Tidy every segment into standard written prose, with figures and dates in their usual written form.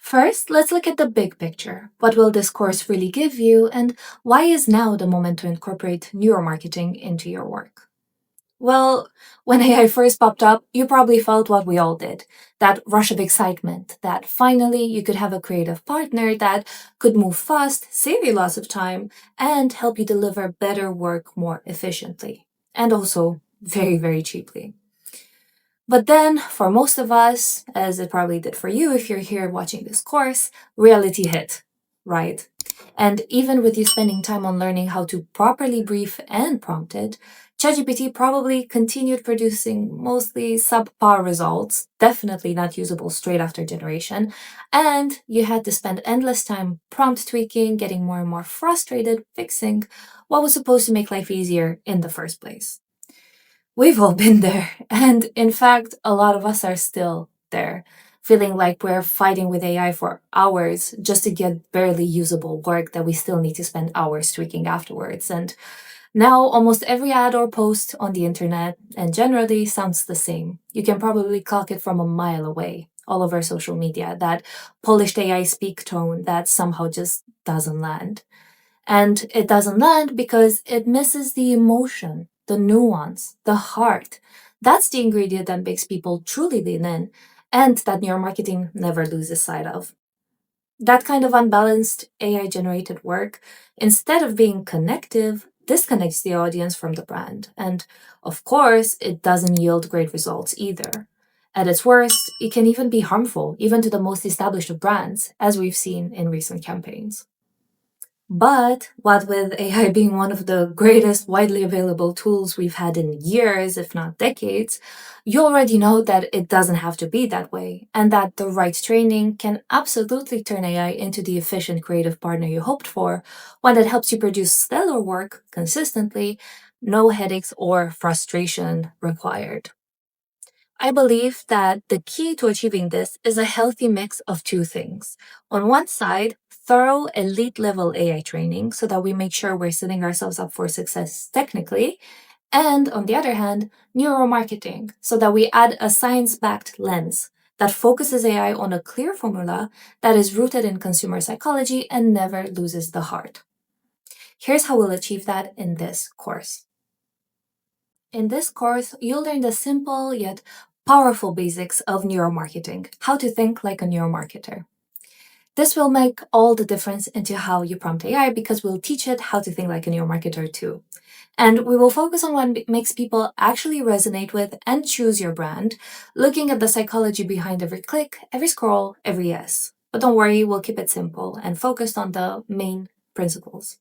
First, let's look at the big picture. What will this course really give you, and why is now the moment to incorporate neuromarketing into your work? Well, when AI first popped up, you probably felt what we all did, that rush of excitement, that finally you could have a creative partner that could move fast, save you lots of time, and help you deliver better work more efficiently. And also very, very cheaply. But then, for most of us, as it probably did for you if you're here watching this course, reality hit, right? And even with you spending time on learning how to properly brief and prompt it, ChatGPT probably continued producing mostly subpar results, definitely not usable straight after generation, and you had to spend endless time prompt tweaking, getting more and more frustrated fixing what was supposed to make life easier in the first place. We've all been there. And in fact, a lot of us are still there, feeling like we're fighting with AI for hours just to get barely usable work that we still need to spend hours tweaking afterwards. And now almost every ad or post on the internet and generally sounds the same. You can probably clock it from a mile away all over social media, that polished AI speak tone that somehow just doesn't land. And it doesn't land because it misses the emotion, the nuance, the heart. That's the ingredient that makes people truly lean in, and that neuromarketing never loses sight of. That kind of unbalanced AI generated work, instead of being connective, disconnects the audience from the brand. And of course, it doesn't yield great results either. At its worst, it can even be harmful, even to the most established of brands, as we've seen in recent campaigns. But what with AI being one of the greatest widely available tools we've had in years, if not decades, you already know that it doesn't have to be that way, and that the right training can absolutely turn AI into the efficient creative partner you hoped for, one that helps you produce stellar work consistently, no headaches or frustration required. I believe that the key to achieving this is a healthy mix of two things. On one side, thorough elite level AI training so that we make sure we're setting ourselves up for success technically. And on the other hand, neuromarketing so that we add a science backed lens that focuses AI on a clear formula that is rooted in consumer psychology and never loses the heart. Here's how we'll achieve that in this course. In this course, you'll learn the simple yet powerful basics of neuromarketing, how to think like a neuromarketer. This will make all the difference into how you prompt AI because we'll teach it how to think like a neuromarketer too. And we will focus on what makes people actually resonate with and choose your brand, looking at the psychology behind every click, every scroll, every yes. But don't worry, we'll keep it simple and focused on the main principles.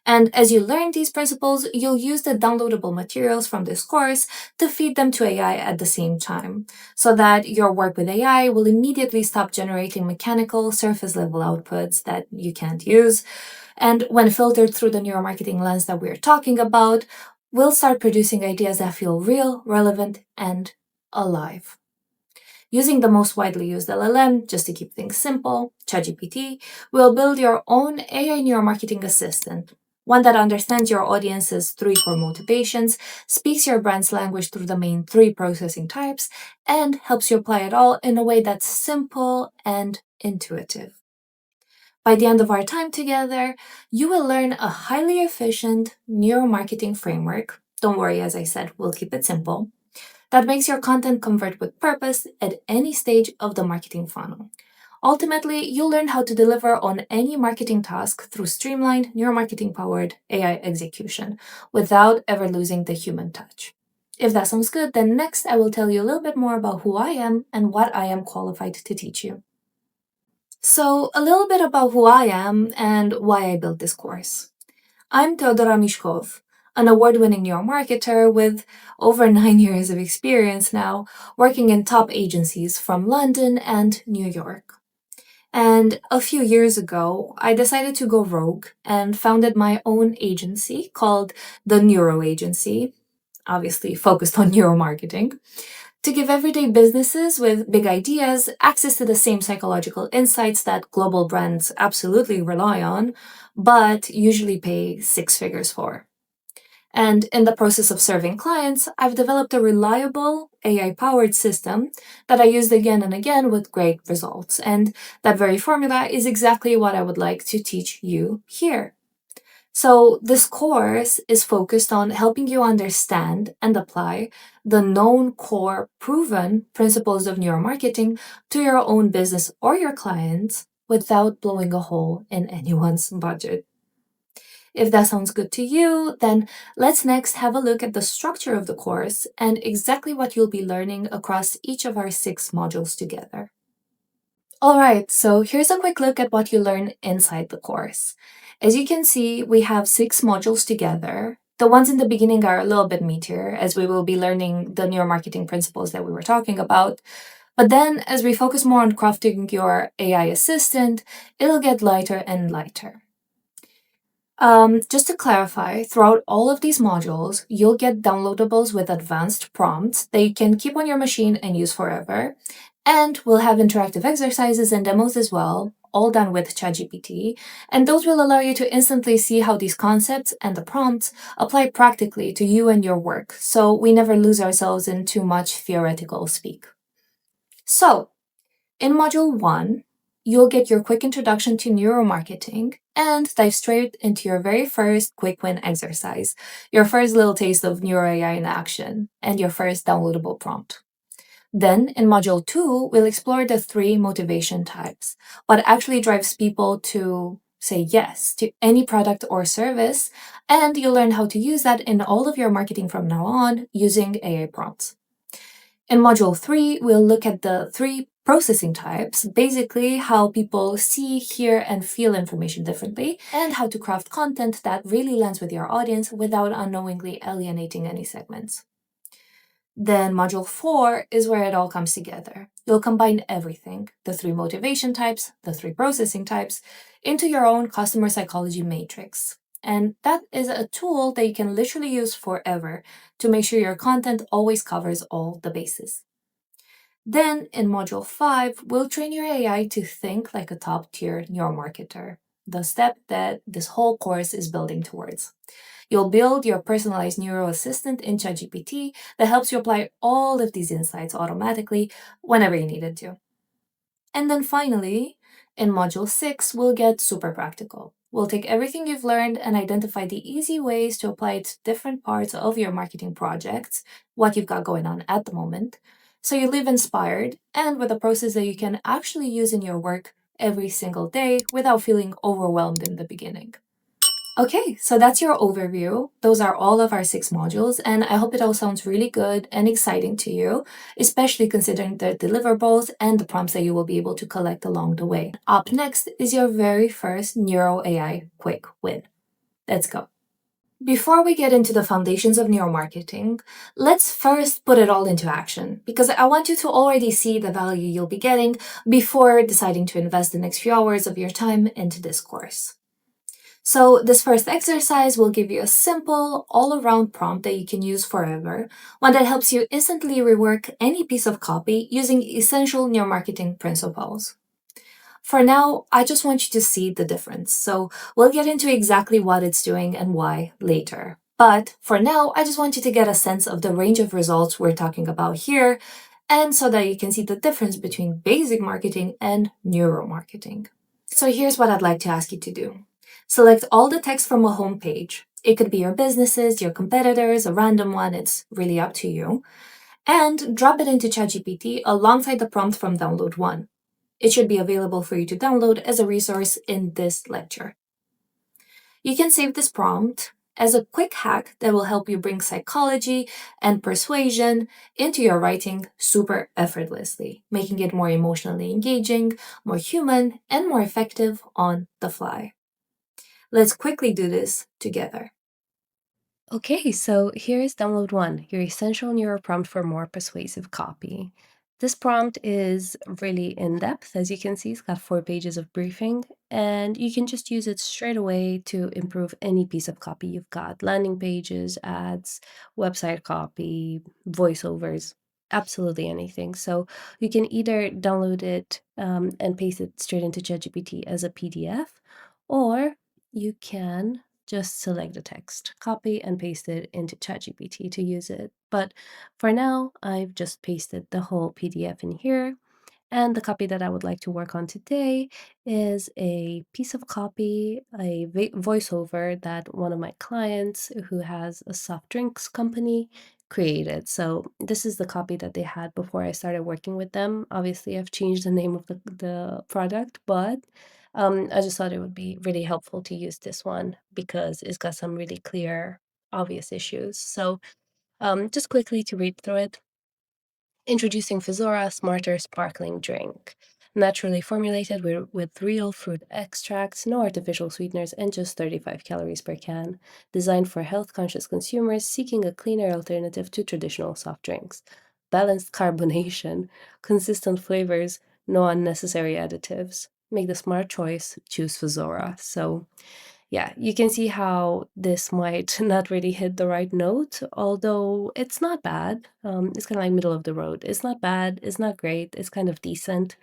And as you learn these principles, you'll use the downloadable materials from this course to feed them to AI at the same time, so that your work with AI will immediately stop generating mechanical, surface level outputs that you can't use. And when filtered through the neuromarketing lens that we're talking about, we'll start producing ideas that feel real, relevant, and alive. Using the most widely used LLM, just to keep things simple, ChatGPT, will build your own AI neuromarketing assistant, one that understands your audience's three core motivations, speaks your brand's language through the main three processing types, and helps you apply it all in a way that's simple and intuitive. By the end of our time together, you will learn a highly efficient neuromarketing framework. Don't worry, as I said, we'll keep it simple that makes your content convert with purpose at any stage of the marketing funnel. Ultimately, you'll learn how to deliver on any marketing task through streamlined, neuromarketing powered AI execution without ever losing the human touch. If that sounds good, then next I will tell you a little bit more about who I am and what I am qualified to teach you. So, a little bit about who I am and why I built this course. I'm Teodora Mishkov, an award winning neuromarketer with over 9 years of experience now, working in top agencies from London and New York. And a few years ago, I decided to go rogue and founded my own agency called the Neuro Agency, obviously focused on neuromarketing, to give everyday businesses with big ideas access to the same psychological insights that global brands absolutely rely on, but usually pay six figures for. And in the process of serving clients, I've developed a reliable AI powered system that I used again and again with great results. And that very formula is exactly what I would like to teach you here. So, this course is focused on helping you understand and apply the known core proven principles of neuromarketing to your own business or your clients without blowing a hole in anyone's budget. If that sounds good to you, then let's next have a look at the structure of the course and exactly what you'll be learning across each of our 6 modules together. All right, so here's a quick look at what you learn inside the course. As you can see, we have 6 modules together. The ones in the beginning are a little bit meatier, as we will be learning the neuromarketing principles that we were talking about. But then, as we focus more on crafting your AI assistant, it'll get lighter and lighter. Just to clarify, throughout all of these modules, you'll get downloadables with advanced prompts that you can keep on your machine and use forever. And we'll have interactive exercises and demos as well, all done with ChatGPT. And those will allow you to instantly see how these concepts and the prompts apply practically to you and your work, so we never lose ourselves in too much theoretical speak. So, in Module 1, you'll get your quick introduction to neuromarketing and dive straight into your very first quick win exercise, your first little taste of Neuro AI in action, and your first downloadable prompt. Then, in Module 2, we'll explore the 3 motivation types, what actually drives people to say yes to any product or service, and you'll learn how to use that in all of your marketing from now on using AI prompts. In Module 3, we'll look at the 3 processing types, basically how people see, hear, and feel information differently, and how to craft content that really lands with your audience without unknowingly alienating any segments. Then Module 4 is where it all comes together. You'll combine everything, the 3 motivation types, the 3 processing types, into your own customer psychology matrix. And that is a tool that you can literally use forever to make sure your content always covers all the bases. Then in Module 5, we'll train your AI to think like a top tier neuromarketer, the step that this whole course is building towards. You'll build your personalized neuro assistant in ChatGPT that helps you apply all of these insights automatically whenever you need it to. And then finally, in Module 6, we'll get super practical. We'll take everything you've learned and identify the easy ways to apply it to different parts of your marketing projects, what you've got going on at the moment, so you live inspired and with a process that you can actually use in your work every single day without feeling overwhelmed in the beginning. Okay, so that's your overview. Those are all of our 6 modules, and I hope it all sounds really good and exciting to you, especially considering the deliverables and the prompts that you will be able to collect along the way. Up next is your very first Neuro AI quick win. Let's go. Before we get into the foundations of neuromarketing, let's first put it all into action, because I want you to already see the value you'll be getting before deciding to invest the next few hours of your time into this course. So this first exercise will give you a simple, all-around prompt that you can use forever, one that helps you instantly rework any piece of copy using essential neuromarketing principles. For now, I just want you to see the difference, so we'll get into exactly what it's doing and why later. But for now, I just want you to get a sense of the range of results we're talking about here, and so that you can see the difference between basic marketing and neuromarketing. So here's what I'd like to ask you to do. Select all the text from a home page. It could be your businesses, your competitors, a random one, it's really up to you. And drop it into ChatGPT alongside the prompt from Download 1. It should be available for you to download as a resource in this lecture. You can save this prompt as a quick hack that will help you bring psychology and persuasion into your writing super effortlessly, making it more emotionally engaging, more human, and more effective on the fly. Let's quickly do this together. Okay, so here is download 1, your essential neuro prompt for more persuasive copy. This prompt is really in-depth. As you can see, it's got 4 pages of briefing, and you can just use it straight away to improve any piece of copy you've got: landing pages, ads, website copy, voiceovers, absolutely anything. So you can either download it and paste it straight into ChatGPT as a PDF, or you can just select the text, copy and paste it into ChatGPT to use it But for now, I've just pasted the whole PDF in here. And the copy that I would like to work on today is a piece of copy, a voiceover that one of my clients who has a soft drinks company created. So this is the copy that they had before I started working with them. Obviously, I've changed the name of the product, but I just thought it would be really helpful to use this one because it's got some really clear, obvious issues. So just quickly to read through it. Introducing Fizora Smarter Sparkling Drink. Naturally formulated with real fruit extracts, no artificial sweeteners, and just 35 calories per can. Designed for health conscious consumers seeking a cleaner alternative to traditional soft drinks. Balanced carbonation, consistent flavors, no unnecessary additives. Make the smart choice, choose Fizora. So, yeah, you can see how this might not really hit the right note, although it's not bad. It's kind of like middle of the road. It's not bad. It's not great. It's kind of decent.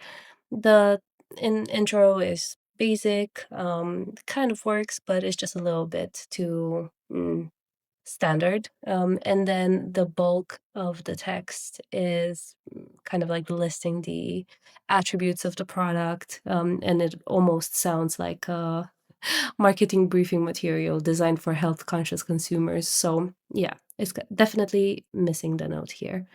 The intro is basic, kind of works, but it's just a little bit too standard. And then the bulk of the text is kind of like listing the attributes of the product, and it almost sounds like a marketing briefing material designed for health conscious consumers. So, yeah, it's definitely missing the note here.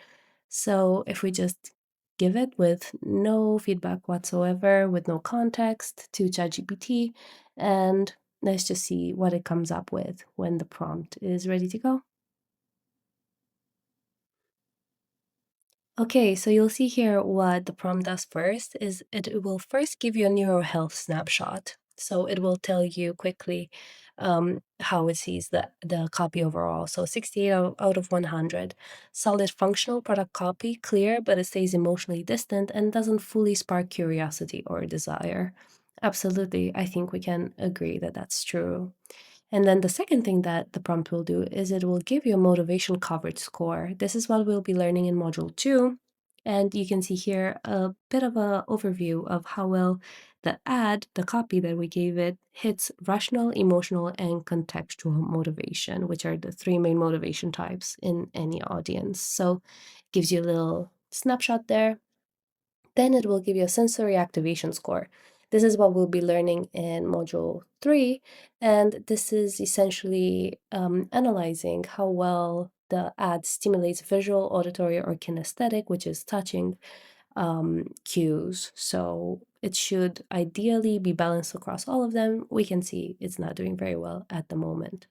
So, if we just give it with no feedback whatsoever, with no context to ChatGPT, and let's just see what it comes up with when the prompt is ready to go. Okay, so you'll see here what the prompt does first is it will first give you a neuro health snapshot. So it will tell you quickly how it sees the copy overall. So 68 out of 100. Solid functional product copy, clear, but it stays emotionally distant and doesn't fully spark curiosity or desire. Absolutely, I think we can agree that that's true. And then the second thing that the prompt will do is it will give you a motivation coverage score. This is what we'll be learning in module 2. And you can see here a bit of an overview of how well the ad, the copy that we gave it, hits rational, emotional, and contextual motivation, which are the three main motivation types in any audience. So it gives you a little snapshot there. Then it will give you a sensory activation score. This is what we'll be learning in module 3. And this is essentially analyzing how well the ad stimulates visual, auditory, or kinesthetic, which is touching cues. So it should ideally be balanced across all of them. We can see it's not doing very well at the moment.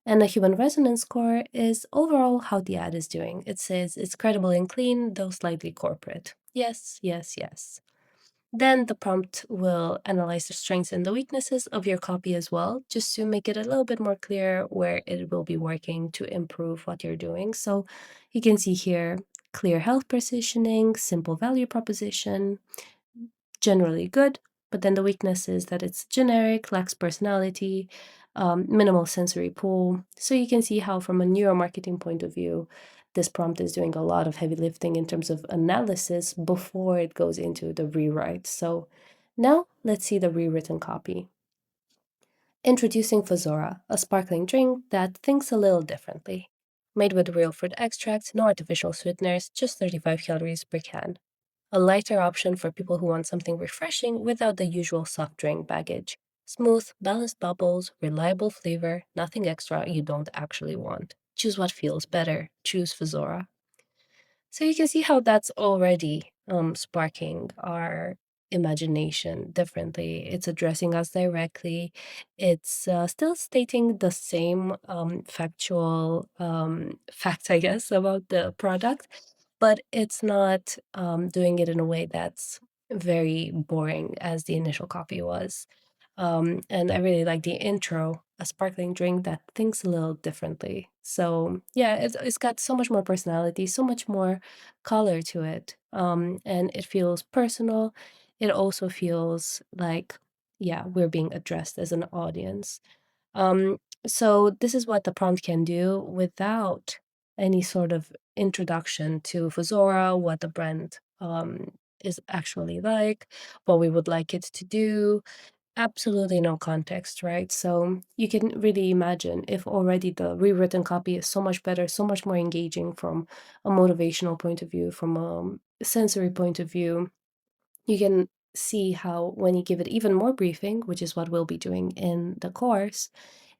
And the human resonance score is overall how the ad is doing. It says it's credible and clean, though slightly corporate. Yes, yes, yes. Then the prompt will analyze the strengths and the weaknesses of your copy as well, just to make it a little bit more clear where it will be working to improve what you're doing. So you can see here clear health positioning, simple value proposition, generally good, but then the weakness is that it's generic, lacks personality, minimal sensory pool. So you can see how, from a neuromarketing point of view, this prompt is doing a lot of heavy lifting in terms of analysis before it goes into the rewrite. So now let's see the rewritten copy. Introducing Fazora, a sparkling drink that thinks a little differently. Made with real fruit extracts, no artificial sweeteners, just 35 calories per can. A lighter option for people who want something refreshing without the usual soft drink baggage. Smooth, balanced bubbles, reliable flavor, nothing extra you don't actually want. Choose what feels better. Choose Fazora. So you can see how that's already sparking our imagination differently. It's addressing us directly. It's still stating the same factual facts, I guess, about the product, but it's not doing it in a way that's very boring as the initial copy was. And I really like the intro, a sparkling drink that thinks a little differently. So yeah, it's got so much more personality, so much more color to it. And it feels personal. It also feels like, yeah, we're being addressed as an audience. Um, so this is what the prompt can do without any sort of introduction to Fuzora, what the brand is actually like, what we would like it to do, absolutely no context, right? So you can really imagine if already the rewritten copy is so much better, so much more engaging from a motivational point of view, from a sensory point of view. You can see how when you give it even more briefing, which is what we'll be doing in the course,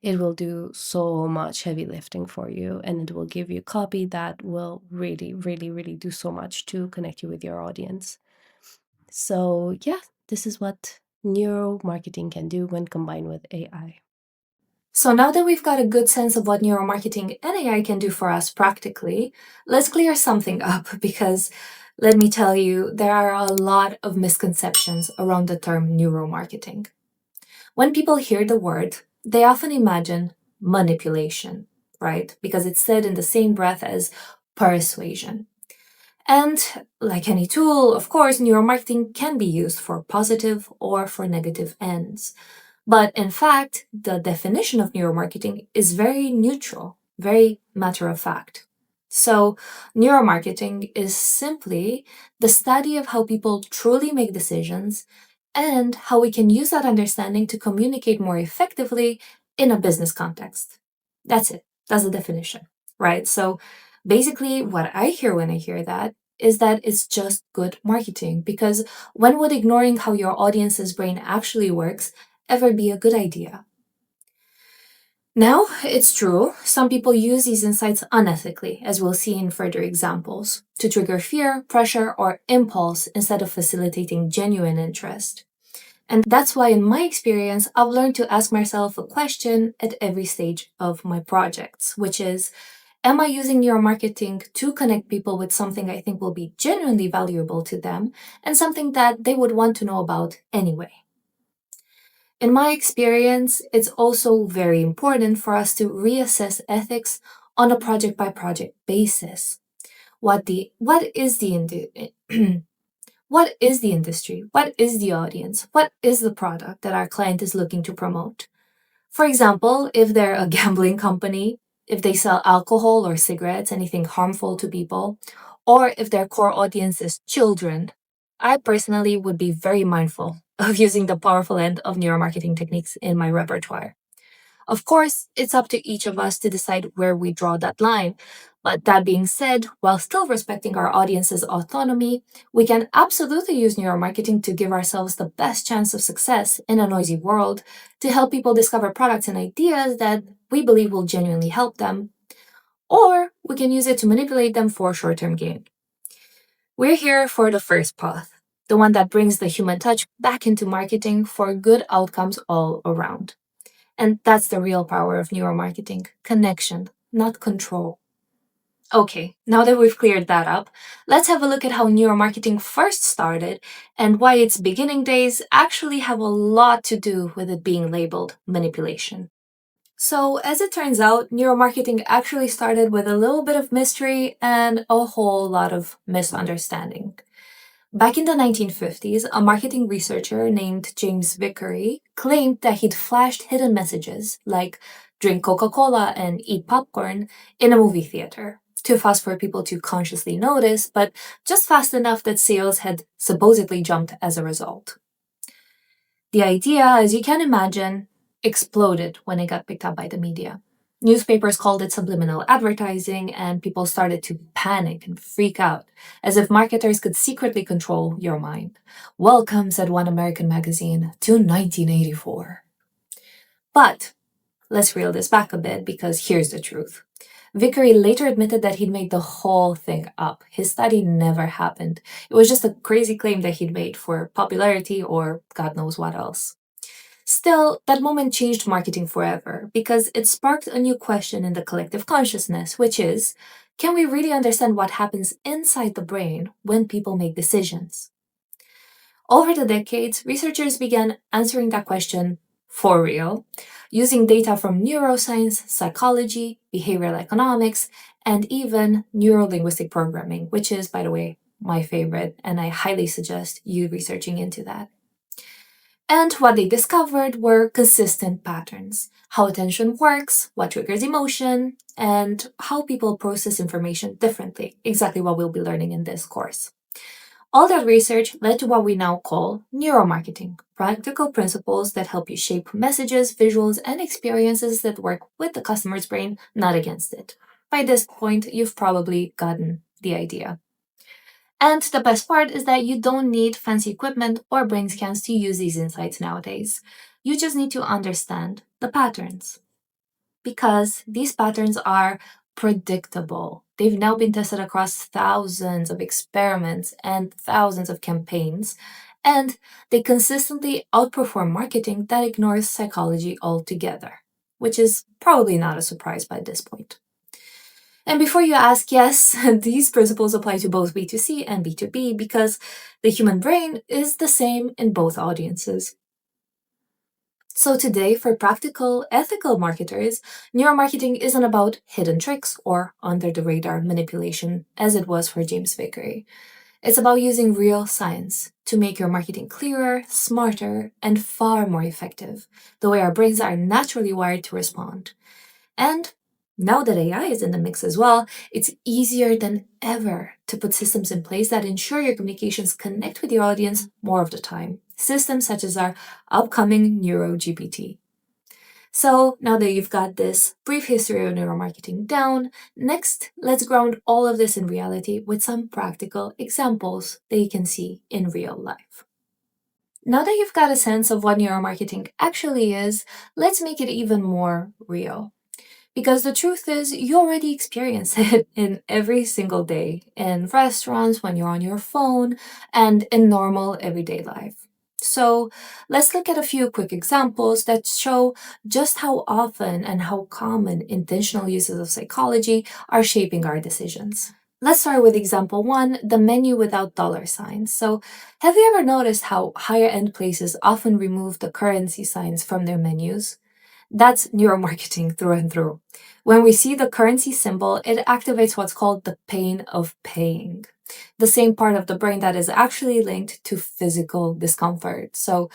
it will do so much heavy lifting for you, and it will give you copy that will really, really, really do so much to connect you with your audience. So, yeah, this is what neuromarketing can do when combined with AI. So now that we've got a good sense of what neuromarketing and AI can do for us practically, let's clear something up because let me tell you, there are a lot of misconceptions around the term neuromarketing. When people hear the word, they often imagine manipulation, right? Because it's said in the same breath as persuasion. And like any tool, of course, neuromarketing can be used for positive or for negative ends. But in fact, the definition of neuromarketing is very neutral, very matter of fact. So, neuromarketing is simply the study of how people truly make decisions and how we can use that understanding to communicate more effectively in a business context. That's it. That's the definition, right? So, basically, what I hear when I hear that is that it's just good marketing because when would ignoring how your audience's brain actually works ever be a good idea? Now, it's true, some people use these insights unethically, as we'll see in further examples, to trigger fear, pressure, or impulse instead of facilitating genuine interest. And that's why, in my experience, I've learned to ask myself a question at every stage of my projects, which is, am I using neuromarketing to connect people with something I think will be genuinely valuable to them and something that they would want to know about anyway? In my experience, it's also very important for us to reassess ethics on a project by project basis. What is the what is the industry? What is the audience? What is the product that our client is looking to promote? For example, if they're a gambling company, if they sell alcohol or cigarettes, anything harmful to people, or if their core audience is children, I personally would be very mindful of using the powerful end of neuromarketing techniques in my repertoire. Of course, it's up to each of us to decide where we draw that line. But that being said, while still respecting our audience's autonomy, we can absolutely use neuromarketing to give ourselves the best chance of success in a noisy world, to help people discover products and ideas that we believe will genuinely help them, or we can use it to manipulate them for short term gain. We're here for the first path, the one that brings the human touch back into marketing for good outcomes all around. And that's the real power of neuromarketing: connection, not control. Okay, now that we've cleared that up, let's have a look at how neuromarketing first started and why its beginning days actually have a lot to do with it being labeled manipulation. So, as it turns out, neuromarketing actually started with a little bit of mystery and a whole lot of misunderstanding. Back in the 1950s, a marketing researcher named James Vickery claimed that he'd flashed hidden messages like drink Coca Cola and eat popcorn in a movie theater. Too fast for people to consciously notice, but just fast enough that sales had supposedly jumped as a result. The idea, as you can imagine, exploded when it got picked up by the media. Newspapers called it subliminal advertising, and people started to panic and freak out, as if marketers could secretly control your mind. Welcome, said one American magazine, to 1984. But let's reel this back a bit because here's the truth. Vickery later admitted that he'd made the whole thing up. His study never happened. It was just a crazy claim that he'd made for popularity or God knows what else. Still, that moment changed marketing forever because it sparked a new question in the collective consciousness, which is, can we really understand what happens inside the brain when people make decisions? Over the decades, researchers began answering that question for real, using data from neuroscience, psychology, behavioral economics, and even neurolinguistic programming, which is, by the way, my favorite, and I highly suggest you researching into that. And what they discovered were consistent patterns: how attention works, what triggers emotion, and how people process information differently. Exactly what we'll be learning in this course. All that research led to what we now call neuromarketing, practical principles that help you shape messages, visuals, and experiences that work with the customer's brain, not against it. By this point, you've probably gotten the idea. And the best part is that you don't need fancy equipment or brain scans to use these insights nowadays. You just need to understand the patterns because these patterns are predictable. They've now been tested across thousands of experiments and thousands of campaigns, and they consistently outperform marketing that ignores psychology altogether, which is probably not a surprise by this point. And before you ask, yes, these principles apply to both B2C and B2B because the human brain is the same in both audiences. So today, for practical, ethical marketers, neuromarketing isn't about hidden tricks or under the radar manipulation as it was for James Vickery. It's about using real science to make your marketing clearer, smarter, and far more effective, the way our brains are naturally wired to respond. And now that AI is in the mix as well, it's easier than ever to put systems in place that ensure your communications connect with your audience more of the time. Systems such as our upcoming Neuro GPT. So now that you've got this brief history of neuromarketing down, next let's ground all of this in reality with some practical examples that you can see in real life. Now that you've got a sense of what neuromarketing actually is, let's make it even more real. Because the truth is, you already experience it in every single day, in restaurants, when you're on your phone, and in normal everyday life. So let's look at a few quick examples that show just how often and how common intentional uses of psychology are shaping our decisions. Let's start with example one, the menu without dollar signs. So, have you ever noticed how higher end places often remove the currency signs from their menus? That's neuromarketing through and through. When we see the currency symbol, it activates what's called the pain of paying, the same part of the brain that is actually linked to physical discomfort. So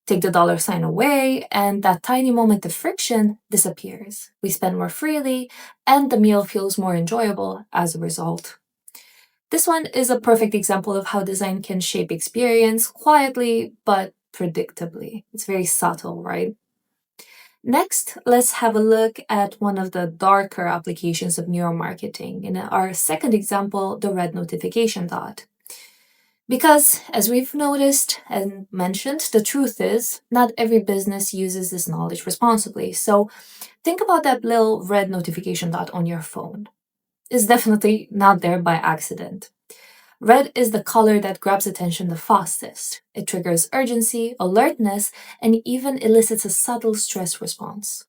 take the dollar sign away, and that tiny moment of friction disappears. We spend more freely, and the meal feels more enjoyable as a result. This one is a perfect example of how design can shape experience quietly but predictably. It's very subtle, right? Next, let's have a look at one of the darker applications of neuromarketing. In our second example, the red notification dot. Because, as we've noticed and mentioned, the truth is not every business uses this knowledge responsibly. So think about that little red notification dot on your phone. It's definitely not there by accident. Red is the color that grabs attention the fastest. It triggers urgency, alertness, and even elicits a subtle stress response.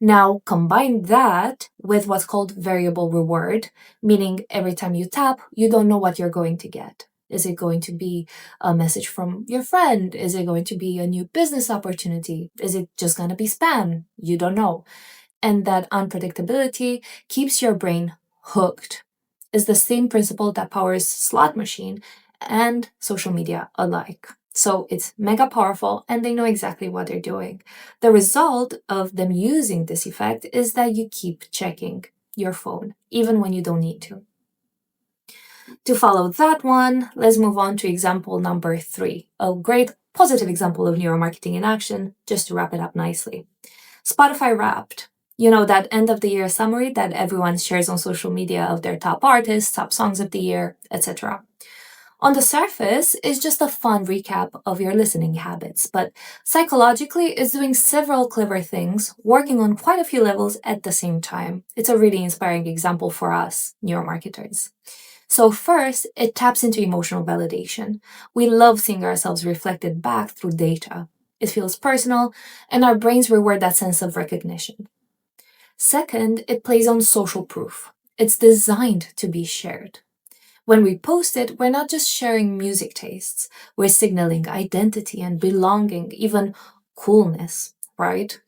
Now, combine that with what's called variable reward, meaning every time you tap, you don't know what you're going to get. Is it going to be a message from your friend? Is it going to be a new business opportunity? Is it just going to be spam? You don't know. And that unpredictability keeps your brain hooked. Is the same principle that powers slot machine and social media alike. So it's mega powerful and they know exactly what they're doing. The result of them using this effect is that you keep checking your phone, even when you don't need to. To follow that one, let's move on to example number 3, a great positive example of neuromarketing in action, just to wrap it up nicely. Spotify Wrapped. You know, that end of the year summary that everyone shares on social media of their top artists, top songs of the year, etc. On the surface, it's just a fun recap of your listening habits, but psychologically, it's doing several clever things, working on quite a few levels at the same time. It's a really inspiring example for us, neuromarketers. So, first, it taps into emotional validation. We love seeing ourselves reflected back through data. It feels personal, and our brains reward that sense of recognition. Second, it plays on social proof. It's designed to be shared. When we post it, we're not just sharing music tastes, we're signaling identity and belonging, even coolness, right?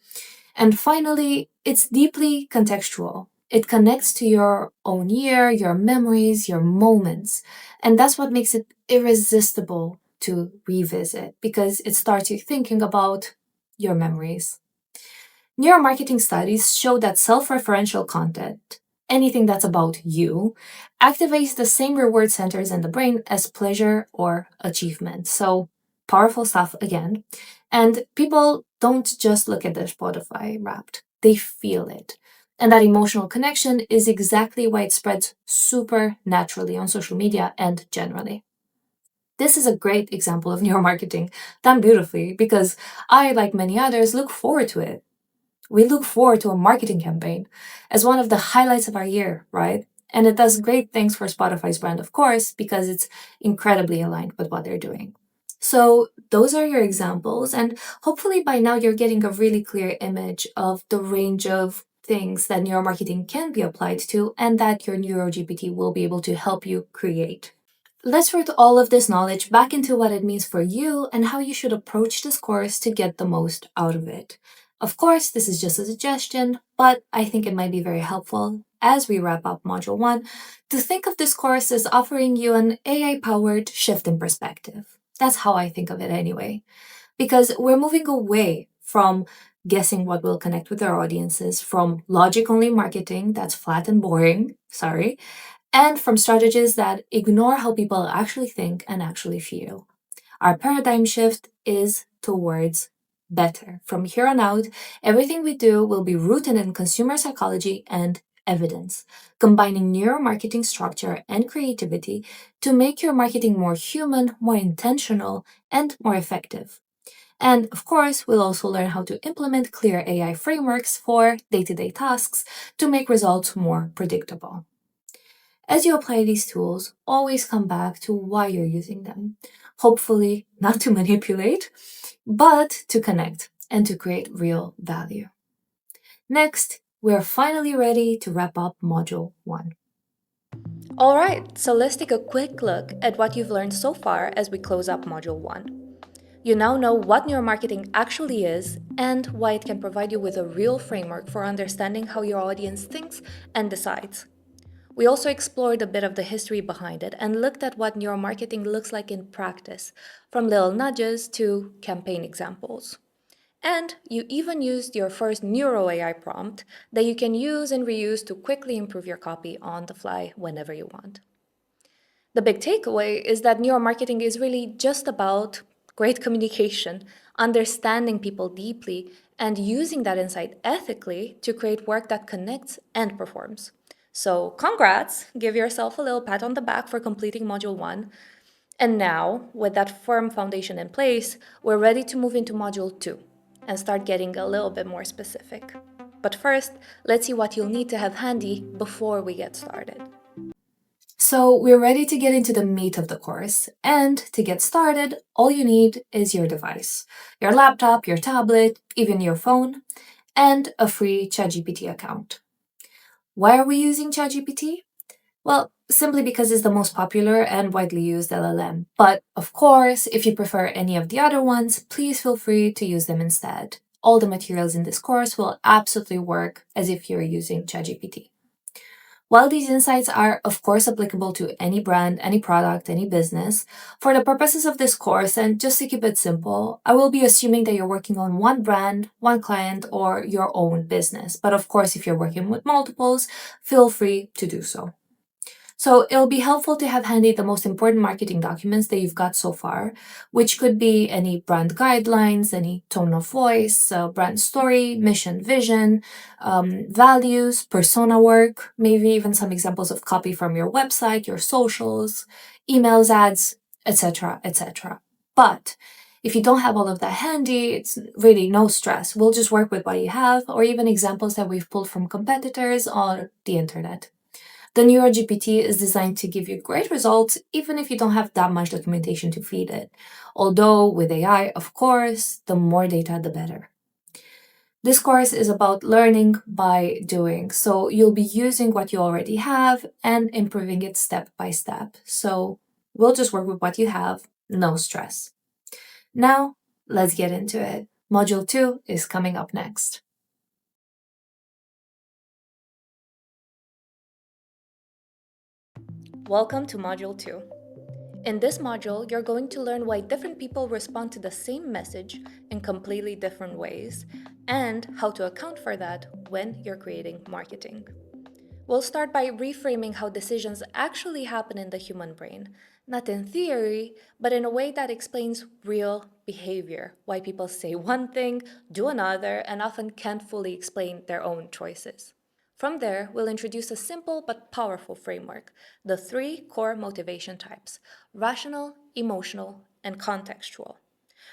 And finally, it's deeply contextual. It connects to your own year, your memories, your moments. And that's what makes it irresistible to revisit because it starts you thinking about your memories. Neuromarketing studies show that self referential content, anything that's about you, activates the same reward centers in the brain as pleasure or achievement. So, powerful stuff again. And people don't just look at their Spotify wrapped, they feel it. And that emotional connection is exactly why it spreads super naturally on social media and generally. This is a great example of neuromarketing done beautifully because I, like many others, look forward to it. We look forward to a marketing campaign as one of the highlights of our year, right? And it does great things for Spotify's brand, of course, because it's incredibly aligned with what they're doing. So, those are your examples, and hopefully by now you're getting a really clear image of the range of things that neuromarketing can be applied to and that your NeuroGPT will be able to help you create. Let's root all of this knowledge back into what it means for you and how you should approach this course to get the most out of it. Of course, this is just a suggestion, but I think it might be very helpful as we wrap up Module 1 to think of this course as offering you an AI powered shift in perspective. That's how I think of it anyway, because we're moving away from guessing what will connect with our audiences, from logic only marketing that's flat and boring, sorry, and from strategies that ignore how people actually think and actually feel. Our paradigm shift is towards better. From here on out, everything we do will be rooted in consumer psychology and evidence, combining neuromarketing structure and creativity to make your marketing more human, more intentional, and more effective. And of course, we'll also learn how to implement clear AI frameworks for day to day tasks to make results more predictable. As you apply these tools, always come back to why you're using them. Hopefully, not to manipulate, but to connect and to create real value. Next, we're finally ready to wrap up Module 1. All right, so let's take a quick look at what you've learned so far as we close up Module 1. You now know what neuromarketing actually is and why it can provide you with a real framework for understanding how your audience thinks and decides. We also explored a bit of the history behind it and looked at what neuromarketing looks like in practice, from little nudges to campaign examples. And you even used your first Neuro AI prompt that you can use and reuse to quickly improve your copy on the fly whenever you want. The big takeaway is that neuromarketing is really just about great communication, understanding people deeply, and using that insight ethically to create work that connects and performs. So, congrats! Give yourself a little pat on the back for completing Module 1. And now, with that firm foundation in place, we're ready to move into Module 2 and start getting a little bit more specific. But first, let's see what you'll need to have handy before we get started. So, we're ready to get into the meat of the course. And to get started, all you need is your device, your laptop, your tablet, even your phone, and a free ChatGPT account. Why are we using ChatGPT? Well, simply because it's the most popular and widely used LLM. But of course, if you prefer any of the other ones, please feel free to use them instead. All the materials in this course will absolutely work as if you're using ChatGPT. While these insights are, of course, applicable to any brand, any product, any business, for the purposes of this course, and just to keep it simple, I will be assuming that you're working on one brand, one client, or your own business. But of course, if you're working with multiples, feel free to do so. So it'll be helpful to have handy the most important marketing documents that you've got so far, which could be any brand guidelines, any tone of voice, brand story, mission, vision, values, persona work, maybe even some examples of copy from your website, your socials, emails, ads, etc., etc. But if you don't have all of that handy, it's really no stress. We'll just work with what you have, or even examples that we've pulled from competitors on the internet. The NeuroGPT is designed to give you great results even if you don't have that much documentation to feed it. Although with AI, of course, the more data, the better. This course is about learning by doing, so you'll be using what you already have and improving it step by step. So we'll just work with what you have, no stress. Now, let's get into it. Module 2 is coming up next. Welcome to Module 2. In this module, you're going to learn why different people respond to the same message in completely different ways and how to account for that when you're creating marketing. We'll start by reframing how decisions actually happen in the human brain, not in theory, but in a way that explains real behavior, why people say one thing, do another, and often can't fully explain their own choices. From there, we'll introduce a simple but powerful framework, the three core motivation types: rational, emotional, and contextual.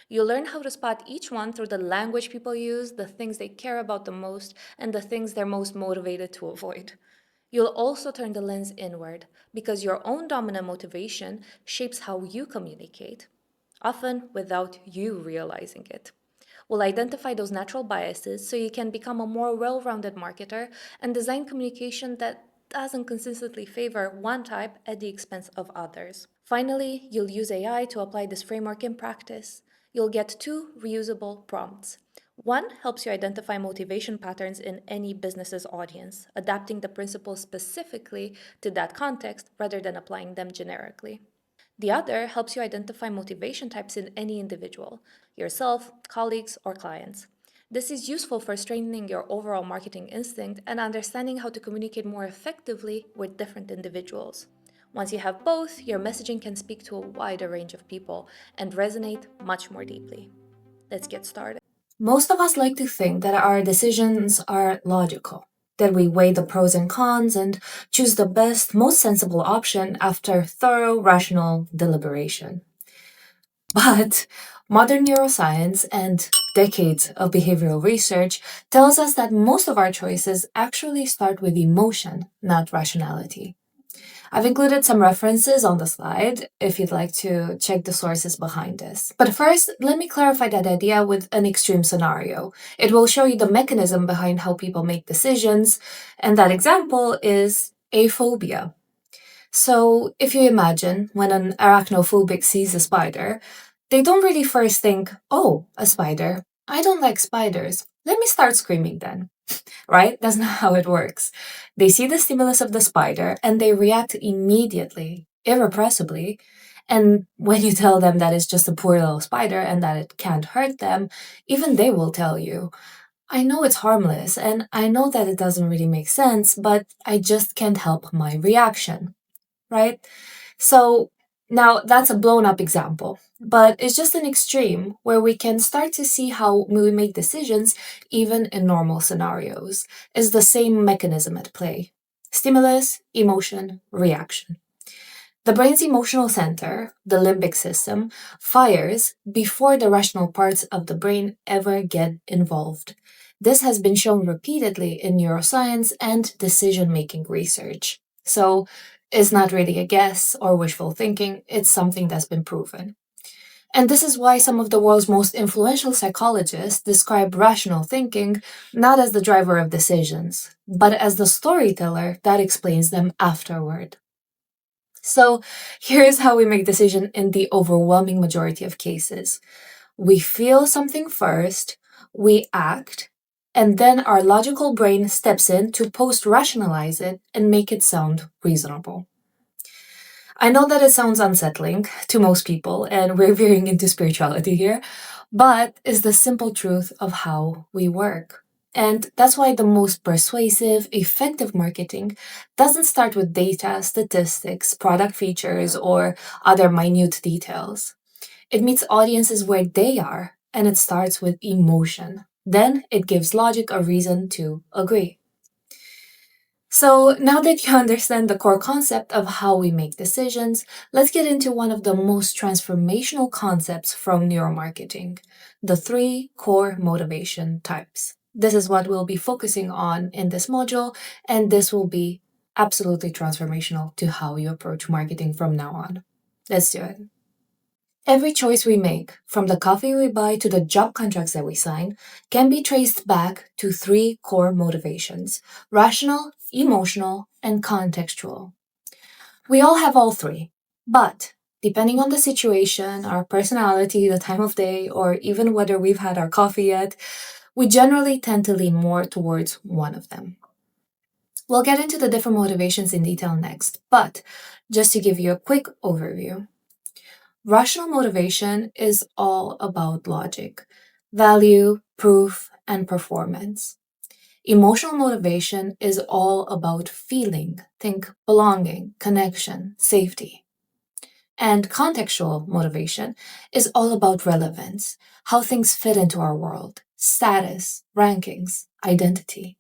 You'll learn how to spot each one through the language people use, the things they care about the most, and the things they're most motivated to avoid. You'll also turn the lens inward because your own dominant motivation shapes how you communicate, often without you realizing it. We'll identify those natural biases so you can become a more well rounded marketer and design communication that doesn't consistently favor one type at the expense of others. Finally, you'll use AI to apply this framework in practice. You'll get two reusable prompts. One helps you identify motivation patterns in any business's audience, adapting the principles specifically to that context rather than applying them generically. The other helps you identify motivation types in any individual, yourself, colleagues, or clients. This is useful for strengthening your overall marketing instinct and understanding how to communicate more effectively with different individuals. Once you have both, your messaging can speak to a wider range of people and resonate much more deeply. Let's get started. Most of us like to think that our decisions are logical, that we weigh the pros and cons and choose the best, most sensible option after thorough, rational deliberation. But modern neuroscience and decades of behavioral research tells us that most of our choices actually start with emotion, not rationality. I've included some references on the slide if you'd like to check the sources behind this. But first, let me clarify that idea with an extreme scenario. It will show you the mechanism behind how people make decisions, and that example is aphobia. So, if you imagine when an arachnophobic sees a spider, they don't really first think, oh, a spider. I don't like spiders. Let me start screaming then, right? That's not how it works. They see the stimulus of the spider and they react immediately, irrepressibly. And when you tell them that it's just a poor little spider and that it can't hurt them, even they will tell you, I know it's harmless and I know that it doesn't really make sense, but I just can't help my reaction, right? So now that's a blown up example, but it's just an extreme where we can start to see how we make decisions even in normal scenarios. Is the same mechanism at play: stimulus, emotion, reaction. The brain's emotional center, the limbic system, fires before the rational parts of the brain ever get involved. This has been shown repeatedly in neuroscience and decision making research. So, it's not really a guess or wishful thinking, it's something that's been proven. And this is why some of the world's most influential psychologists describe rational thinking not as the driver of decisions, but as the storyteller that explains them afterward. So here's how we make decision in the overwhelming majority of cases. We feel something first, we act, and then our logical brain steps in to post rationalize it and make it sound reasonable. I know that it sounds unsettling to most people, and we're veering into spirituality here, but it's the simple truth of how we work. And that's why the most persuasive, effective marketing doesn't start with data, statistics, product features, or other minute details. It meets audiences where they are, and it starts with emotion. Then it gives logic a reason to agree. So, now that you understand the core concept of how we make decisions, let's get into one of the most transformational concepts from neuromarketing: the three core motivation types. This is what we'll be focusing on in this module, and this will be absolutely transformational to how you approach marketing from now on. Let's do it. Every choice we make, from the coffee we buy to the job contracts that we sign, can be traced back to three core motivations: rational, emotional, and contextual. We all have all three, but depending on the situation, our personality, the time of day, or even whether we've had our coffee yet, we generally tend to lean more towards one of them. We'll get into the different motivations in detail next, but just to give you a quick overview. Rational motivation is all about logic, value, proof, and performance. Emotional motivation is all about feeling. Think belonging, connection, safety. And contextual motivation is all about relevance, how things fit into our world, status, rankings, identity.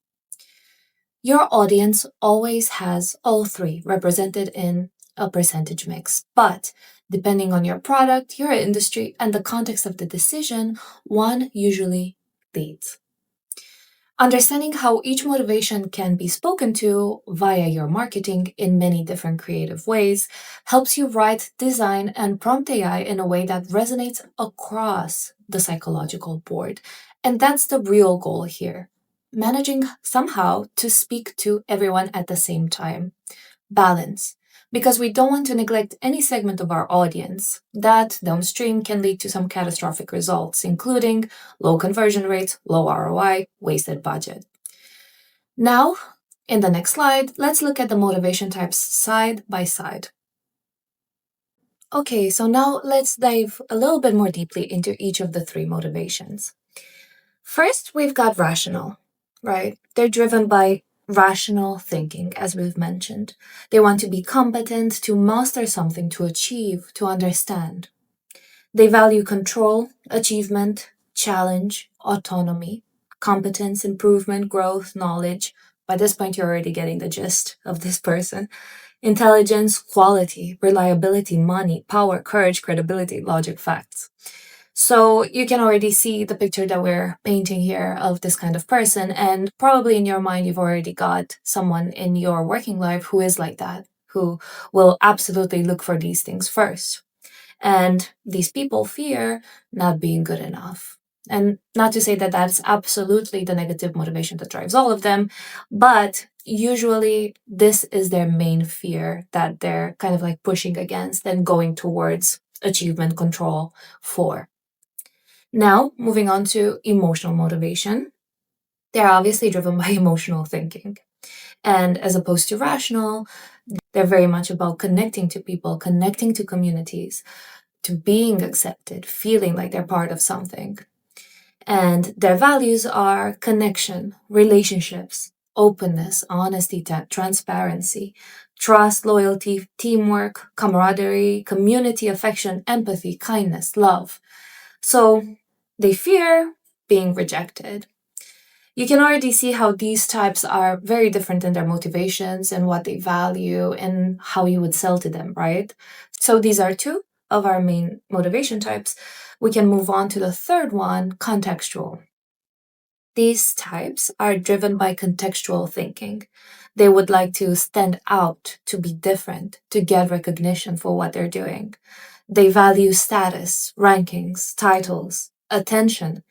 Your audience always has all three represented in a percentage mix, but depending on your product, your industry, and the context of the decision, one usually leads. Understanding how each motivation can be spoken to via your marketing in many different creative ways helps you write, design, and prompt AI in a way that resonates across the psychological board. And that's the real goal here. Managing somehow to speak to everyone at the same time. Balance. Because we don't want to neglect any segment of our audience. That downstream can lead to some catastrophic results, including low conversion rates, low ROI, wasted budget. Now, in the next slide, let's look at the motivation types side by side. Okay, so now let's dive a little bit more deeply into each of the three motivations. First, we've got rational, right? They're driven by rational thinking, as we've mentioned. They want to be competent, to master something, to achieve, to understand. They value control, achievement, challenge, autonomy, competence, improvement, growth, knowledge. By this point, you're already getting the gist of this person. Intelligence, quality, reliability, money, power, courage, credibility, logic, facts. So you can already see the picture that we're painting here of this kind of person. And probably in your mind, you've already got someone in your working life who is like that, who will absolutely look for these things first. And these people fear not being good enough. And not to say that that's absolutely the negative motivation that drives all of them, but usually this is their main fear that they're kind of like pushing against and going towards achievement control for. Now, moving on to emotional motivation. They're obviously driven by emotional thinking. And as opposed to rational, they're very much about connecting to people, connecting to communities, to being accepted, feeling like they're part of something. And their values are connection, relationships, openness, honesty, transparency, trust, loyalty, teamwork, camaraderie, community, affection, empathy, kindness, love. So they fear being rejected. You can already see how these types are very different in their motivations and what they value and how you would sell to them, right? So these are two of our main motivation types. We can move on to the third one, contextual. These types are driven by contextual thinking. They would like to stand out, to be different, to get recognition for what they're doing. They value status, rankings, titles, attention,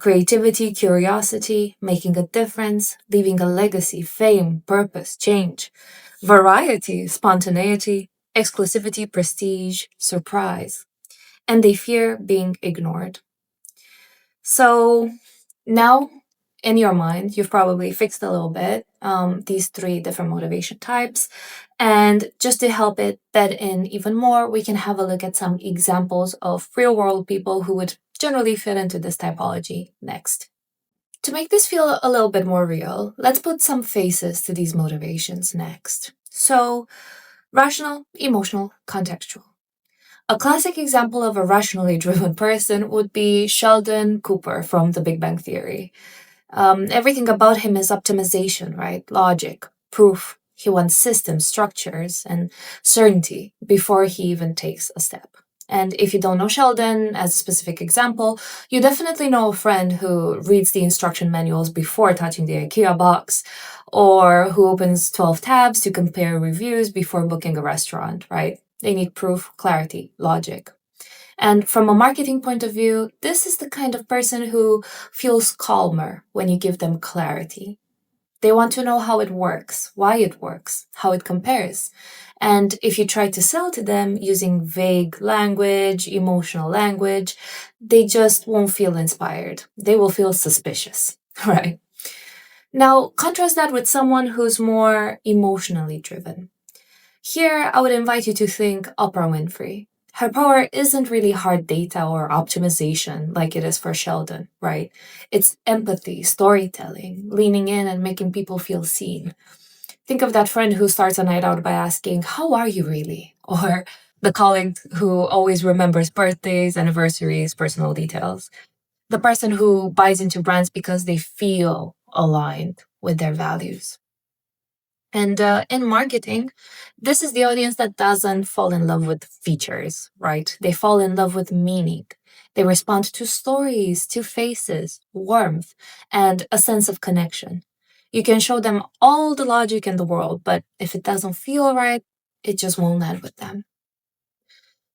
creativity, curiosity, making a difference, leaving a legacy, fame, purpose, change, variety, spontaneity, exclusivity, prestige, surprise, and they fear being ignored. So now, in your mind, you've probably fixed a little bit these three different motivation types. And just to help it bed in even more, we can have a look at some examples of real world people who would generally fit into this typology next. To make this feel a little bit more real, let's put some faces to these motivations next. So, rational, emotional, contextual. A classic example of a rationally driven person would be Sheldon Cooper from The Big Bang Theory. Everything about him is optimization, right? Logic, proof. He wants systems, structures, and certainty before he even takes a step. And if you don't know Sheldon as a specific example, you definitely know a friend who reads the instruction manuals before touching the IKEA box, or who opens 12 tabs to compare reviews before booking a restaurant, right? They need proof, clarity, logic. And from a marketing point of view, this is the kind of person who feels calmer when you give them clarity. They want to know how it works, why it works, how it compares. And if you try to sell to them using vague language, emotional language, they just won't feel inspired. They will feel suspicious, right? Now, contrast that with someone who's more emotionally driven. Here, I would invite you to think Oprah Winfrey. Her power isn't really hard data or optimization like it is for Sheldon, right? It's empathy, storytelling, leaning in and making people feel seen. Think of that friend who starts a night out by asking, "How are you really?" Or the colleague who always remembers birthdays, anniversaries, personal details. The person who buys into brands because they feel aligned with their values. And in marketing, this is the audience that doesn't fall in love with features, right? They fall in love with meaning. They respond to stories, to faces, warmth, and a sense of connection. You can show them all the logic in the world, but if it doesn't feel right, it just won't land with them.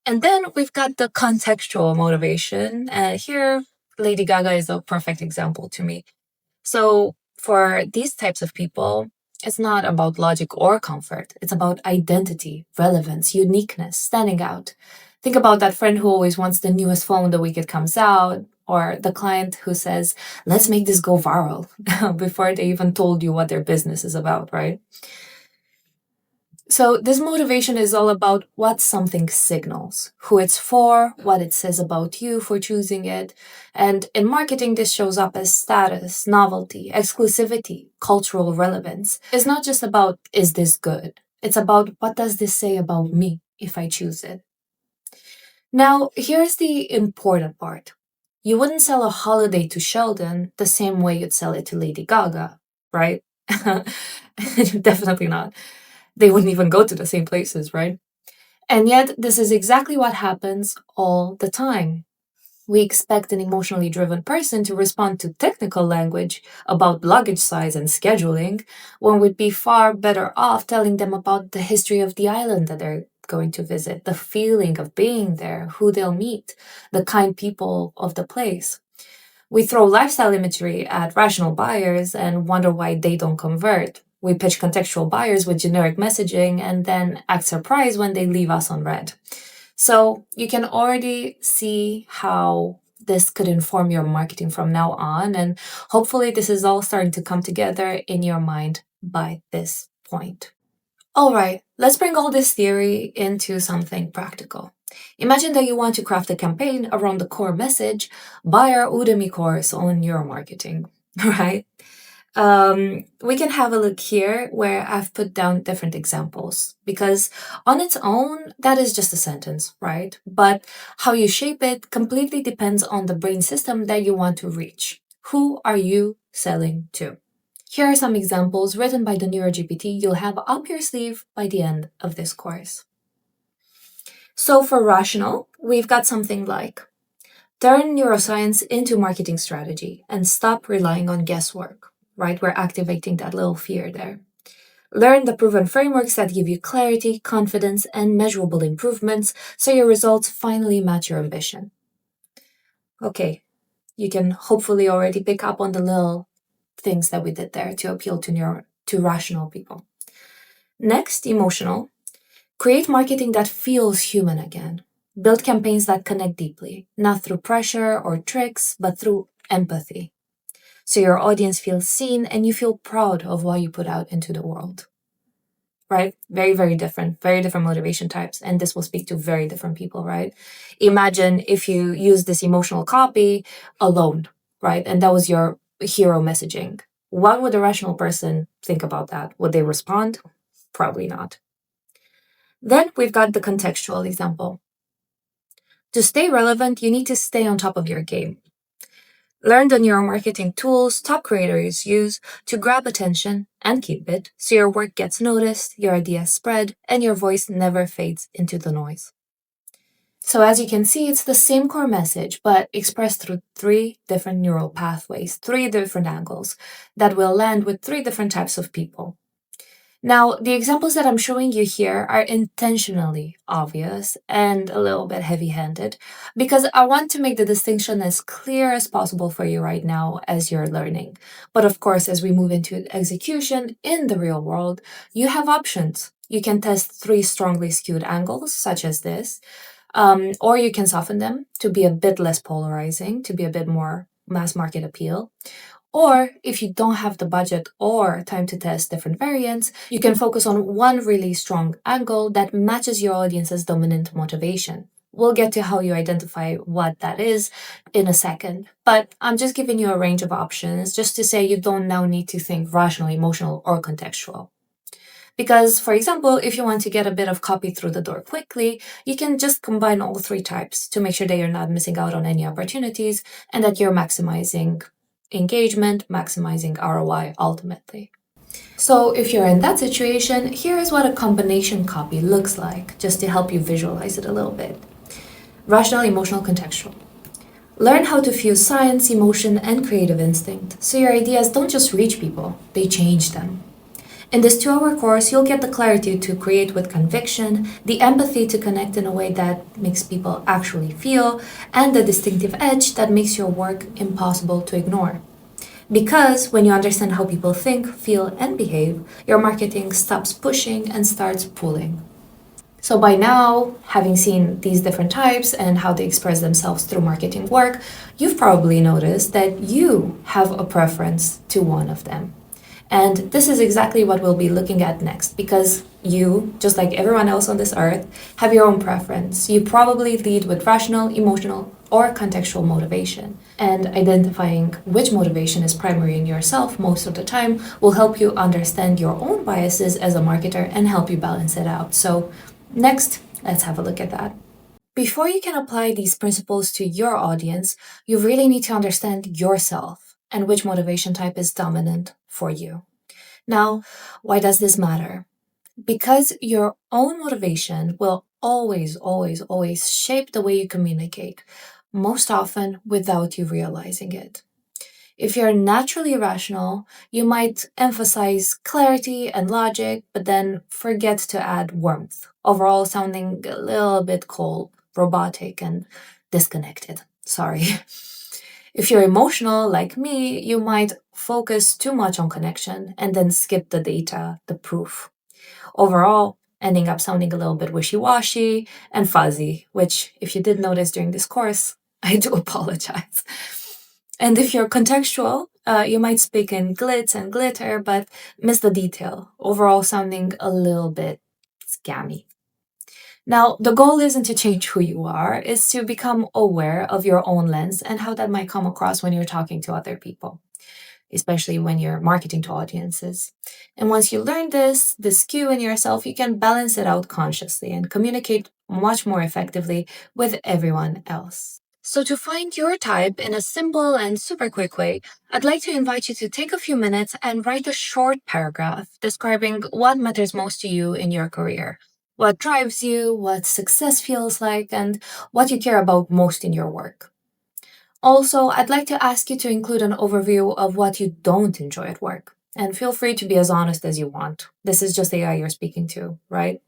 And then we've got the contextual motivation. Here, Lady Gaga is a perfect example to me. So, for these types of people, it's not about logic or comfort. It's about identity, relevance, uniqueness, standing out. Think about that friend who always wants the newest phone the week it comes out, or the client who says, "Let's make this go viral," before they even told you what their business is about, right? So, this motivation is all about what something signals, who it's for, what it says about you for choosing it. And in marketing, this shows up as status, novelty, exclusivity, cultural relevance. It's not just about, is this good? It's about, what does this say about me if I choose it? Now, here's the important part. You wouldn't sell a holiday to Sheldon the same way you'd sell it to Lady Gaga, right? Definitely not. They wouldn't even go to the same places, right? And yet, this is exactly what happens all the time. We expect an emotionally driven person to respond to technical language about luggage size and scheduling, when we'd be far better off telling them about the history of the island that they're going to visit, the feeling of being there, who they'll meet, the kind people of the place. We throw lifestyle imagery at rational buyers and wonder why they don't convert. We pitch contextual buyers with generic messaging and then act surprised when they leave us on red. So you can already see how this could inform your marketing from now on. And hopefully, this is all starting to come together in your mind by this point. All right, let's bring all this theory into something practical. Imagine that you want to craft a campaign around the core message, buy our Udemy course on neuromarketing, right? We can have a look here where I've put down different examples because on its own, that is just a sentence, right? But how you shape it completely depends on the brain system that you want to reach. Who are you selling to? Here are some examples written by the NeuroGPT you'll have up your sleeve by the end of this course. So for rational, we've got something like turn neuroscience into marketing strategy and stop relying on guesswork, right? We're activating that little fear there. Learn the proven frameworks that give you clarity, confidence, and measurable improvements so your results finally match your ambition. Okay, you can hopefully already pick up on the little things that we did there to appeal to rational people. Next, emotional. Create marketing that feels human again. Build campaigns that connect deeply, not through pressure or tricks, but through empathy. So your audience feels seen and you feel proud of what you put out into the world. Right? Very different motivation types. And this will speak to very different people, right? Imagine if you use this emotional copy alone, right? And that was your hero messaging. What would a rational person think about that? Would they respond? Probably not. Then we've got the contextual example. To stay relevant, you need to stay on top of your game. Learn the neuromarketing tools top creators use to grab attention and keep it so your work gets noticed, your ideas spread, and your voice never fades into the noise. So, as you can see, it's the same core message, but expressed through three different neural pathways, three different angles that will land with three different types of people. Now, the examples that I'm showing you here are intentionally obvious and a little bit heavy handed because I want to make the distinction as clear as possible for you right now as you're learning. But of course, as we move into execution in the real world, you have options. You can test three strongly skewed angles, such as this, or you can soften them to be a bit less polarizing, to be a bit more mass market appeal. Or if you don't have the budget or time to test different variants, you can focus on one really strong angle that matches your audience's dominant motivation. We'll get to how you identify what that is in a second. But I'm just giving you a range of options just to say you don't now need to think rational, emotional, or contextual. Because, for example, if you want to get a bit of copy through the door quickly, you can just combine all three types to make sure that you're not missing out on any opportunities and that you're maximizing engagement, maximizing ROI ultimately. So, if you're in that situation, here is what a combination copy looks like, just to help you visualize it a little bit. Rational, emotional, contextual. Learn how to fuse science, emotion, and creative instinct so your ideas don't just reach people, they change them. In this 2 hour course, you'll get the clarity to create with conviction, the empathy to connect in a way that makes people actually feel, and the distinctive edge that makes your work impossible to ignore. Because when you understand how people think, feel, and behave, your marketing stops pushing and starts pulling. So, by now, having seen these different types and how they express themselves through marketing work, you've probably noticed that you have a preference to one of them. And this is exactly what we'll be looking at next because you, just like everyone else on this earth, have your own preference. You probably lead with rational, emotional, or contextual motivation. And identifying which motivation is primary in yourself most of the time will help you understand your own biases as a marketer and help you balance it out. So, next, let's have a look at that. Before you can apply these principles to your audience, you really need to understand yourself and which motivation type is dominant for you. Now, why does this matter? Because your own motivation will always, always, always shape the way you communicate, most often without you realizing it. If you're naturally rational, you might emphasize clarity and logic, but then forget to add warmth, overall sounding a little bit cold, robotic, and disconnected. Sorry. If you're emotional like me, you might focus too much on connection and then skip the data, the proof. Overall, ending up sounding a little bit wishy washy and fuzzy, which, if you did notice during this course, I do apologize. And if you're contextual, you might speak in glitz and glitter, but miss the detail, overall sounding a little bit scammy. Now, the goal isn't to change who you are, it's to become aware of your own lens and how that might come across when you're talking to other people, especially when you're marketing to audiences. And once you learn this cue in yourself, you can balance it out consciously and communicate much more effectively with everyone else. So, to find your type in a simple and super quick way, I'd like to invite you to take a few minutes and write a short paragraph describing what matters most to you in your career, what drives you, what success feels like, and what you care about most in your work. Also, I'd like to ask you to include an overview of what you don't enjoy at work. And feel free to be as honest as you want. This is just AI you're speaking to, right?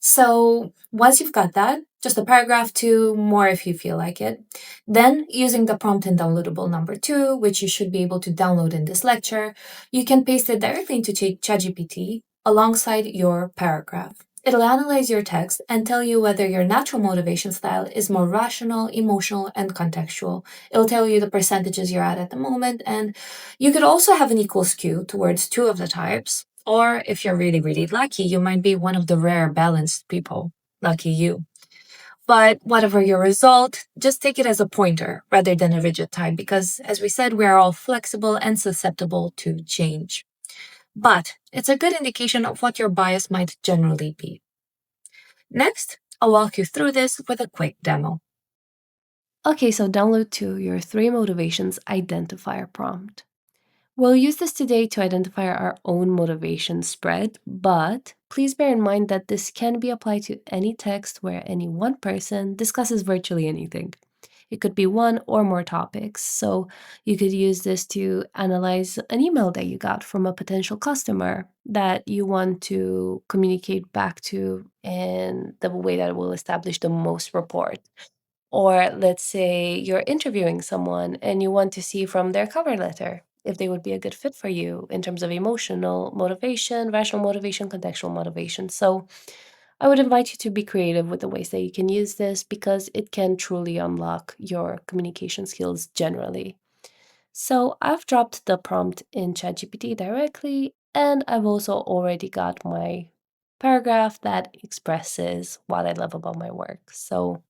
So, once you've got that, just a paragraph two, more if you feel like it. Then, using the prompt in downloadable number two, which you should be able to download in this lecture, you can paste it directly into ChatGPT alongside your paragraph. It'll analyze your text and tell you whether your natural motivation style is more rational, emotional, and contextual. It'll tell you the percentages you're at the moment, and you could also have an equal skew towards two of the types. Or if you're really, really lucky, you might be one of the rare balanced people. Lucky you. But whatever your result, just take it as a pointer rather than a rigid type because, as we said, we are all flexible and susceptible to change. But it's a good indication of what your bias might generally be. Next, I'll walk you through this with a quick demo. Okay, so download to your three motivations identifier prompt. We'll use this today to identify our own motivation spread, but please bear in mind that this can be applied to any text where any one person discusses virtually anything. It could be one or more topics. So you could use this to analyze an email that you got from a potential customer that you want to communicate back to in the way that will establish the most rapport. Or let's say you're interviewing someone and you want to see from their cover letter if they would be a good fit for you in terms of emotional motivation, rational motivation, contextual motivation. So I would invite you to be creative with the ways that you can use this because it can truly unlock your communication skills generally. So I've dropped the prompt in ChatGPT directly, and I've also already got my paragraph that expresses what I love about my work. So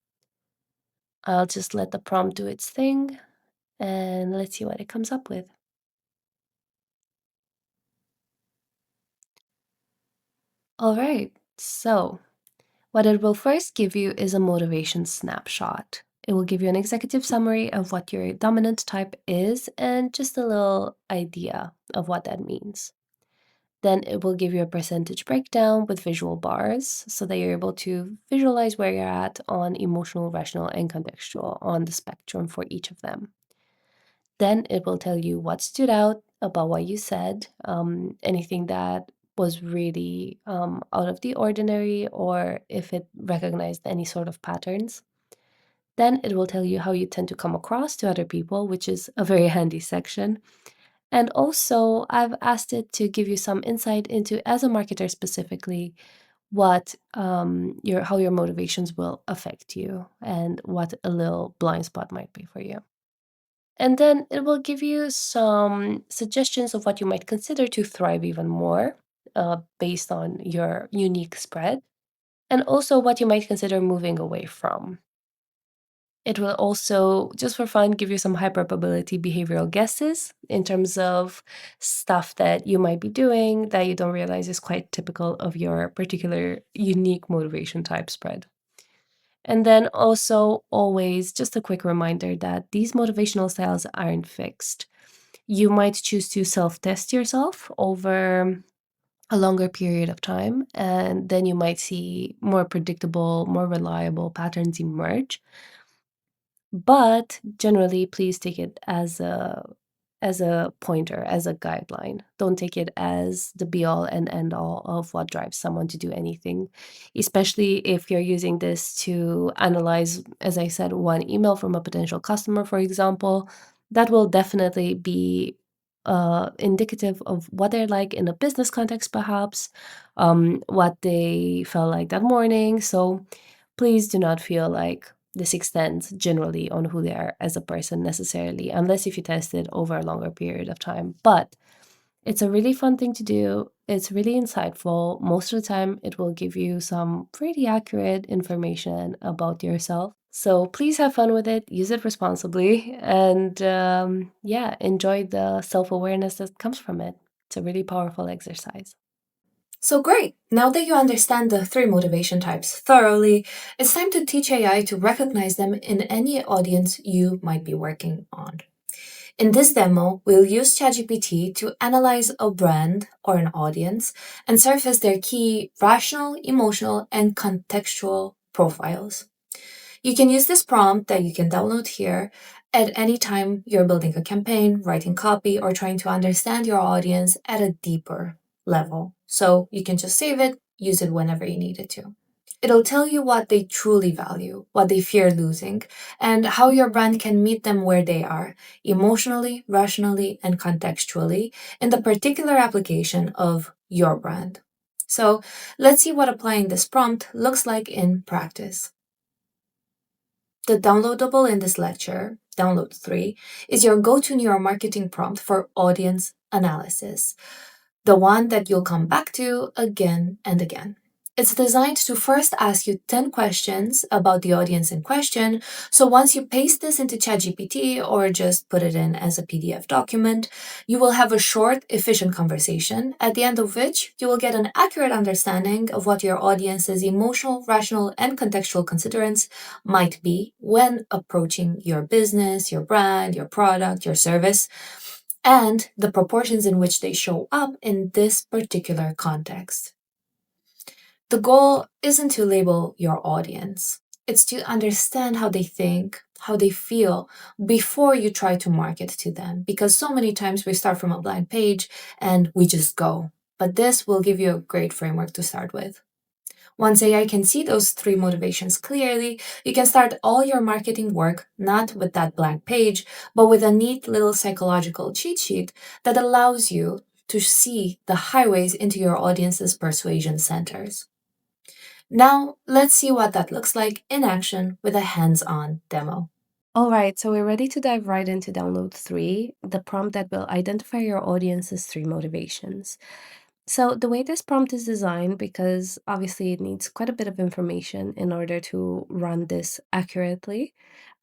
I'll just let the prompt do its thing and let's see what it comes up with. All right, so what it will first give you is a motivation snapshot. It will give you an executive summary of what your dominant type is and just a little idea of what that means. Then it will give you a percentage breakdown with visual bars so that you're able to visualize where you're at on emotional, rational, and contextual on the spectrum for each of them. Then it will tell you what stood out about what you said, anything that was really out of the ordinary, or if it recognized any sort of patterns. Then it will tell you how you tend to come across to other people, which is a very handy section. And also, I've asked it to give you some insight into, as a marketer specifically, what your how your motivations will affect you and what a little blind spot might be for you. And then it will give you some suggestions of what you might consider to thrive even more based on your unique spread, and also what you might consider moving away from. It will also, just for fun, give you some high probability behavioral guesses in terms of stuff that you might be doing that you don't realize is quite typical of your particular unique motivation type spread. And then also, always just a quick reminder that these motivational styles aren't fixed. You might choose to self test yourself over a longer period of time, and then you might see more predictable, more reliable patterns emerge. But generally, please take it as a pointer, as a guideline. Don't take it as the be all and end all of what drives someone to do anything, especially if you're using this to analyze, as I said, one email from a potential customer, for example. That will definitely be indicative of what they're like in a business context, perhaps, what they felt like that morning. So please do not feel like this extends generally on who they are as a person necessarily, unless if you test it over a longer period of time. But it's a really fun thing to do. It's really insightful. Most of the time, it will give you some pretty accurate information about yourself. So please have fun with it, use it responsibly, and yeah, enjoy the self awareness that comes from it. It's a really powerful exercise. So great! Now that you understand the three motivation types thoroughly, it's time to teach AI to recognize them in any audience you might be working on. In this demo, we'll use ChatGPT to analyze a brand or an audience and surface their key rational, emotional, and contextual profiles. You can use this prompt that you can download here at any time you're building a campaign, writing copy, or trying to understand your audience at a deeper level. So you can just save it, use it whenever you need it to. It'll tell you what they truly value, what they fear losing, and how your brand can meet them where they are, emotionally, rationally, and contextually, in the particular application of your brand. So let's see what applying this prompt looks like in practice. The downloadable in this lecture, download 3, is your go-to neuromarketing prompt for audience analysis, the one that you'll come back to again and again. It's designed to first ask you 10 questions about the audience in question. So once you paste this into ChatGPT or just put it in as a PDF document, you will have a short, efficient conversation, at the end of which you will get an accurate understanding of what your audience's emotional, rational, and contextual considerants might be when approaching your business, your brand, your product, your service, and the proportions in which they show up in this particular context. The goal isn't to label your audience, it's to understand how they think, how they feel before you try to market to them. Because so many times we start from a blank page and we just go. But this will give you a great framework to start with. Once AI can see those three motivations clearly, you can start all your marketing work not with that blank page, but with a neat little psychological cheat sheet that allows you to see the highways into your audience's persuasion centers. Now, let's see what that looks like in action with a hands on demo. All right, so we're ready to dive right into download 3, the prompt that will identify your audience's three motivations. So the way this prompt is designed, because obviously it needs quite a bit of information in order to run this accurately,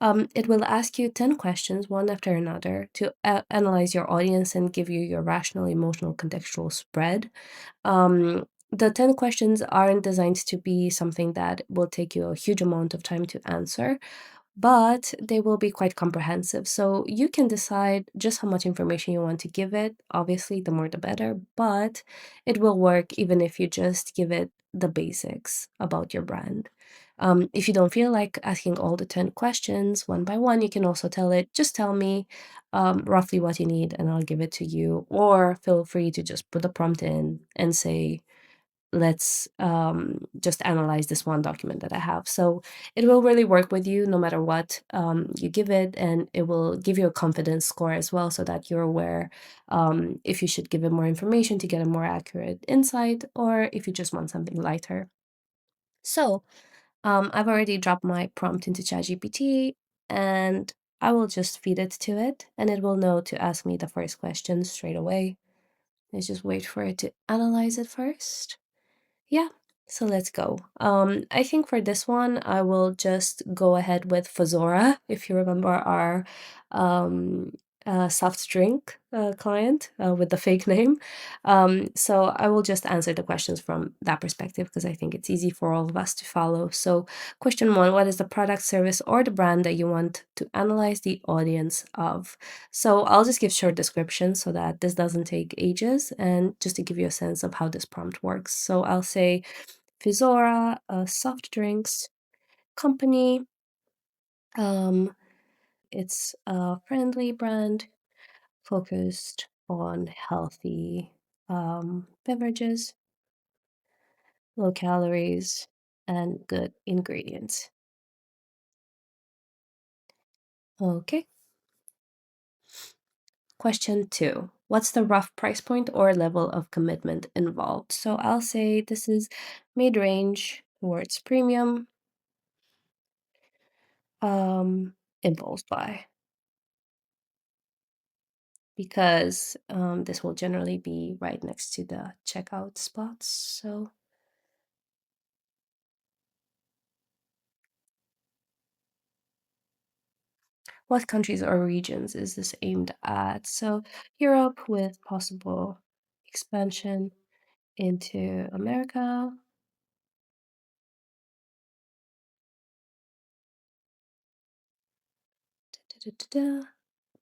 it will ask you 10 questions, one after another, to analyze your audience and give you your rational, emotional, contextual spread. The 10 questions aren't designed to be something that will take you a huge amount of time to answer, but they will be quite comprehensive. So you can decide just how much information you want to give it. Obviously, the more the better, but it will work even if you just give it the basics about your brand. If you don't feel like asking all the 10 questions one by one, you can also tell it, just tell me roughly what you need and I'll give it to you. Or feel free to just put the prompt in and say, let's just analyze this one document that I have. So it will really work with you no matter what you give it, and it will give you a confidence score as well so that you're aware if you should give it more information to get a more accurate insight or if you just want something lighter. So I've already dropped my prompt into ChatGPT and I will just feed it to it and it will know to ask me the first question straight away. Let's just wait for it to analyze it first. Yeah, so let's go. I think for this one, I will just go ahead with Fazora, if you remember our um, soft drink client with the fake name. So I will just answer the questions from that perspective because I think it's easy for all of us to follow. So, question one: what is the product, service, or the brand that you want to analyze the audience of? So I'll just give short descriptions so that this doesn't take ages and just to give you a sense of how this prompt works. So I'll say Fizora, a soft drinks company. Um, it's a friendly brand focused on healthy beverages, low calories, and good ingredients. Okay. Question two: what's the rough price point or level of commitment involved? So I'll say this is mid range towards premium, impulse buy, because this will generally be right next to the checkout spots. So, what countries or regions is this aimed at? So, Europe with possible expansion into America. Da-da-da-da-da.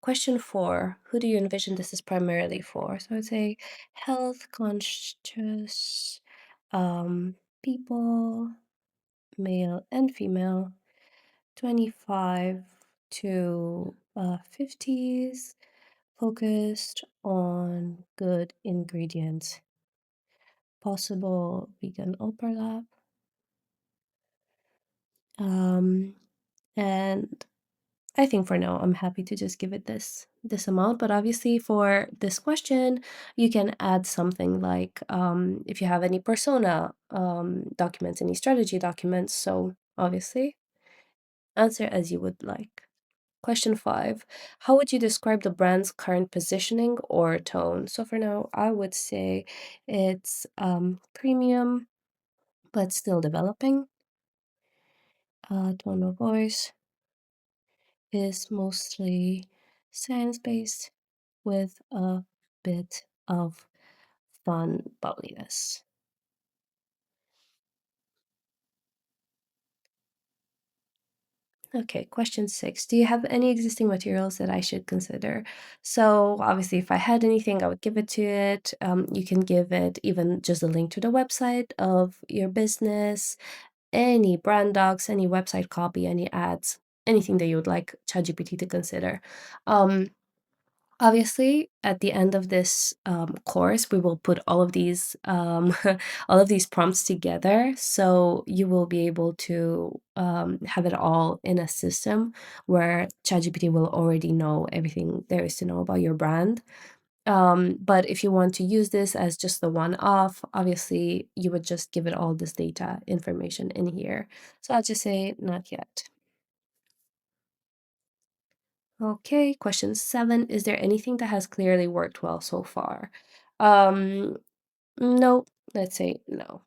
Question four: who do you envision this is primarily for? So, I'd say health conscious people, male and female, 25 to 50s, focused on good ingredients, possible vegan overlap. Um, and I think for now, I'm happy to just give it this amount. But obviously, for this question, you can add something like if you have any persona documents, any strategy documents. So obviously, answer as you would like. Question five: how would you describe the brand's current positioning or tone? So for now, I would say it's premium, but still developing. Tone of voice is mostly science-based with a bit of fun bubbliness. Okay, question six. Do you have any existing materials that I should consider? So, obviously, if I had anything, I would give it to it. You can give it even just a link to the website of your business, any brand docs, any website copy, any ads, anything that you would like ChatGPT to consider. Um, Obviously, at the end of this course, we will put all of these all of these prompts together, so you will be able to have it all in a system where ChatGPT will already know everything there is to know about your brand. But if you want to use this as just the one-off, obviously you would just give it all this data information in here. So I'll just say not yet. Okay, question seven. Is there anything that has clearly worked well so far? Um, No, let's say no.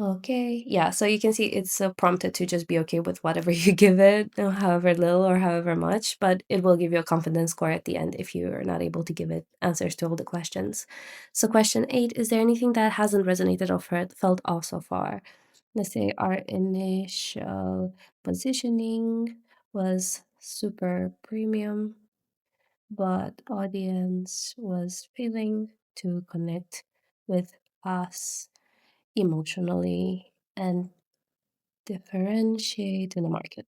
Okay, yeah, so you can see it's prompted to just be okay with whatever you give it, however little or however much, but it will give you a confidence score at the end if you're not able to give it answers to all the questions. So, question 8, is there anything that hasn't resonated or felt off so far? Let's say our initial positioning was super premium, but audience was failing to connect with us emotionally and differentiate in the market.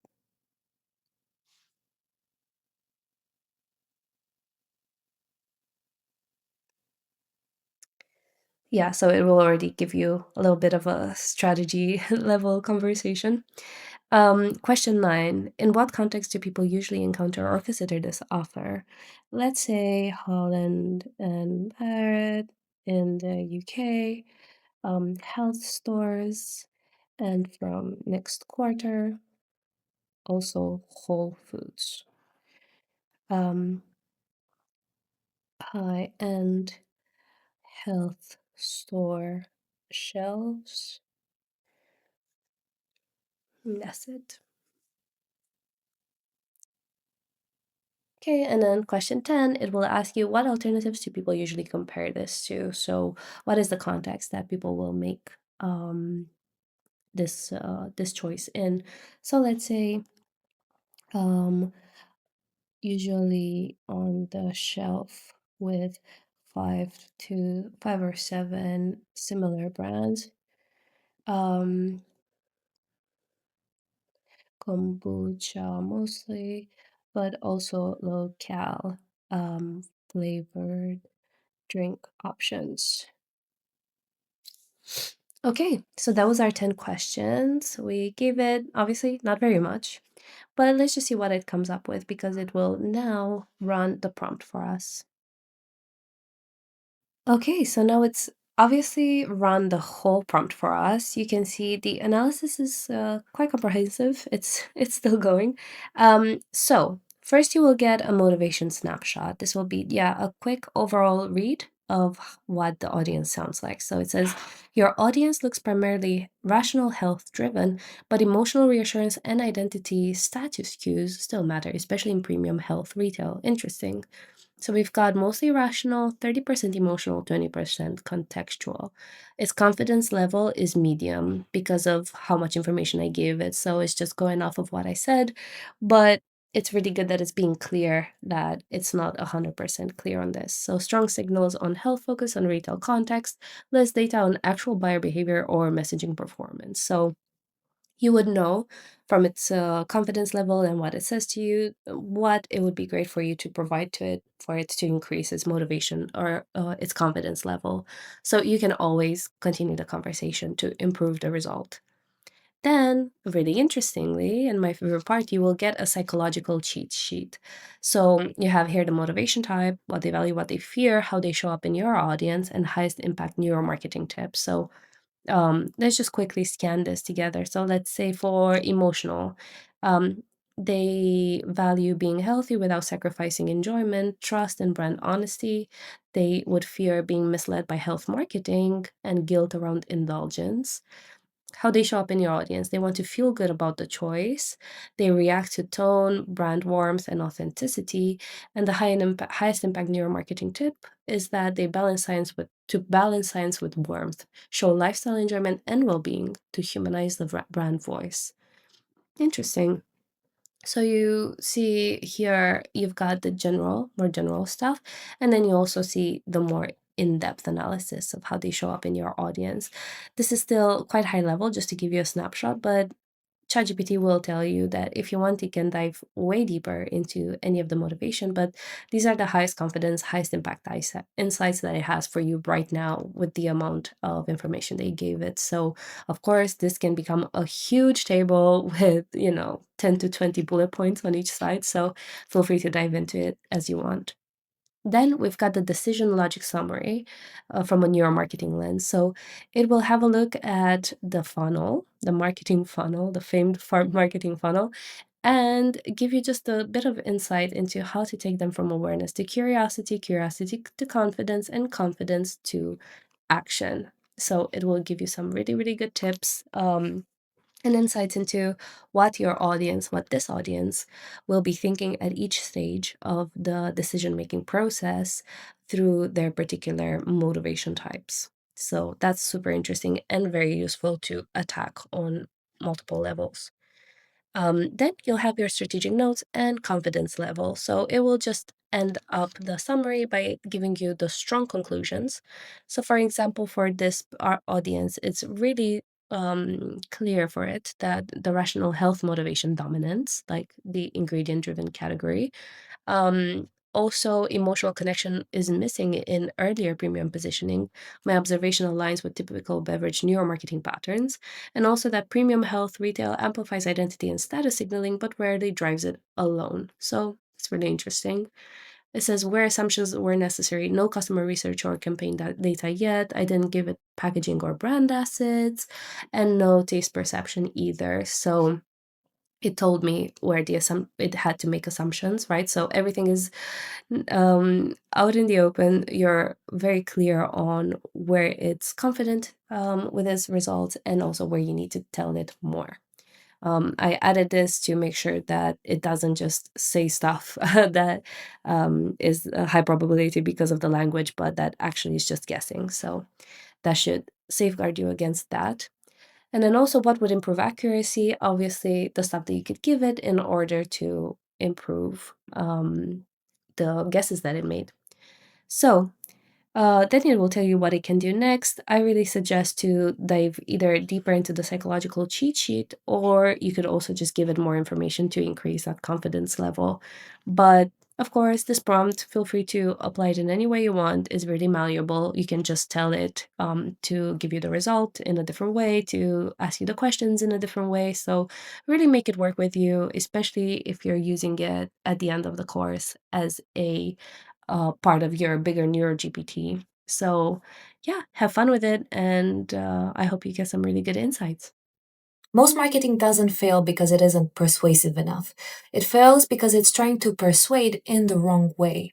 Yeah, so it will already give you a little bit of a strategy level conversation. Question 9, in what context do people usually encounter or consider this offer? Let's say Holland and Barrett in the UK, health stores, and from next quarter, also Whole Foods. Um, high-end health store shelves. That's it. Okay, and then question 10, it will ask you what alternatives do people usually compare this to? So, what is the context that people will make this choice in? So, let's say um, usually on the shelf with five or seven similar brands. Um, Kombucha mostly, but also local flavored drink options. Okay, so that was our 10 questions. We gave it obviously not very much, but let's just see what it comes up with because it will now run the prompt for us. Okay, so now it's obviously run the whole prompt for us. You can see the analysis is quite comprehensive. It's still going. So first you will get a motivation snapshot. This will be a quick overall read of what the audience sounds like. So it says your audience looks primarily rational, health driven, but emotional reassurance and identity status cues still matter, especially in premium health retail. Interesting. So we've got mostly rational, 30% emotional, 20% contextual. Its confidence level is medium because of how much information I gave it. So it's just going off of what I said. But it's really good that it's being clear that it's not 100% clear on this. So strong signals on health focus on retail context, less data on actual buyer behavior or messaging performance. So you would know from its confidence level and what it says to you what it would be great for you to provide to it for it to increase its motivation or its confidence level. So you can always continue the conversation to improve the result. Then, really interestingly, and my favorite part, you will get a psychological cheat sheet. So you have here the motivation type, what they value, what they fear, how they show up in your audience, and highest impact neuromarketing tips. So let's just quickly scan this together. So let's say for emotional, um, they value being healthy without sacrificing enjoyment, trust, and brand honesty. They would fear being misled by health marketing and guilt around indulgence. How they show up in your audience. They want to feel good about the choice. They react to tone, brand warmth, and authenticity. And the highest impact neuromarketing tip is that they balance science with warmth, show lifestyle enjoyment and well-being to humanize the brand voice. Interesting. So you see here, you've got the more general stuff, and then you also see the more in-depth analysis of how they show up in your audience. This is still quite high level, just to give you a snapshot, but ChatGPT will tell you that if you want, you can dive way deeper into any of the motivation, but these are the highest confidence, highest impact insights that it has for you right now with the amount of information they gave it. So, of course, this can become a huge table with, 10 to 20 bullet points on each side. So, feel free to dive into it as you want. Then we've got the decision logic summary from a neuromarketing lens. So it will have a look at the funnel, the marketing funnel, the famed marketing funnel, and give you just a bit of insight into how to take them from awareness to curiosity, curiosity to confidence, and confidence to action. So it will give you some really, really good tips and insights into what this audience will be thinking at each stage of the decision making process through their particular motivation types. So that's super interesting and very useful to attack on multiple levels. Then you'll have your strategic notes and confidence level. So it will just end up the summary by giving you the strong conclusions. So, for example, for this our audience, it's really clear for it that the rational health motivation dominance, like the ingredient driven category, um, also, emotional connection is missing in earlier premium positioning. My observation aligns with typical beverage neuromarketing patterns, and also that premium health retail amplifies identity and status signaling, but rarely drives it alone. So it's really interesting. It says where assumptions were necessary, no customer research or campaign data yet. I didn't give it packaging or brand assets, and no taste perception either. So it told me where it had to make assumptions, right? So everything is out in the open. You're very clear on where it's confident with its results, and also where you need to tell it more. I added this to make sure that it doesn't just say stuff that is a high probability because of the language, but that actually is just guessing. So that should safeguard you against that. And then also, what would improve accuracy? Obviously, the stuff that you could give it in order to improve the guesses that it made. So, then it will tell you what it can do next. I really suggest to dive either deeper into the psychological cheat sheet, or you could also just give it more information to increase that confidence level. But of course, this prompt, feel free to apply it in any way you want, is really malleable. You can just tell it to give you the result in a different way, to ask you the questions in a different way. So, really make it work with you, especially if you're using it at the end of the course as a part of your bigger neuro GPT. So, yeah, have fun with it, and I hope you get some really good insights. Most marketing doesn't fail because it isn't persuasive enough. It fails because it's trying to persuade in the wrong way.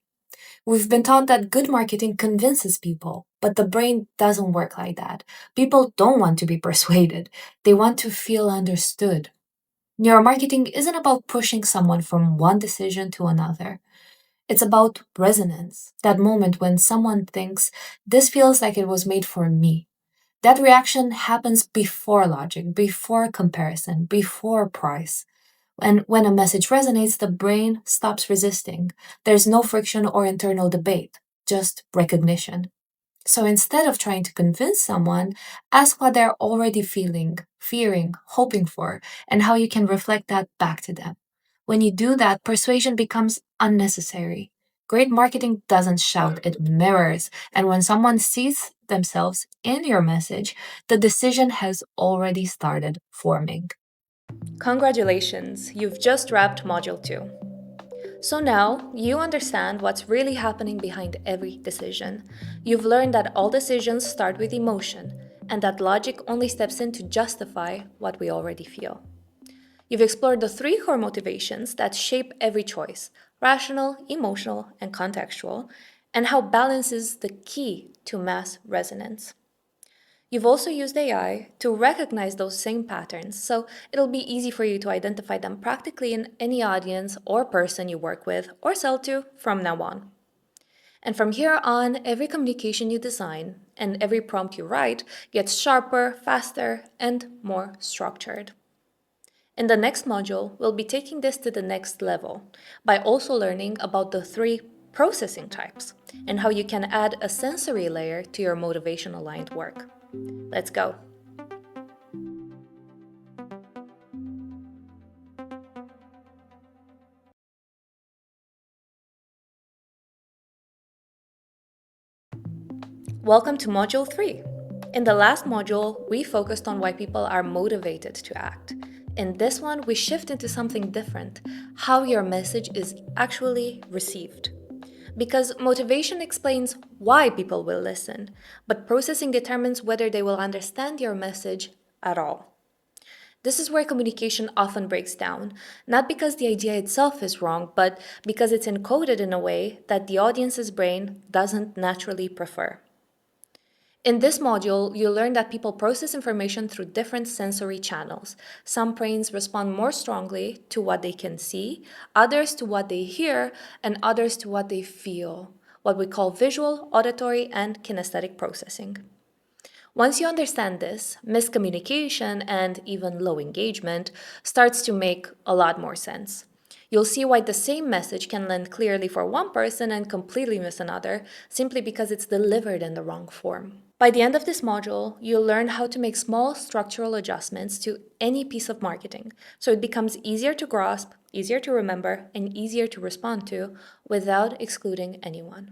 We've been taught that good marketing convinces people, but the brain doesn't work like that. People don't want to be persuaded, they want to feel understood. Neuromarketing isn't about pushing someone from one decision to another. It's about resonance, that moment when someone thinks, this feels like it was made for me. That reaction happens before logic, before comparison, before price. And when a message resonates, the brain stops resisting. There's no friction or internal debate, just recognition. So instead of trying to convince someone, ask what they're already feeling, fearing, hoping for, and how you can reflect that back to them. When you do that, persuasion becomes unnecessary. Great marketing doesn't shout, it mirrors. And when someone sees themselves in your message, the decision has already started forming. Congratulations, you've just wrapped Module 2. So now you understand what's really happening behind every decision. You've learned that all decisions start with emotion, and that logic only steps in to justify what we already feel. You've explored the three core motivations that shape every choice: rational, emotional, and contextual, and how balance is the key to mass resonance. You've also used AI to recognize those same patterns, so it'll be easy for you to identify them practically in any audience or person you work with or sell to from now on. And from here on, every communication you design and every prompt you write gets sharper, faster, and more structured. In the next module, we'll be taking this to the next level by also learning about the three processing types and how you can add a sensory layer to your motivation aligned work. Let's go. Welcome to Module 3. In the last module, we focused on why people are motivated to act. In this one, we shift into something different: how your message is actually received. Because motivation explains why people will listen, but processing determines whether they will understand your message at all. This is where communication often breaks down, not because the idea itself is wrong, but because it's encoded in a way that the audience's brain doesn't naturally prefer. In this module, you'll learn that people process information through different sensory channels. Some brains respond more strongly to what they can see, others to what they hear, and others to what they feel, what we call visual, auditory, and kinesthetic processing. Once you understand this, miscommunication and even low engagement starts to make a lot more sense. You'll see why the same message can land clearly for one person and completely miss another simply because it's delivered in the wrong form. By the end of this module, you'll learn how to make small structural adjustments to any piece of marketing so it becomes easier to grasp, easier to remember, and easier to respond to without excluding anyone.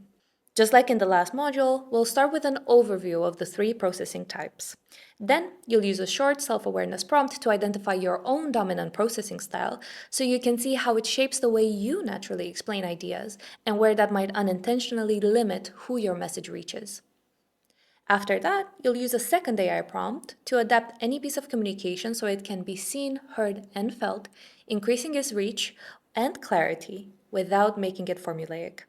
Just like in the last module, we'll start with an overview of the three processing types. Then, you'll use a short self-awareness prompt to identify your own dominant processing style so you can see how it shapes the way you naturally explain ideas and where that might unintentionally limit who your message reaches. After that, you'll use a second AI prompt to adapt any piece of communication so it can be seen, heard, and felt, increasing its reach and clarity without making it formulaic.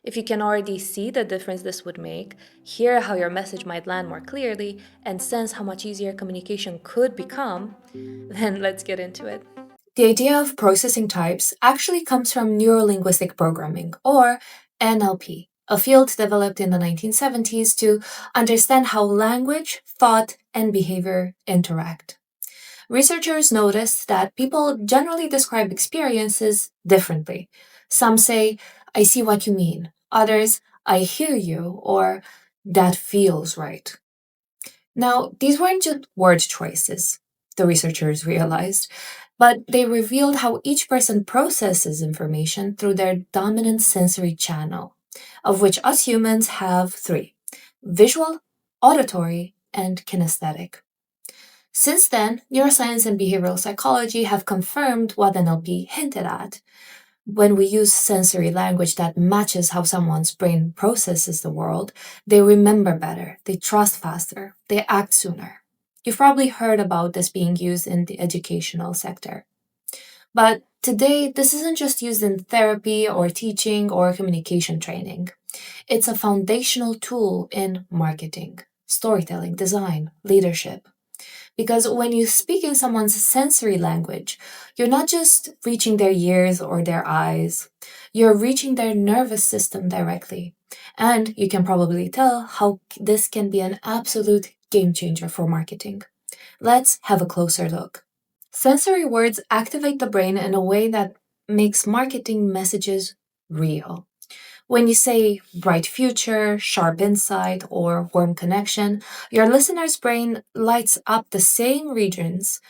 If you can already see the difference this would make, hear how your message might land more clearly, and sense how much easier communication could become, then let's get into it. The idea of processing types actually comes from neurolinguistic programming, or NLP, a field developed in the 1970s to understand how language, thought, and behavior interact. Researchers noticed that people generally describe experiences differently. Some say, I see what you mean. Others, I hear you, or that feels right. Now, these weren't just word choices, the researchers realized, but they revealed how each person processes information through their dominant sensory channel, of which us humans have three: visual, auditory, and kinesthetic. Since then, neuroscience and behavioral psychology have confirmed what NLP hinted at. When we use sensory language that matches how someone's brain processes the world, they remember better, they trust faster, they act sooner. You've probably heard about this being used in the educational sector. But today, this isn't just used in therapy or teaching or communication training. It's a foundational tool in marketing, storytelling, design, leadership. Because when you speak in someone's sensory language, you're not just reaching their ears or their eyes, you're reaching their nervous system directly. And you can probably tell how this can be an absolute game changer for marketing. Let's have a closer look. Sensory words activate the brain in a way that makes marketing messages real. When you say bright future, sharp insight, or warm connection, your listener's brain lights up the same regions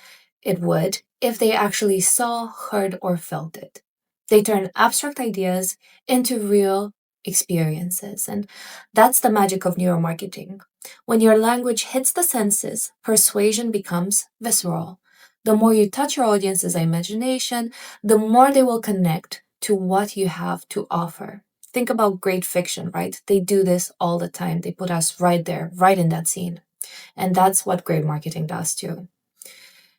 it would if they actually saw, heard, or felt it. They turn abstract ideas into real experiences. And that's the magic of neuromarketing. When your language hits the senses, persuasion becomes visceral. The more you touch your audience's imagination, the more they will connect to what you have to offer. Think about great fiction, right? They do this all the time. They put us right there, right in that scene. And that's what great marketing does too.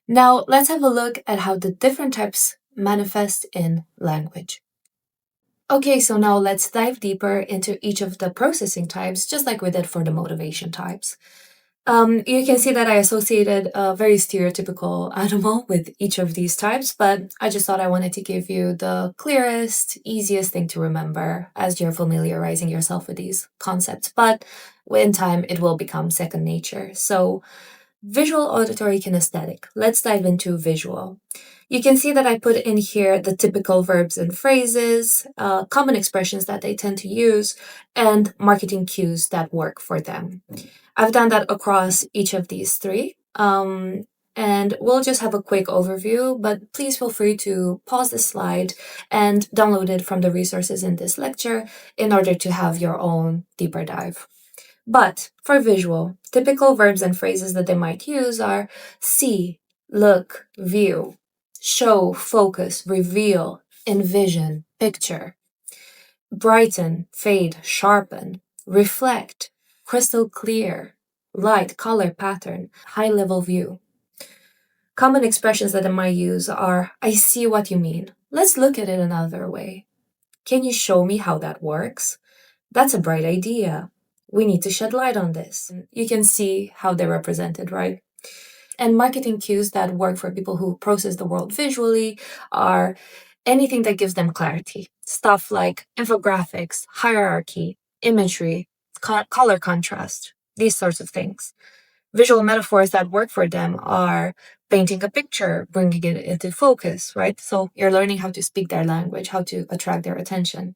Now, let's have a look at how the different types manifest in language. Okay, so now let's dive deeper into each of the processing types, just like we did for the motivation types. You can see that I associated a very stereotypical animal with each of these types, but I just thought I wanted to give you the clearest, easiest thing to remember as you're familiarizing yourself with these concepts. But in time, it will become second nature. So, visual, auditory, kinesthetic. Let's dive into visual. You can see that I put in here the typical verbs and phrases, common expressions that they tend to use, and marketing cues that work for them. I've done that across each of these three. And we'll just have a quick overview, but please feel free to pause the slide and download it from the resources in this lecture in order to have your own deeper dive. But for visual, typical verbs and phrases that they might use are see, look, view, show, focus, reveal, envision, picture, brighten, fade, sharpen, reflect, crystal clear, light, color, pattern, high level view. Common expressions that I might use are I see what you mean. Let's look at it another way. Can you show me how that works? That's a bright idea. We need to shed light on this. You can see how they're represented, right? And marketing cues that work for people who process the world visually are anything that gives them clarity. Stuff like infographics, hierarchy, imagery, color contrast, these sorts of things. Visual metaphors that work for them are painting a picture, bringing it into focus, right? So you're learning how to speak their language, how to attract their attention.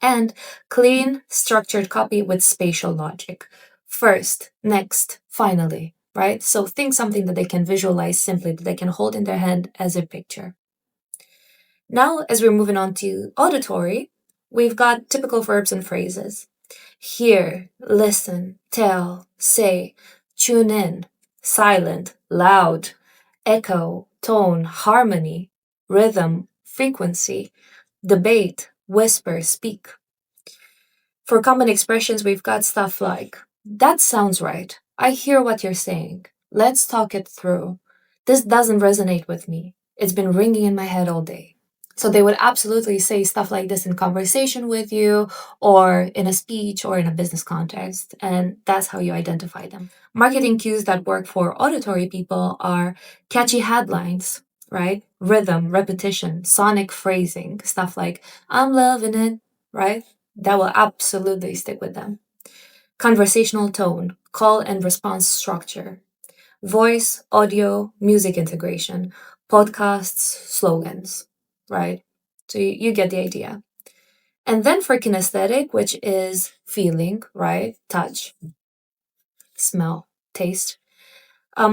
And clean, structured copy with spatial logic. First, next, finally, right? So think something that they can visualize simply, that they can hold in their hand as a picture. Now, as we're moving on to auditory, we've got typical verbs and phrases. Hear, listen, tell, say, tune in, silent, loud, echo, tone, harmony, rhythm, frequency, debate, whisper, speak. For common expressions, we've got stuff like, that sounds right. I hear what you're saying. Let's talk it through. This doesn't resonate with me. It's been ringing in my head all day. So they would absolutely say stuff like this in conversation with you, or in a speech, or in a business context. And that's how you identify them. Marketing cues that work for auditory people are catchy headlines, right? Rhythm, repetition, sonic phrasing, stuff like, I'm loving it, right? That will absolutely stick with them. Conversational tone, call and response structure, voice, audio, music integration, podcasts, slogans, right? So you get the idea. And then for kinesthetic, which is feeling, right? Touch, smell, taste.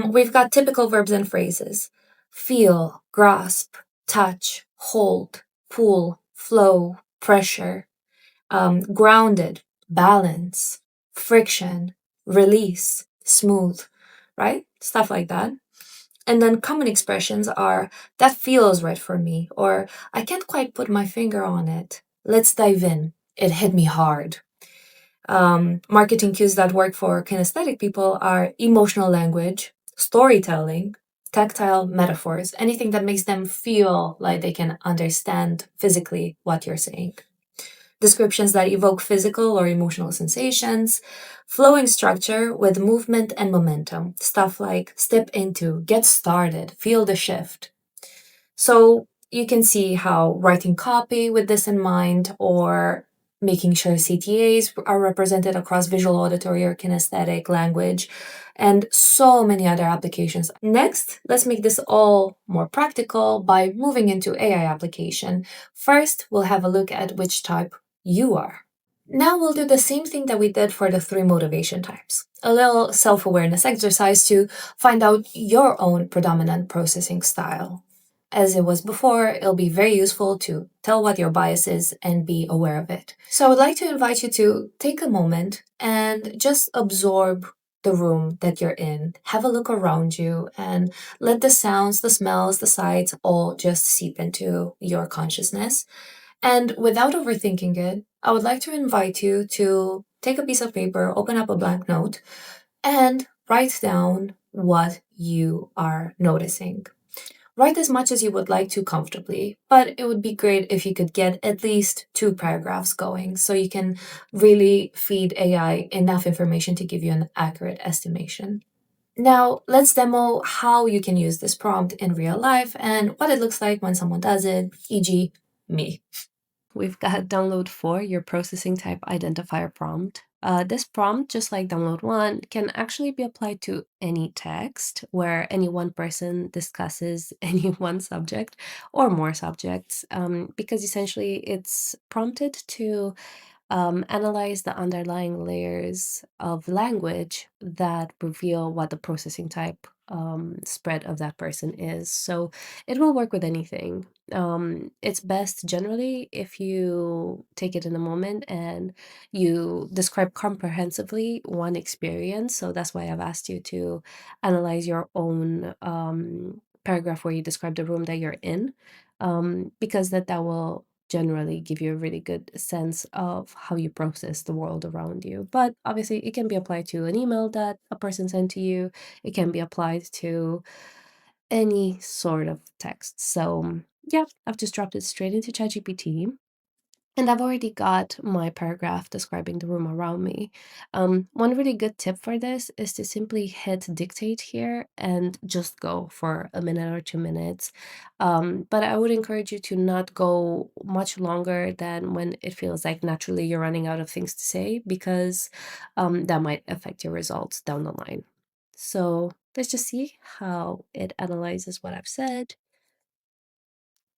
We've got typical verbs and phrases feel, grasp, touch, hold, pull, flow, pressure, grounded, balance, friction, release, smooth, right? Stuff like that. And then common expressions are that feels right for me, or I can't quite put my finger on it. Let's dive in. It hit me hard. Marketing cues that work for kinesthetic people are emotional language, storytelling, tactile metaphors, anything that makes them feel like they can understand physically what you're saying. Descriptions that evoke physical or emotional sensations, flowing structure with movement and momentum, stuff like step into, get started, feel the shift. So you can see how writing copy with this in mind, or making sure CTAs are represented across visual, auditory, or kinesthetic language, and so many other applications. Next, let's make this all more practical by moving into AI application. First, we'll have a look at which type you are. Now we'll do the same thing that we did for the three motivation types. A little self awareness exercise to find out your own predominant processing style. As it was before, it'll be very useful to tell what your bias is and be aware of it. So I would like to invite you to take a moment and just absorb the room that you're in. Have a look around you and let the sounds, the smells, the sights all just seep into your consciousness. And without overthinking it, I would like to invite you to take a piece of paper, open up a blank note, and write down what you are noticing. Write as much as you would like to comfortably, but it would be great if you could get at least two paragraphs going so you can really feed AI enough information to give you an accurate estimation. Now, let's demo how you can use this prompt in real life and what it looks like when someone does it, e.g., me. We've got download 4, your processing type identifier prompt. This prompt, just like download 1, can actually be applied to any text where any one person discusses any one subject or more subjects, because essentially it's prompted to analyze the underlying layers of language that reveal what the processing type spread of that person is. So it will work with anything. It's best generally if you take it in a moment and you describe comprehensively one experience. So that's why I've asked you to analyze your own paragraph where you describe the room that you're in, because that will generally give you a really good sense of how you process the world around you. But obviously, it can be applied to an email that a person sent to you. It can be applied to any sort of text. So yeah, I've just dropped it straight into ChatGPT. And I've already got my paragraph describing the room around me. One really good tip for this is to simply hit dictate here and just go for a minute or 2 minutes. But I would encourage you to not go much longer than when it feels like naturally you're running out of things to say, because that might affect your results down the line. So let's just see how it analyzes what I've said.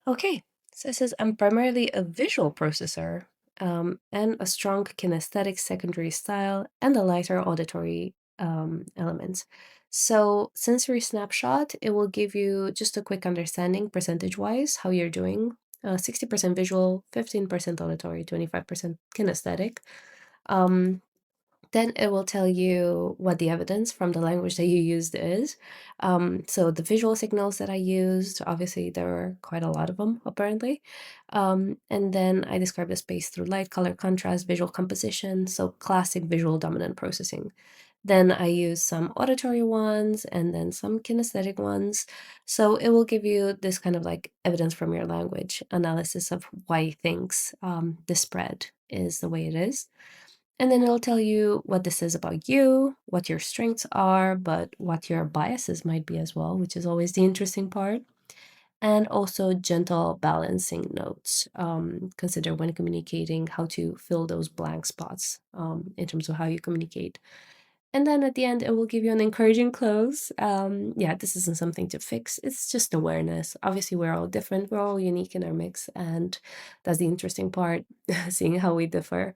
Okay, so it says I'm primarily a visual processor, and a strong kinesthetic secondary style and a lighter auditory element. So sensory snapshot, it will give you just a quick understanding percentage wise how you're doing. 60% visual, 15% auditory, 25% kinesthetic. Um, then it will tell you what the evidence from the language that you used is. So the visual signals that I used, obviously there are quite a lot of them apparently. And then I describe the space through light, color, contrast, visual composition, so classic visual dominant processing. Then I use some auditory ones and then some kinesthetic ones. So it will give you this kind of like evidence from your language analysis of why it thinks the spread is the way it is. And then it'll tell you what this is about you, what your strengths are, but what your biases might be as well, which is always the interesting part. And also gentle balancing notes. Consider when communicating how to fill those blank spots in terms of how you communicate. And then at the end, it will give you an encouraging close. Yeah, this isn't something to fix. It's just awareness. Obviously, we're all different. We're all unique in our mix. And that's the interesting part, seeing how we differ.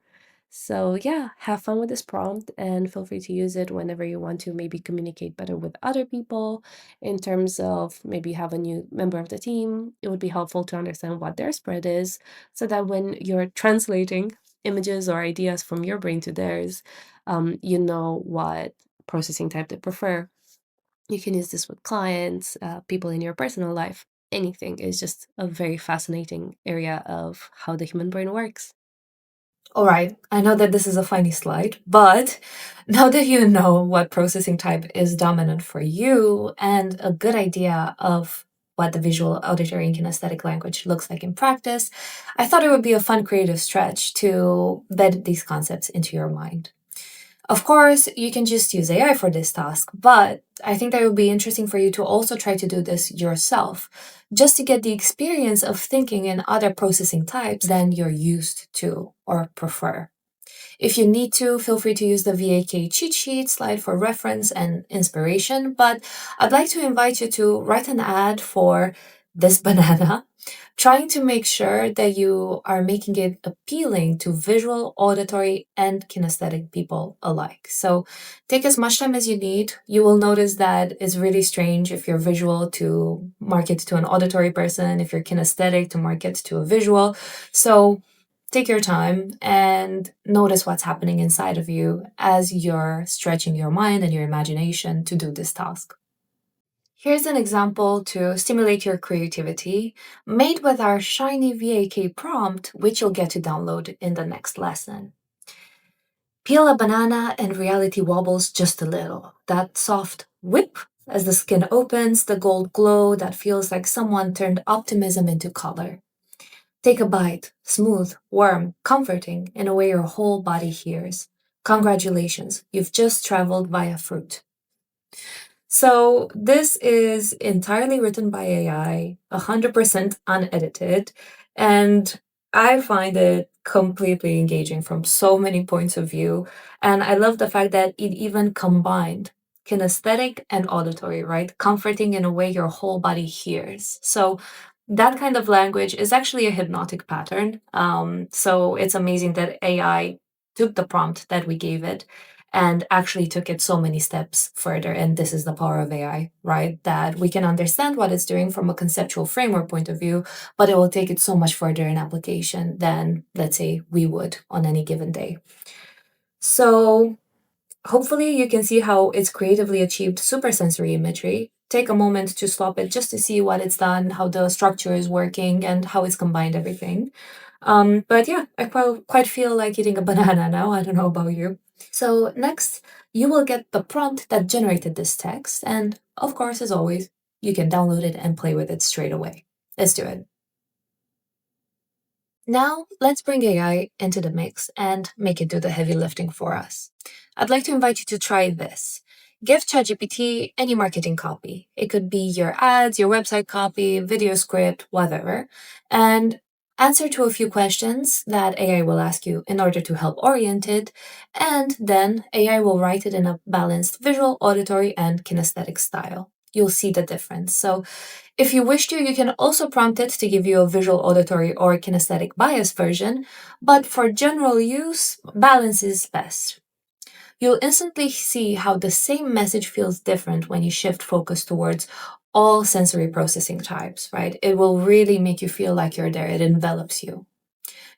So yeah, have fun with this prompt and feel free to use it whenever you want to maybe communicate better with other people in terms of maybe have a new member of the team. It would be helpful to understand what their spread is so that when you're translating images or ideas from your brain to theirs, you know what processing type they prefer. You can use this with clients, people in your personal life. Anything is just a very fascinating area of how the human brain works. All right, I know that this is a funny slide, but now that you know what processing type is dominant for you and a good idea of what the visual, auditory, and kinesthetic language looks like in practice, I thought it would be a fun creative stretch to bed these concepts into your mind. Of course, you can just use AI for this task, but I think that it would be interesting for you to also try to do this yourself, just to get the experience of thinking in other processing types than you're used to or prefer. If you need to, feel free to use the VAK cheat sheet slide for reference and inspiration, but I'd like to invite you to write an ad for this banana, trying to make sure that you are making it appealing to visual, auditory, and kinesthetic people alike. So take as much time as you need. You will notice that it's really strange if you're visual to market to an auditory person, if you're kinesthetic to market to a visual. So take your time and notice what's happening inside of you as you're stretching your mind and your imagination to do this task. Here's an example to stimulate your creativity, made with our shiny VAK prompt, which you'll get to download in the next lesson. Peel a banana and reality wobbles just a little. That soft whip as the skin opens, the gold glow that feels like someone turned optimism into color. Take a bite, smooth, warm, comforting, in a way your whole body hears. Congratulations, you've just traveled via fruit. So, this is entirely written by AI, 100% unedited, and I find it completely engaging from so many points of view. And I love the fact that it even combined kinesthetic and auditory, right? Comforting in a way your whole body hears. So, that kind of language is actually a hypnotic pattern. So, it's amazing that AI took the prompt that we gave it and actually took it so many steps further. And this is the power of AI, right? That we can understand what it's doing from a conceptual framework point of view, but it will take it so much further in application than, let's say, we would on any given day. So hopefully you can see how it's creatively achieved supersensory imagery. Take a moment to stop it just to see what it's done, how the structure is working, and how it's combined everything. But yeah, I quite feel like eating a banana now. I don't know about you. So next, you will get the prompt that generated this text. And of course, as always, You can download it and play with it straight away. Let's do it. Now, let's bring AI into the mix and make it do the heavy lifting for us. I'd like to invite you to try this. Give ChatGPT any marketing copy. It could be your ads, your website copy, video script, whatever, and answer to a few questions that AI will ask you in order to help orient it, and then AI will write it in a balanced visual, auditory, and kinesthetic style. You'll see the difference. So, if you wish to, you can also prompt it to give you a visual, auditory, or kinesthetic bias version, but for general use, balance is best. You'll instantly see how the same message feels different when you shift focus towards all sensory processing types, right? It will really make you feel like you're there, it envelops you.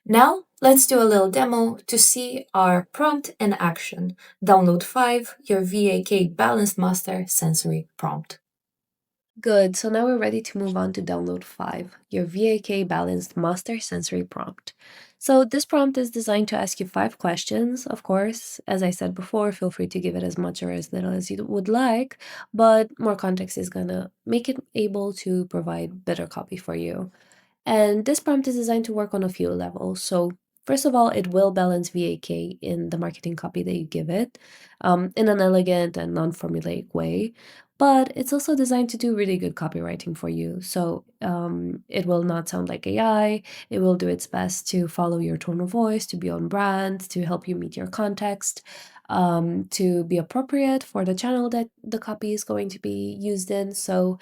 Now, let's do a little demo to see our prompt in action. Download 5, your VAK Balanced Master Sensory Prompt. Good, so now we're ready to move on to download 5, your VAK Balanced Master Sensory Prompt. So this prompt is designed to ask you 5 questions, of course. As I said before, feel free to give it as much or as little as you would like, but more context is gonna make it able to provide better copy for you. And this prompt is designed to work on a few levels. So, first of all, it will balance VAK in the marketing copy that you give it in an elegant and non formulaic way. But it's also designed to do really good copywriting for you. So, it will not sound like AI. It will do its best to follow your tone of voice, to be on brand, to help you meet your context. To be appropriate for the channel that the copy is going to be used in. So,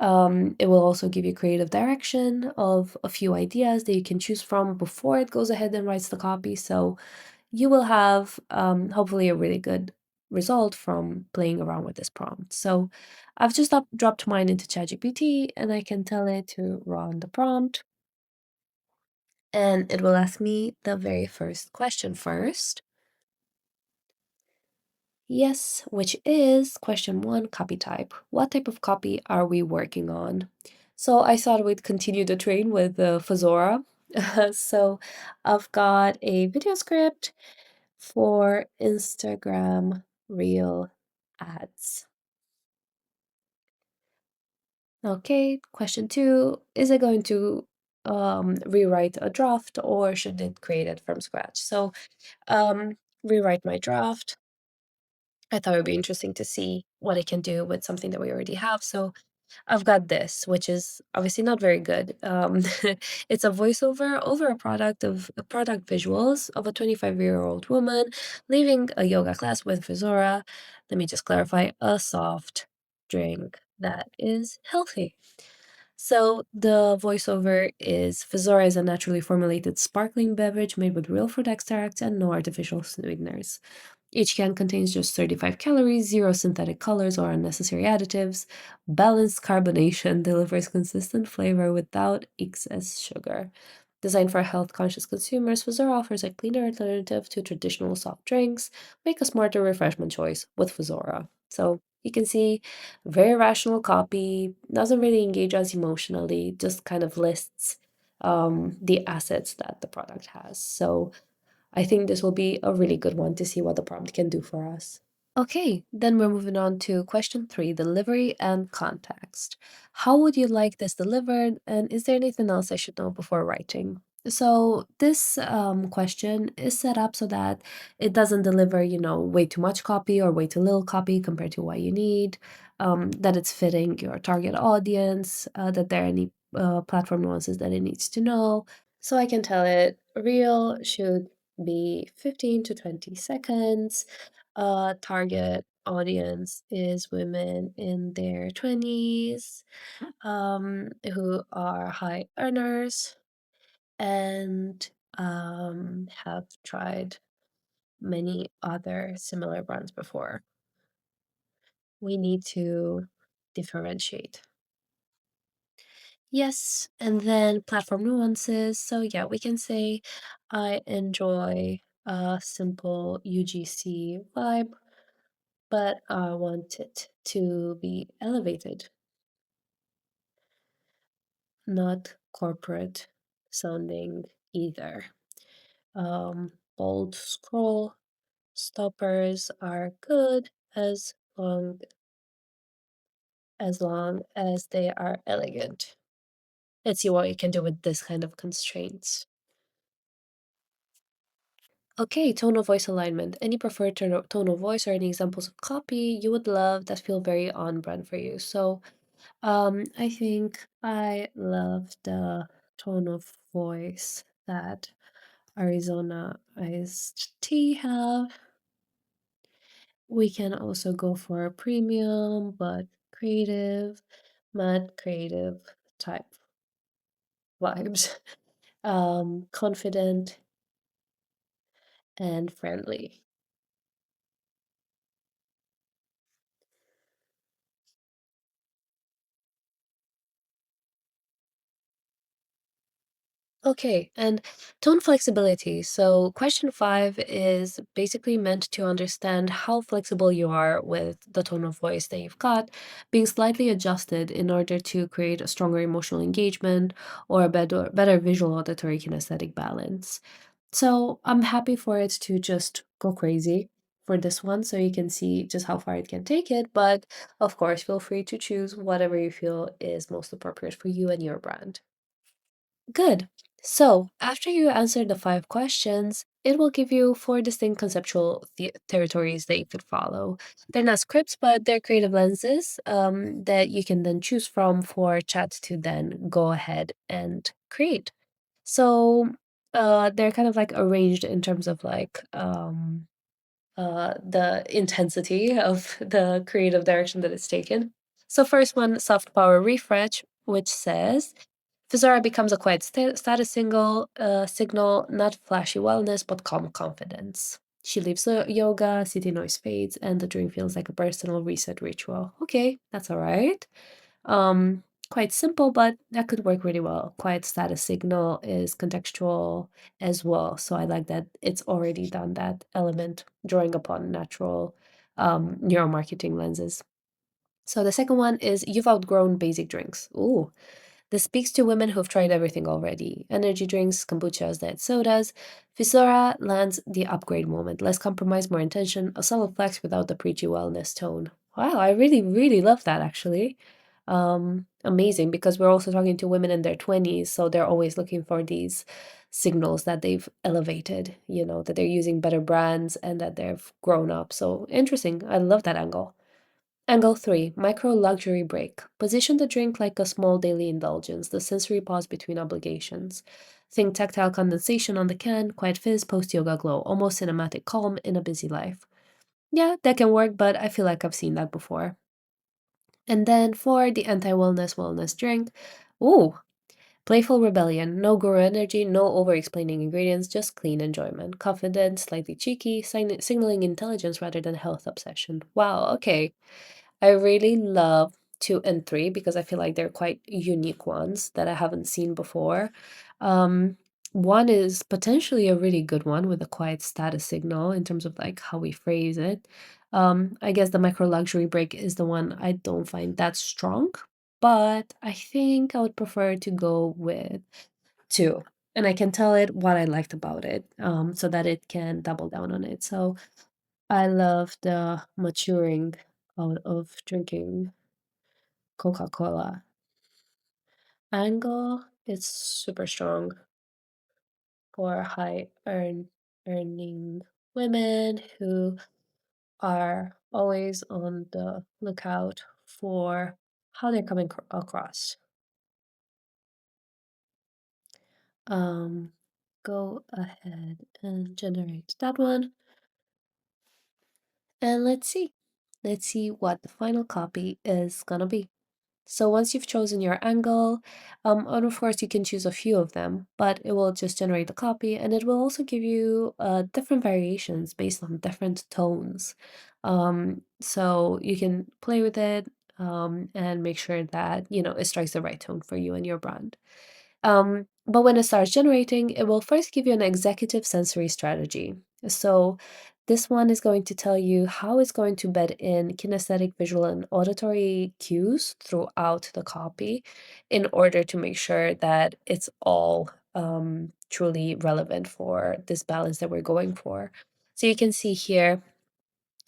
it will also give you creative direction of a few ideas that you can choose from before it goes ahead and writes the copy. So you will have hopefully a really good result from playing around with this prompt. So I've just dropped mine into ChatGPT and I can tell it to run the prompt. And it will ask me the very first question first. Yes, which is question 1, copy type. What type of copy are we working on? So I thought we'd continue the train with Fazora. So I've got a video script for Instagram Reel ads. Okay, question 2, is it going to rewrite a draft or should it create it from scratch? So rewrite my draft. I thought it would be interesting to see what it can do with something that we already have. So I've got this, which is obviously not very good. It's a voiceover over a product visuals of a 25-year-old woman leaving a yoga class with Fizora. Let me just clarify, a soft drink that is healthy. So the voiceover is Fizora is a naturally formulated sparkling beverage made with real fruit extracts and no artificial sweeteners. Each can contains just 35 calories, zero synthetic colors or unnecessary additives. Balanced carbonation delivers consistent flavor without excess sugar. Designed for health-conscious consumers, Fazora offers a cleaner alternative to traditional soft drinks. Make a smarter refreshment choice with Fazora. So you can see very rational copy, doesn't really engage us emotionally, just kind of lists the assets that the product has. So I think this will be a really good one to see what the prompt can do for us. Okay, then we're moving on to question 3, delivery and context. How would you like this delivered, and is there anything else I should know before writing? So this question is set up so that it doesn't deliver, way too much copy or way too little copy compared to what you need, that it's fitting your target audience, that there are any platform nuances that it needs to know. So I can tell it real should be 15 to 20 seconds. Target audience is women in their 20s, who are high earners and have tried many other similar brands before. We need to differentiate. Yes, and then platform nuances. So yeah, we can say I enjoy a simple UGC vibe, but I want it to be elevated, not corporate sounding either. Bold scroll stoppers are good as long as long as they are elegant. Let's see what you can do with this kind of constraints. Okay, tone of voice alignment. Any preferred tone of voice or any examples of copy you would love that feel very on brand for you? So, I think I love the tone of voice that Arizona iced tea have. We can also go for a premium but creative, mad creative type vibes. Confident and friendly. Okay, and tone flexibility. So, question five is basically meant to understand how flexible you are with the tone of voice that you've got, being slightly adjusted in order to create a stronger emotional engagement or a better visual auditory kinesthetic balance. So, I'm happy for it to just go crazy for this one so you can see just how far it can take it. But of course, feel free to choose whatever you feel is most appropriate for you and your brand. Good. So, after you answer the five questions, it will give you four distinct conceptual territories that you could follow. They're not scripts, but they're creative lenses that you can then choose from for chat to then go ahead and create. So, they're kind of like arranged in terms of like the intensity of the creative direction that it's taken. So, first one, soft power refresh, which says Fizora becomes a quiet status signal, not flashy wellness, but calm confidence. She leaves yoga, city noise fades, and the drink feels like a personal reset ritual. Okay, that's all right. Um, Quite simple, but that could work really well. Quiet status signal is contextual as well. So I like that it's already done that element, drawing upon natural neuromarketing lenses. So the second one is you've outgrown basic drinks. Ooh, this speaks to women who've tried everything already: energy drinks, kombuchas, diet sodas. Visora lands the upgrade moment: less compromise, more intention, a solid flex without the preachy wellness tone. Wow, I really, really love that actually. Amazing, because we're also talking to women in their 20s, so they're always looking for these signals that they've elevated, that they're using better brands and that they've grown up. So interesting. I love that angle. Angle 3, micro luxury break. Position the drink like a small daily indulgence, the sensory pause between obligations. Think tactile condensation on the can, quiet fizz, post yoga glow, almost cinematic calm in a busy life. Yeah, that can work, but I feel like I've seen that before. And then for the anti wellness drink, ooh, playful rebellion, no guru energy, no over explaining ingredients, just clean enjoyment. Confident, slightly cheeky, signaling intelligence rather than health obsession. Wow, okay. I really love 2 and 3 because I feel like they're quite unique ones that I haven't seen before. Um, One is potentially a really good one with a quiet status signal in terms of like how we phrase it. I guess the micro luxury break is the one I don't find that strong, but I think I would prefer to go with 2. And I can tell it what I liked about it, so that it can double down on it. So I love the maturing out of drinking Coca-Cola angle. It's super strong for earning women who are always on the lookout for how they're coming across. Um, Go ahead and generate that one, and let's see. Let's see what the final copy is gonna be. So once you've chosen your angle, and of course you can choose a few of them, but it will just generate a copy, and it will also give you different variations based on different tones. So you can play with it and make sure that it strikes the right tone for you and your brand. But when it starts generating, it will first give you an executive sensory strategy. So this one is going to tell you how it's going to bed in kinesthetic, visual, and auditory cues throughout the copy in order to make sure that it's all truly relevant for this balance that we're going for. So you can see here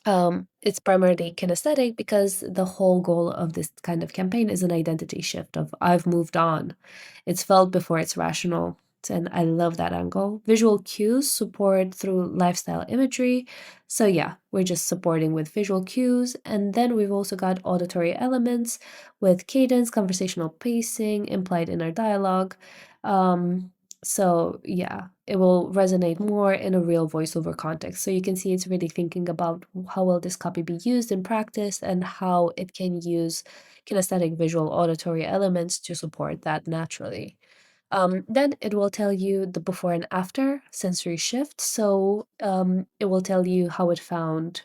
It's primarily kinesthetic because the whole goal of this kind of campaign is an identity shift of I've moved on. It's felt before it's rational. And I love that angle. Visual cues support through lifestyle imagery. So, yeah, we're just supporting with visual cues. And then we've also got auditory elements with cadence, conversational pacing, implied inner dialogue. Um, so, yeah, it will resonate more in a real voiceover context. So, you can see it's really thinking about how will this copy be used in practice and how it can use kinesthetic visual auditory elements to support that naturally. Then it will tell you the before and after sensory shift. So it will tell you how it found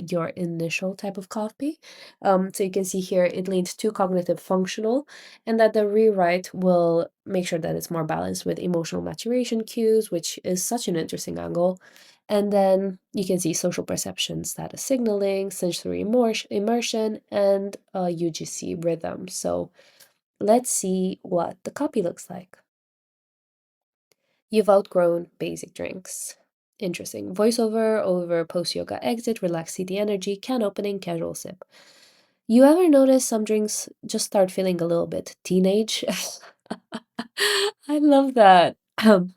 your initial type of copy. So you can see here it leans to cognitive functional, and that the rewrite will make sure that it's more balanced with emotional maturation cues, which is such an interesting angle. And then you can see social perception, status signaling, sensory immersion, and UGC rhythm. So let's see what the copy looks like. You've outgrown basic drinks. Interesting. Voiceover over post yoga exit, relax city energy, can opening, casual sip. You ever notice some drinks just start feeling a little bit teenage? I love that.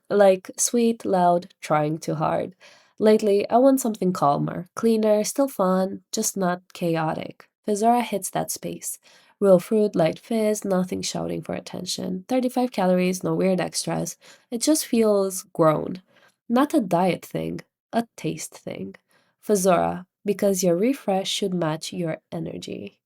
Like sweet, loud, trying too hard. Lately, I want something calmer, cleaner, still fun, just not chaotic. Fizora hits that space. Real fruit, light fizz, nothing shouting for attention. 35 calories, no weird extras. It just feels grown. Not a diet thing, a taste thing. Fizora, because your refresh should match your energy.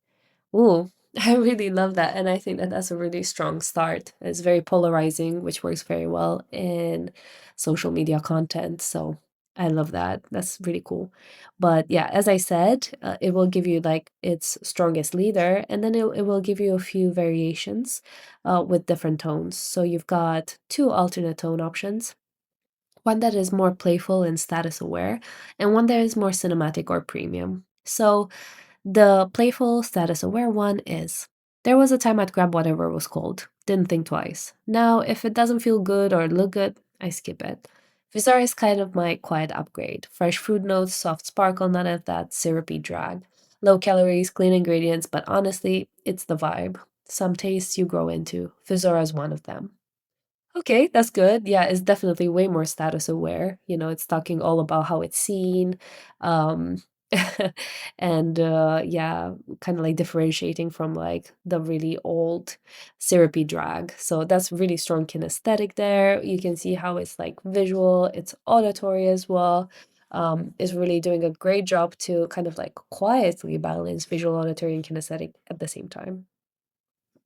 Ooh, I really love that. And I think that that's a really strong start. It's very polarizing, which works very well in social media content. So I love that. That's really cool. But yeah, as I said, it will give you like its strongest leader, and then it will give you a few variations with different tones. So you've got two alternate tone options, one that is more playful and status aware, and one that is more cinematic or premium. So the playful, status aware one is there was a time I'd grab whatever was cold. Didn't think twice. Now, if it doesn't feel good or look good, I skip it. Vizar is kind of my quiet upgrade. Fresh fruit notes, soft sparkle, none of that syrupy drag. Low calories, clean ingredients, but honestly, it's the vibe. Some tastes you grow into. Fizora is one of them. Okay, that's good. Yeah, it's definitely way more status aware. It's talking all about how it's seen. Um and yeah, kind of like differentiating from like the really old syrupy drag. So that's really strong kinesthetic there. You can see how it's like visual, it's auditory as well. Is really doing a great job to kind of like quietly balance visual, auditory, and kinesthetic at the same time.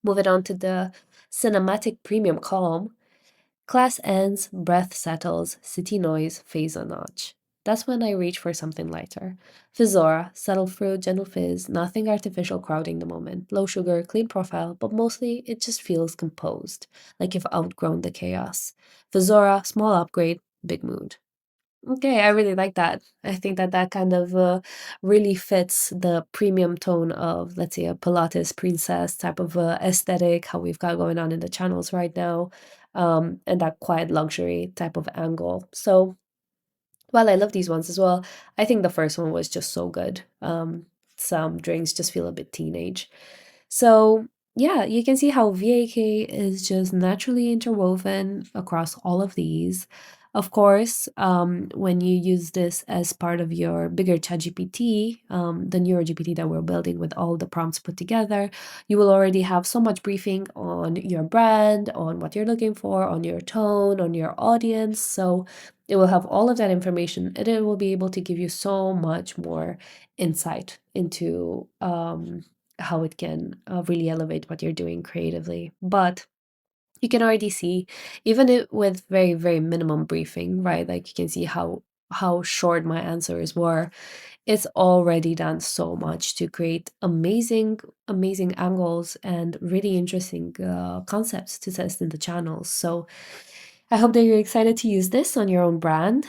Moving on to the cinematic premium calm. Class ends, breath settles, city noise fades a notch. That's when I reach for something lighter. Fizzora, subtle fruit, gentle fizz, nothing artificial crowding the moment. Low sugar, clean profile, but mostly it just feels composed, like you've outgrown the chaos. Fizzora, small upgrade, big mood. Okay, I really like that. I think that that kind of really fits the premium tone of, let's say, a Pilates princess type of aesthetic, how we've got going on in the channels right now, and that quiet luxury type of angle. So while I love these ones as well, I think the first one was just so good. Some drinks just feel a bit teenage. So, yeah, you can see how VAK is just naturally interwoven across all of these. Of course, when you use this as part of your bigger ChatGPT, the NeuroGPT that we're building with all the prompts put together, you will already have so much briefing on your brand, on what you're looking for, on your tone, on your audience. So it will have all of that information, and it will be able to give you so much more insight into how it can really elevate what you're doing creatively. But you can already see, even with very, very minimum briefing, right? Like you can see how short my answers were. It's already done so much to create amazing, amazing angles and really interesting concepts to test in the channels. So I hope that you're excited to use this on your own brand.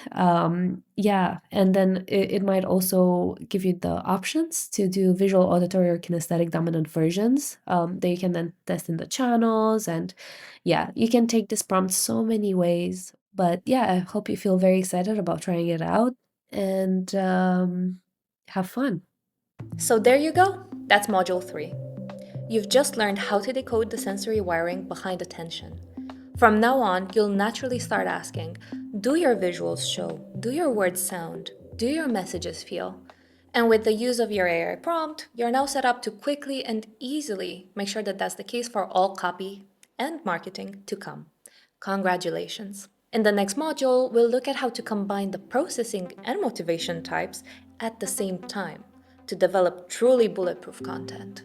Yeah, and then it might also give you the options to do visual, auditory, or kinesthetic dominant versions that you can then test in the channels. And yeah, you can take this prompt so many ways. But yeah, I hope you feel very excited about trying it out. And Have fun. So there you go. That's Module 3. You've just learned how to decode the sensory wiring behind attention. From now on, you'll naturally start asking, do your visuals show? Do your words sound? Do your messages feel? And with the use of your AI prompt, you're now set up to quickly and easily make sure that that's the case for all copy and marketing to come. Congratulations. In the next module, we'll look at how to combine the processing and motivation types at the same time to develop truly bulletproof content.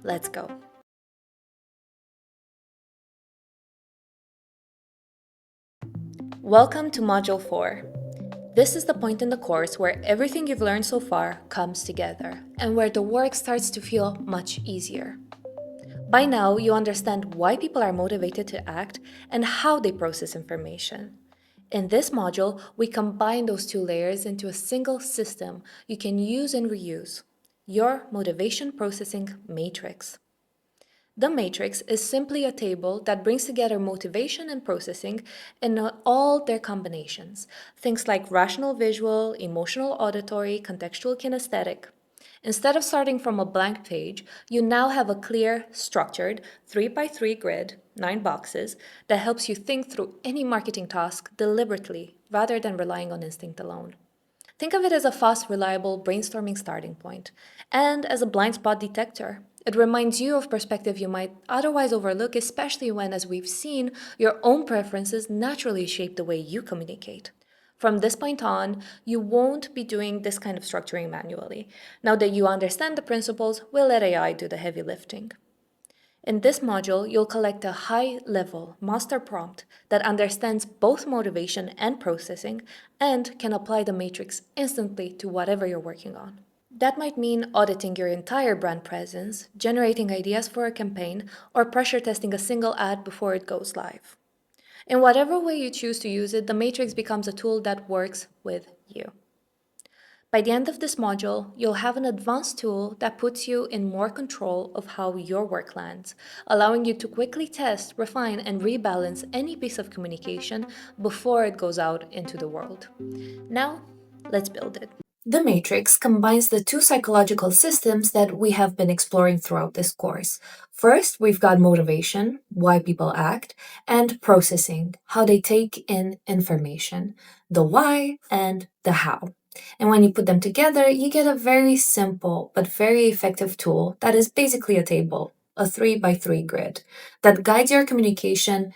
Let's go. Welcome to Module 4. This is the point in the course where everything you've learned so far comes together and where the work starts to feel much easier. By now, you understand why people are motivated to act and how they process information. In this module, we combine those two layers into a single system you can use and reuse, your motivation processing matrix. The matrix is simply a table that brings together motivation and processing in all their combinations. Things like rational visual, emotional auditory, contextual kinesthetic. Instead of starting from a blank page, you now have a clear, structured 3 by 3 grid, 9 boxes, that helps you think through any marketing task deliberately rather than relying on instinct alone. Think of it as a fast, reliable brainstorming starting point, and as a blind spot detector. It reminds you of perspective you might otherwise overlook, especially when, as we've seen, your own preferences naturally shape the way you communicate. From this point on, you won't be doing this kind of structuring manually. Now that you understand the principles, we'll let AI do the heavy lifting. In this module, you'll collect a high-level master prompt that understands both motivation and processing and can apply the matrix instantly to whatever you're working on. That might mean auditing your entire brand presence, generating ideas for a campaign, or pressure testing a single ad before it goes live. In whatever way you choose to use it, the matrix becomes a tool that works with you. By the end of this module, you'll have an advanced tool that puts you in more control of how your work lands, allowing you to quickly test, refine, and rebalance any piece of communication before it goes out into the world. Now, let's build it. The matrix combines the two psychological systems that we have been exploring throughout this course. First, we've got motivation, why people act, and processing, how they take in information, the why and the how. And when you put them together, you get a very simple but very effective tool that is basically a table, a 3 by 3 grid, that guides your communication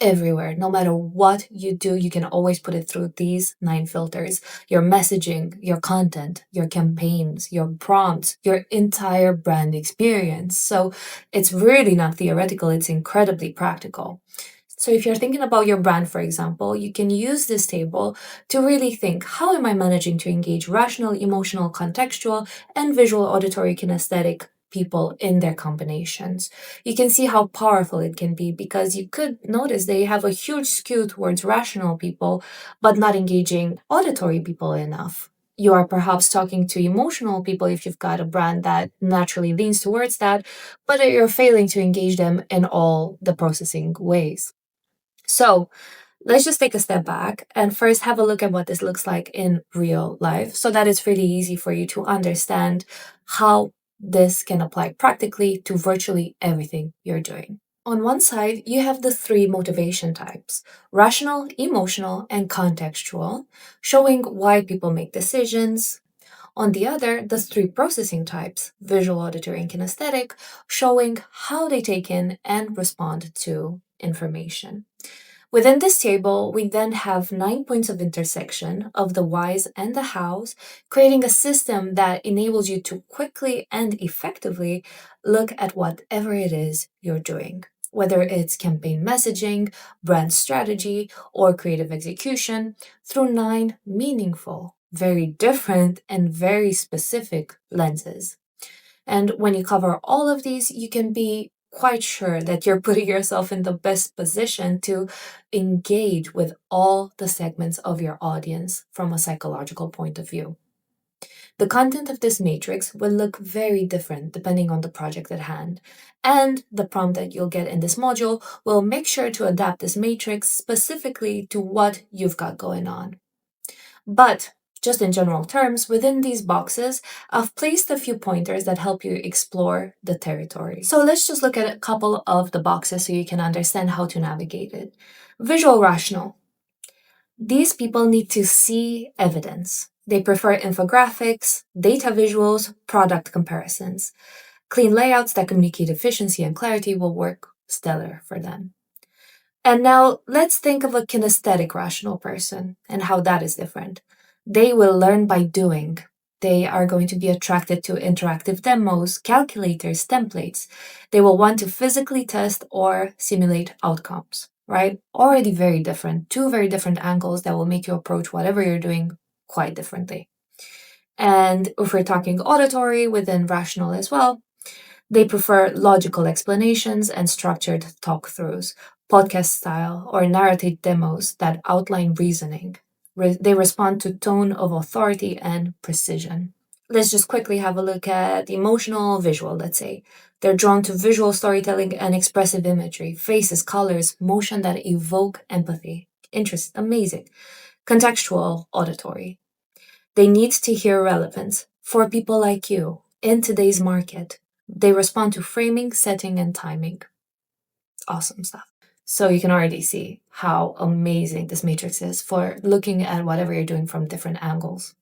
everywhere. No matter what you do, you can always put it through these 9 filters: your messaging, your content, your campaigns, your prompts, your entire brand experience. So it's really not theoretical, it's incredibly practical. So if you're thinking about your brand, for example, you can use this table to really think, how am I managing to engage rational, emotional, contextual, and visual, auditory, kinesthetic people in their combinations? You can see how powerful it can be because you could notice they have a huge skew towards rational people, but not engaging auditory people enough. You are perhaps talking to emotional people if you've got a brand that naturally leans towards that, but you're failing to engage them in all the processing ways. So let's just take a step back and first have a look at what this looks like in real life so that it's really easy for you to understand how this can apply practically to virtually everything you're doing. On one side, you have the three motivation types: rational, emotional, and contextual, showing why people make decisions. On the other, the three processing types: visual, auditory, and kinesthetic, showing how they take in and respond to information. Within this table, we then have 9 points of intersection of the whys and the hows, creating a system that enables you to quickly and effectively look at whatever it is you're doing. Whether it's campaign messaging, brand strategy, or creative execution, through 9 meaningful, very different, and very specific lenses. And when you cover all of these, you can be quite sure that you're putting yourself in the best position to engage with all the segments of your audience from a psychological point of view. The content of this matrix will look very different depending on the project at hand, and the prompt that you'll get in this module will make sure to adapt this matrix specifically to what you've got going on. But Just in general terms, within these boxes, I've placed a few pointers that help you explore the territory. So let's just look at a couple of the boxes so you can understand how to navigate it. Visual rational. These people need to see evidence. They prefer infographics, data visuals, product comparisons. Clean layouts that communicate efficiency and clarity will work stellar for them. And now let's think of a kinesthetic rational person and how that is different. They will learn by doing. They are going to be attracted to interactive demos, calculators, templates. They will want to physically test or simulate outcomes, right? Already very different, two very different angles that will make you approach whatever you're doing quite differently. And if we're talking auditory within rational as well, they prefer logical explanations and structured talk-throughs, podcast style, or narrative demos that outline reasoning. They respond to tone of authority and precision. Let's just quickly have a look at emotional visual, let's say. They're drawn to visual storytelling and expressive imagery, faces, colors, motion that evoke empathy. Interest, amazing. Contextual auditory. They need to hear relevance for people like you in today's market. They respond to framing, setting, and timing. Awesome stuff. So you can already see how amazing this matrix is for looking at whatever you're doing from different angles.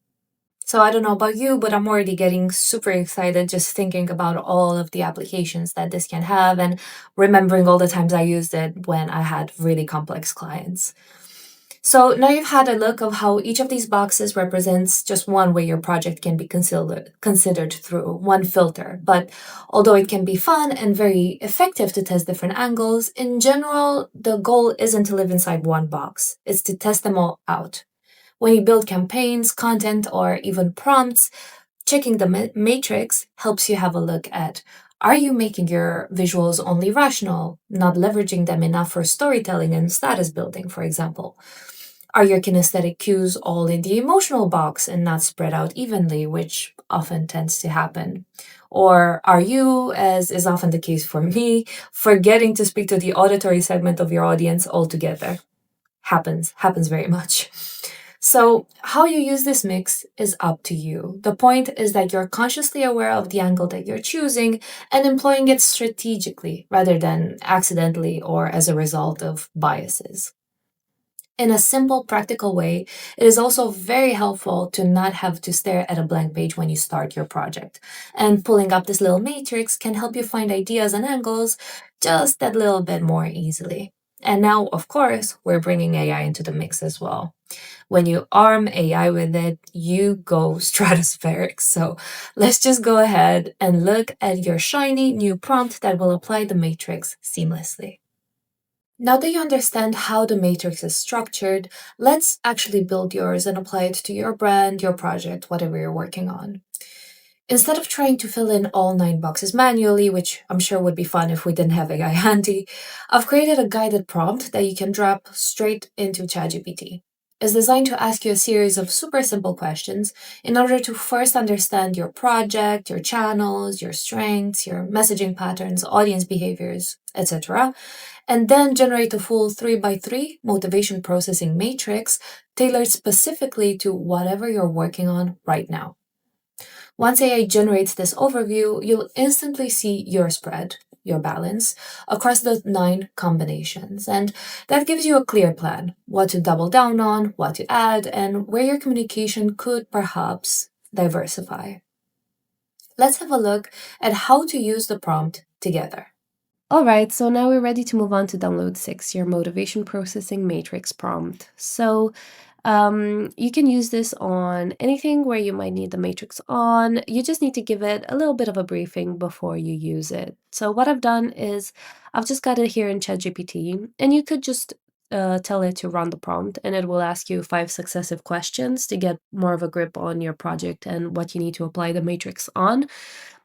So I don't know about you, but I'm already getting super excited just thinking about all of the applications that this can have and remembering all the times I used it when I had really complex clients. So now you've had a look of how each of these boxes represents just one way your project can be considered through one filter. But although it can be fun and very effective to test different angles, in general, the goal isn't to live inside one box. It's to test them all out. When you build campaigns, content, or even prompts, checking the matrix helps you have a look at, are you making your visuals only rational, not leveraging them enough for storytelling and status building, for example? Are your kinesthetic cues all in the emotional box and not spread out evenly, which often tends to happen? Or are you, as is often the case for me, forgetting to speak to the auditory segment of your audience altogether? Happens very much. So, how you use this mix is up to you. The point is that you're consciously aware of the angle that you're choosing and employing it strategically rather than accidentally or as a result of biases. In a simple, practical way, it is also very helpful to not have to stare at a blank page when you start your project. And pulling up this little matrix can help you find ideas and angles just that little bit more easily. And now, of course, we're bringing AI into the mix as well. When you arm AI with it, you go stratospheric. So let's just go ahead and look at your shiny new prompt that will apply the matrix seamlessly. Now that you understand how the matrix is structured, let's actually build yours and apply it to your brand, your project, whatever you're working on. Instead of trying to fill in all 9 boxes manually, which I'm sure would be fun if we didn't have AI handy, I've created a guided prompt that you can drop straight into ChatGPT. It's designed to ask you a series of super simple questions in order to first understand your project, your channels, your strengths, your messaging patterns, audience behaviors, etc., and then generate a full 3 by 3 motivation processing matrix tailored specifically to whatever you're working on right now. Once AI generates this overview, you'll instantly see your spread, your balance, across the 9 combinations. And that gives you a clear plan, what to double down on, what to add, and where your communication could perhaps diversify. Let's have a look at how to use the prompt together. All right, so now we're ready to move on to download 6, your motivation processing matrix prompt. So you can use this on anything where you might need the matrix on. You just need to give it a little bit of a briefing before you use it. So what I've done is I've just got it here in ChatGPT, and you could just tell it to run the prompt, and it will ask you 5 successive questions to get more of a grip on your project and what you need to apply the matrix on.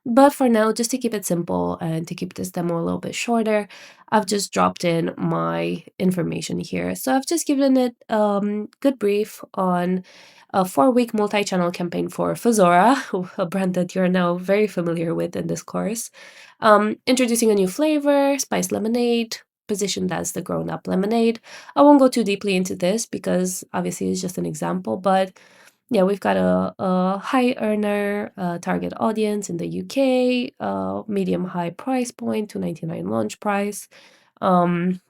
But for now, just to keep it simple and to keep this demo a little bit shorter, I've just dropped in my information here. So I've just given it good brief on a 4-week multi-channel campaign for Fazora, a brand that you're now very familiar with in this course. Introducing a new flavor, spiced lemonade, positioned as the grown-up lemonade. I won't go too deeply into this because obviously it's just an example, but Yeah, we've got a high earner target audience in the UK, medium high price point, 299 launch price. Um,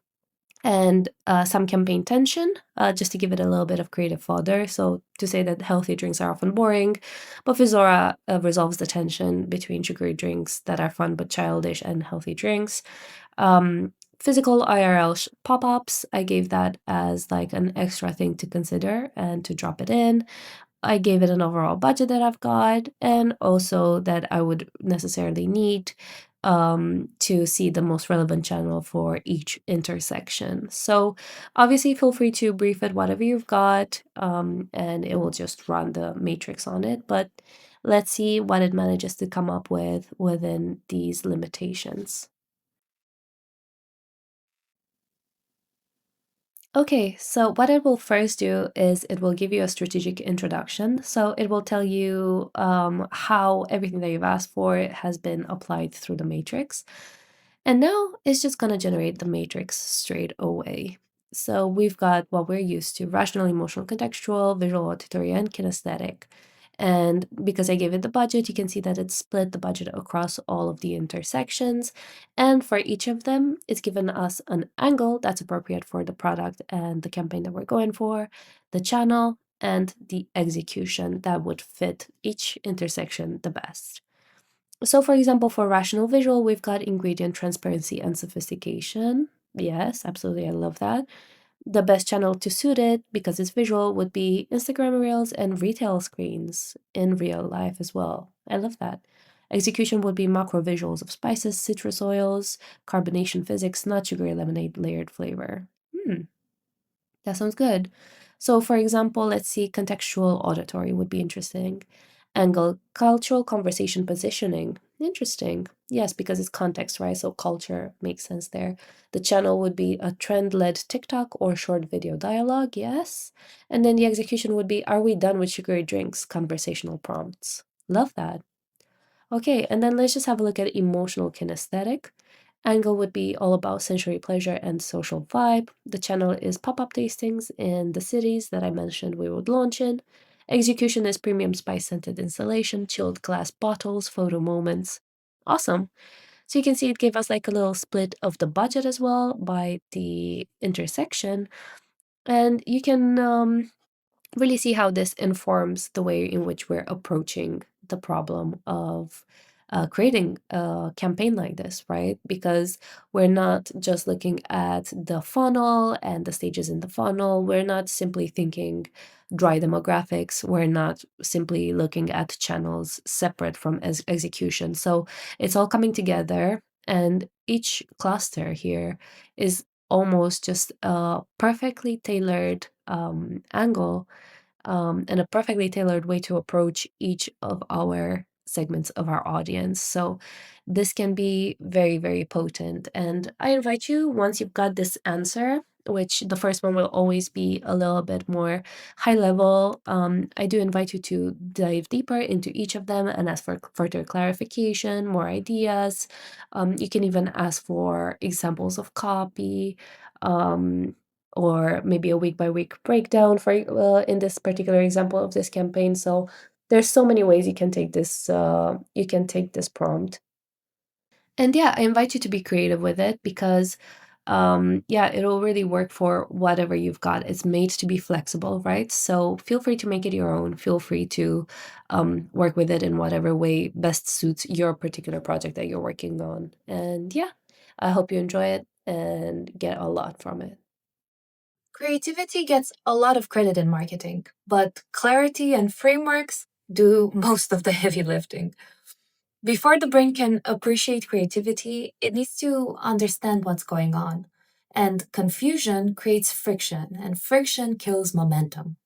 and some campaign tension, just to give it a little bit of creative fodder. So to say that healthy drinks are often boring, but Fizora resolves the tension between sugary drinks that are fun but childish and healthy drinks. Physical IRL pop-ups, I gave that as like an extra thing to consider and to drop it in. I gave it an overall budget that I've got, and also that I would necessarily need to see the most relevant channel for each intersection. So obviously feel free to brief it whatever you've got, and it will just run the matrix on it. But let's see what it manages to come up with within these limitations. Okay, so what it will first do is it will give you a strategic introduction. So it will tell you how everything that you've asked for has been applied through the matrix. And now it's just going to generate the matrix straight away. So we've got what we're used to: rational, emotional, contextual, visual, auditory, and kinesthetic. And because I gave it the budget, you can see that it's split the budget across all of the intersections. And for each of them, it's given us an angle that's appropriate for the product and the campaign that we're going for, the channel, and the execution that would fit each intersection the best. So, for example, for rational visual, we've got ingredient transparency and sophistication. Yes, absolutely. I love that. The best channel to suit it, because it's visual, would be Instagram Reels and retail screens in real life as well. I love that. Execution would be macro visuals of spices, citrus oils, carbonation physics, not sugary lemonade layered flavor. That sounds good. So, for example, let's see, contextual auditory would be interesting. Angle, cultural conversation positioning. Interesting. Yes, because it's context, right? So, culture makes sense there. The channel would be a trend led TikTok or short video dialogue. Yes. And then the execution would be, are we done with sugary drinks? Conversational prompts. Love that. Okay, and then let's just have a look at emotional kinesthetic. Angle would be all about sensory pleasure and social vibe. The channel is pop-up tastings in the cities that I mentioned we would launch in. Execution is premium spice-scented installation, chilled glass bottles, photo moments. Awesome. So you can see it gave us like a little split of the budget as well by the intersection. And you can really see how this informs the way in which we're approaching the problem of creating a campaign like this, right? Because we're not just looking at the funnel and the stages in the funnel. We're not simply thinking dry demographics. We're not simply looking at channels separate from execution. So it's all coming together, and each cluster here is almost just a perfectly tailored angle, and a perfectly tailored way to approach each of our segments of our audience. So this can be very, very potent. And I invite you, once you've got this answer, which the first one will always be a little bit more high level, I do invite you to dive deeper into each of them and ask for further clarification, more ideas. You can even ask for examples of copy. Um, or maybe a week by week breakdown for in this particular example of this campaign. So there's so many ways you can take this prompt. And yeah, I invite you to be creative with it, because yeah, it'll really work for whatever you've got. It's made to be flexible, right? So feel free to make it your own. Feel free to work with it in whatever way best suits your particular project that you're working on. And yeah, I hope you enjoy it and get a lot from it. Creativity gets a lot of credit in marketing, but clarity and frameworks do most of the heavy lifting. Before the brain can appreciate creativity, it needs to understand what's going on. And confusion creates friction, and friction kills momentum.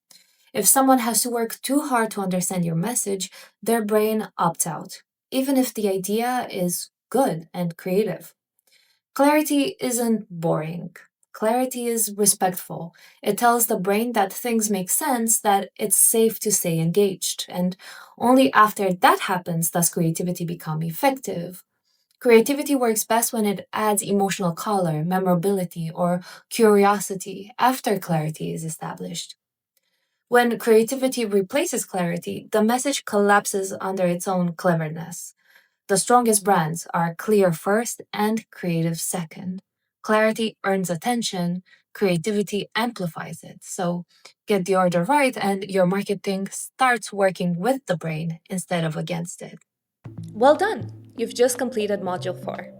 If someone has to work too hard to understand your message, their brain opts out, even if the idea is good and creative. Clarity isn't boring. Clarity is respectful. It tells the brain that things make sense, that it's safe to stay engaged. And only after that happens does creativity become effective. Creativity works best when it adds emotional color, memorability, or curiosity after clarity is established. When creativity replaces clarity, the message collapses under its own cleverness. The strongest brands are clear first and creative second. Clarity earns attention, creativity amplifies it. So get the order right, and your marketing starts working with the brain instead of against it. Well done! You've just completed Module 4.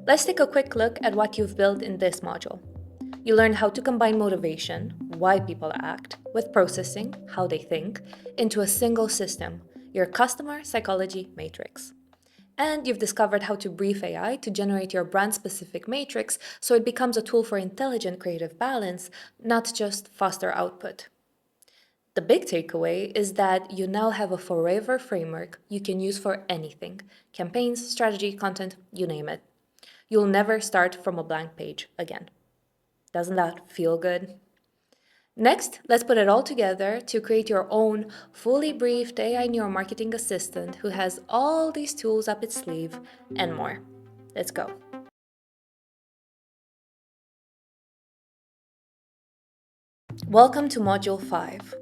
Let's take a quick look at what you've built in this module. You learned how to combine motivation, why people act, with processing, how they think, into a single system, your customer psychology matrix. And you've discovered how to brief AI to generate your brand specific matrix so it becomes a tool for intelligent creative balance, not just faster output. The big takeaway is that you now have a forever framework you can use for anything: campaigns, strategy, content, you name it. You'll never start from a blank page again. Doesn't that feel good? Next, let's put it all together to create your own fully briefed AI neuromarketing assistant who has all these tools up its sleeve and more. Let's go. Welcome to Module 5.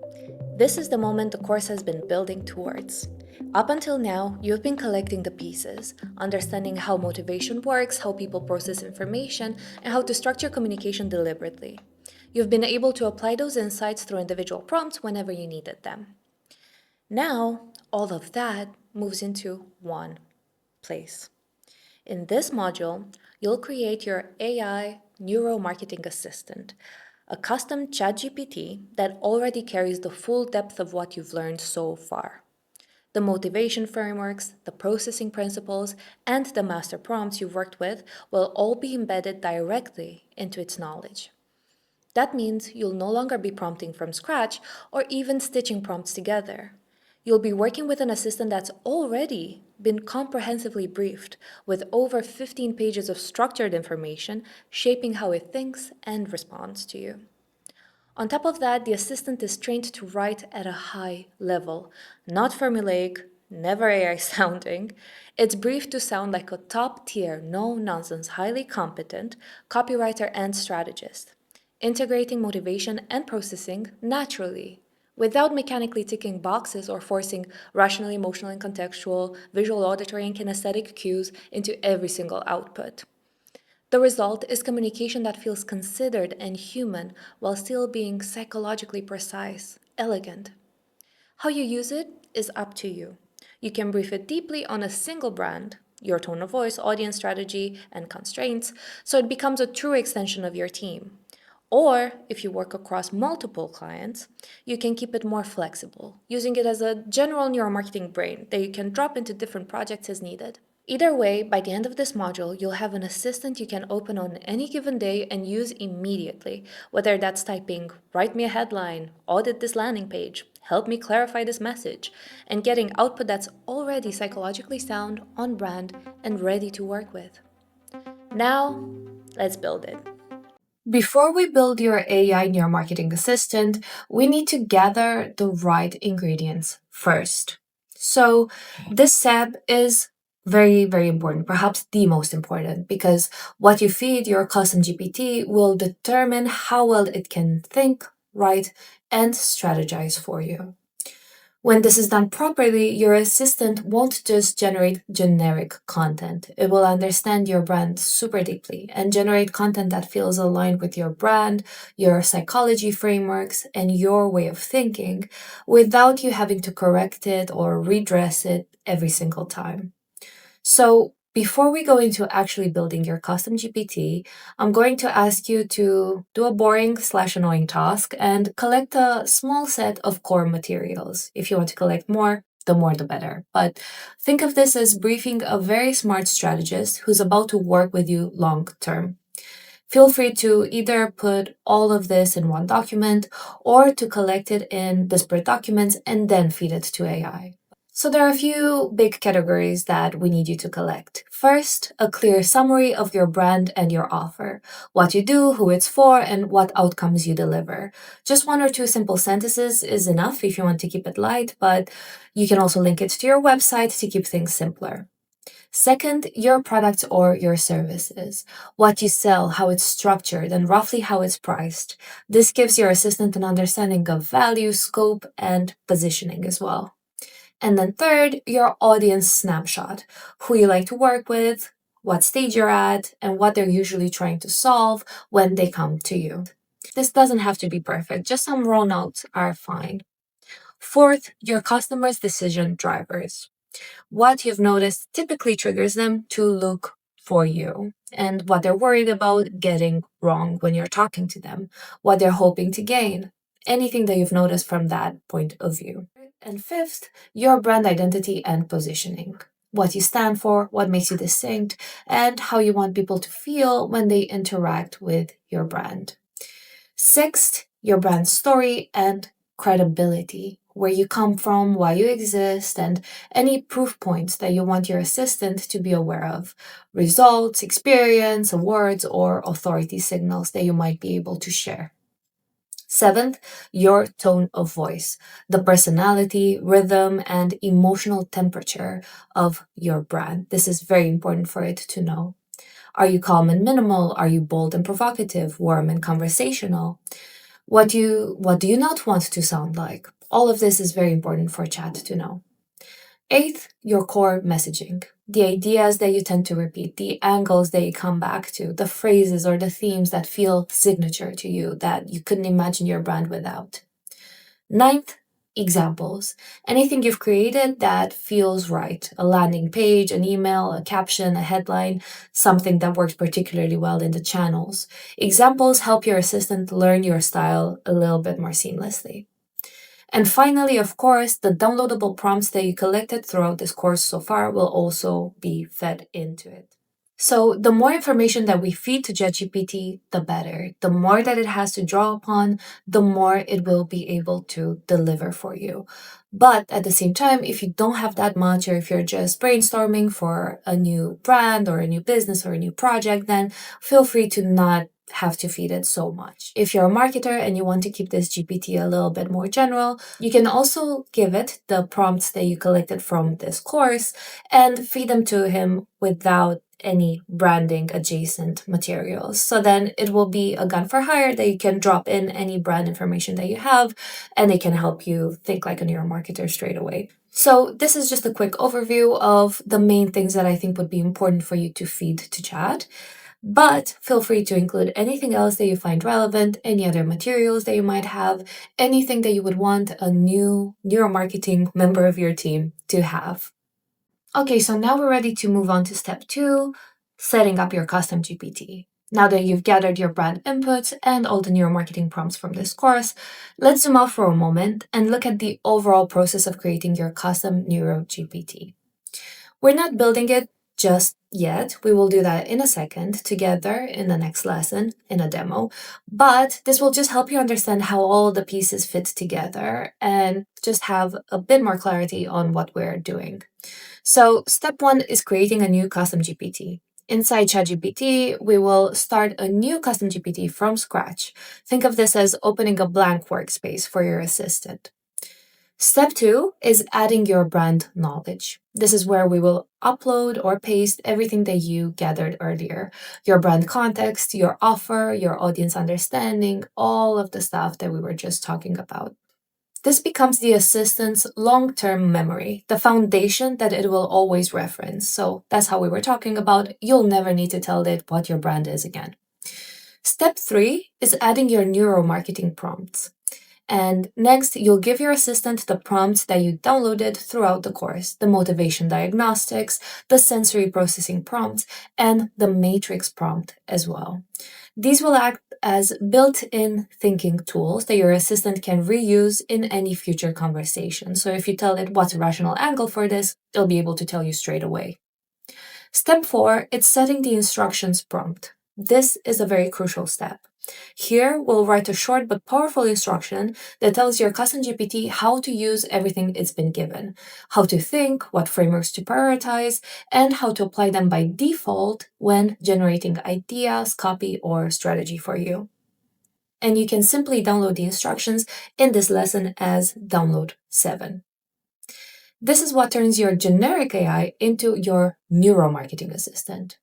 This is the moment the course has been building towards. Up until now, you've been collecting the pieces, understanding how motivation works, how people process information, and how to structure communication deliberately. You've been able to apply those insights through individual prompts whenever you needed them. Now, all of that moves into one place. In this module, you'll create your AI neuromarketing assistant, a custom ChatGPT that already carries the full depth of what you've learned so far. The motivation frameworks, the processing principles, and the master prompts you've worked with will all be embedded directly into its knowledge. That means you'll no longer be prompting from scratch or even stitching prompts together. You'll be working with an assistant that's already been comprehensively briefed, with over 15 pages of structured information shaping how it thinks and responds to you. On top of that, the assistant is trained to write at a high level, not formulaic, never AI sounding. It's briefed to sound like a top tier, no nonsense, highly competent copywriter and strategist, integrating motivation and processing naturally, without mechanically ticking boxes or forcing rational, emotional, and contextual, visual, auditory, and kinesthetic cues into every single output. The result is communication that feels considered and human while still being psychologically precise, elegant. How you use it is up to you. You can brief it deeply on a single brand, your tone of voice, audience strategy, and constraints, so it becomes a true extension of your team. Or, if you work across multiple clients, you can keep it more flexible, using it as a general neuromarketing brain that you can drop into different projects as needed. Either way, by the end of this module, you'll have an assistant you can open on any given day and use immediately, whether that's typing, write me a headline, audit this landing page, help me clarify this message, and getting output that's already psychologically sound, on brand, and ready to work with. Now, let's build it. Before we build your AI neuromarketing assistant, we need to gather the right ingredients first. So, this step is very, very important, perhaps the most important, because what you feed your custom GPT will determine how well it can think, write, and strategize for you. When this is done properly, your assistant won't just generate generic content. It will understand your brand super deeply and generate content that feels aligned with your brand, your psychology frameworks, and your way of thinking without you having to correct it or redress it every single time. So, before we go into actually building your custom GPT, I'm going to ask you to do a boring slash annoying task and collect a small set of core materials. If you want to collect more, the more the better. But think of this as briefing a very smart strategist who's about to work with you long term. Feel free to either put all of this in one document or to collect it in disparate documents and then feed it to AI. So there are a few big categories that we need you to collect. First, a clear summary of your brand and your offer, what you do, who it's for, and what outcomes you deliver. Just one or two simple sentences is enough if you want to keep it light, but you can also link it to your website to keep things simpler. Second, your product or your services. What you sell, how it's structured, and roughly how it's priced. This gives your assistant an understanding of value, scope, and positioning as well. And then third, your audience snapshot. Who you like to work with, what stage you're at, and what they're usually trying to solve when they come to you. This doesn't have to be perfect, just some raw notes are fine. Fourth, your customers' decision drivers. What you've noticed typically triggers them to look for you and what they're worried about getting wrong when you're talking to them, what they're hoping to gain, anything that you've noticed from that point of view. And fifth, your brand identity and positioning. What you stand for, what makes you distinct, and how you want people to feel when they interact with your brand. Sixth, your brand story and credibility, where you come from, why you exist, and any proof points that you want your assistant to be aware of. Results, experience, awards, or authority signals that you might be able to share. Seventh, your tone of voice, the personality, rhythm, and emotional temperature of your brand. This is very important for it to know. Are you calm and minimal? Are you bold and provocative, warm and conversational? What do you not want to sound like? All of this is very important for chat to know. Eighth, your core messaging. The ideas that you tend to repeat, the angles that you come back to, the phrases or the themes that feel signature to you that you couldn't imagine your brand without. Ninth, examples. Anything you've created that feels right. A landing page, an email, a caption, a headline, something that works particularly well in the channels. Examples help your assistant learn your style a little bit more seamlessly. And finally, of course, the downloadable prompts that you collected throughout this course so far will also be fed into it. So the more information that we feed to ChatGPT, the better. The more that it has to draw upon, the more it will be able to deliver for you. But at the same time, if you don't have that much, or if you're just brainstorming for a new brand or a new business or a new project, then feel free to not have to feed it so much. If you're a marketer and you want to keep this GPT a little bit more general, you can also give it the prompts that you collected from this course and feed them to him without any branding adjacent materials. So then it will be a gun for hire that you can drop in any brand information that you have, and it can help you think like a neuromarketer straight away. So this is just a quick overview of the main things that I think would be important for you to feed to chat. But feel free to include anything else that you find relevant, any other materials that you might have, anything that you would want a new neuromarketing member of your team to have. Okay, so now we're ready to move on to step 2, setting up your custom GPT. Now that you've gathered your brand inputs and all the neuromarketing prompts from this course, let's zoom out for a moment and look at the overall process of creating your custom Neuro GPT. We're not building it just yet. We will do that in a second together in the next lesson in a demo. But this will just help you understand how all the pieces fit together and just have a bit more clarity on what we're doing. So step 1 is creating a new custom GPT. Inside ChatGPT, we will start a new custom GPT from scratch. Think of this as opening a blank workspace for your assistant. Step 2 is adding your brand knowledge. This is where we will upload or paste everything that you gathered earlier. Your brand context, your offer, your audience understanding, all of the stuff that we were just talking about. This becomes the assistant's long-term memory, the foundation that it will always reference. So that's how we were talking about. You'll never need to tell it what your brand is again. Step 3 is adding your neuromarketing prompts. And next, you'll give your assistant the prompts that you downloaded throughout the course, the motivation diagnostics, the sensory processing prompts, and the matrix prompt as well. These will act as built-in thinking tools that your assistant can reuse in any future conversation. So if you tell it what's a rational angle for this, it'll be able to tell you straight away. Step 4, it's setting the instructions prompt. This is a very crucial step. Here, we'll write a short but powerful instruction that tells your custom GPT how to use everything it's been given, how to think, what frameworks to prioritize, and how to apply them by default when generating ideas, copy, or strategy for you. And you can simply download the instructions in this lesson as download 7. This is what turns your generic AI into your neuromarketing assistant.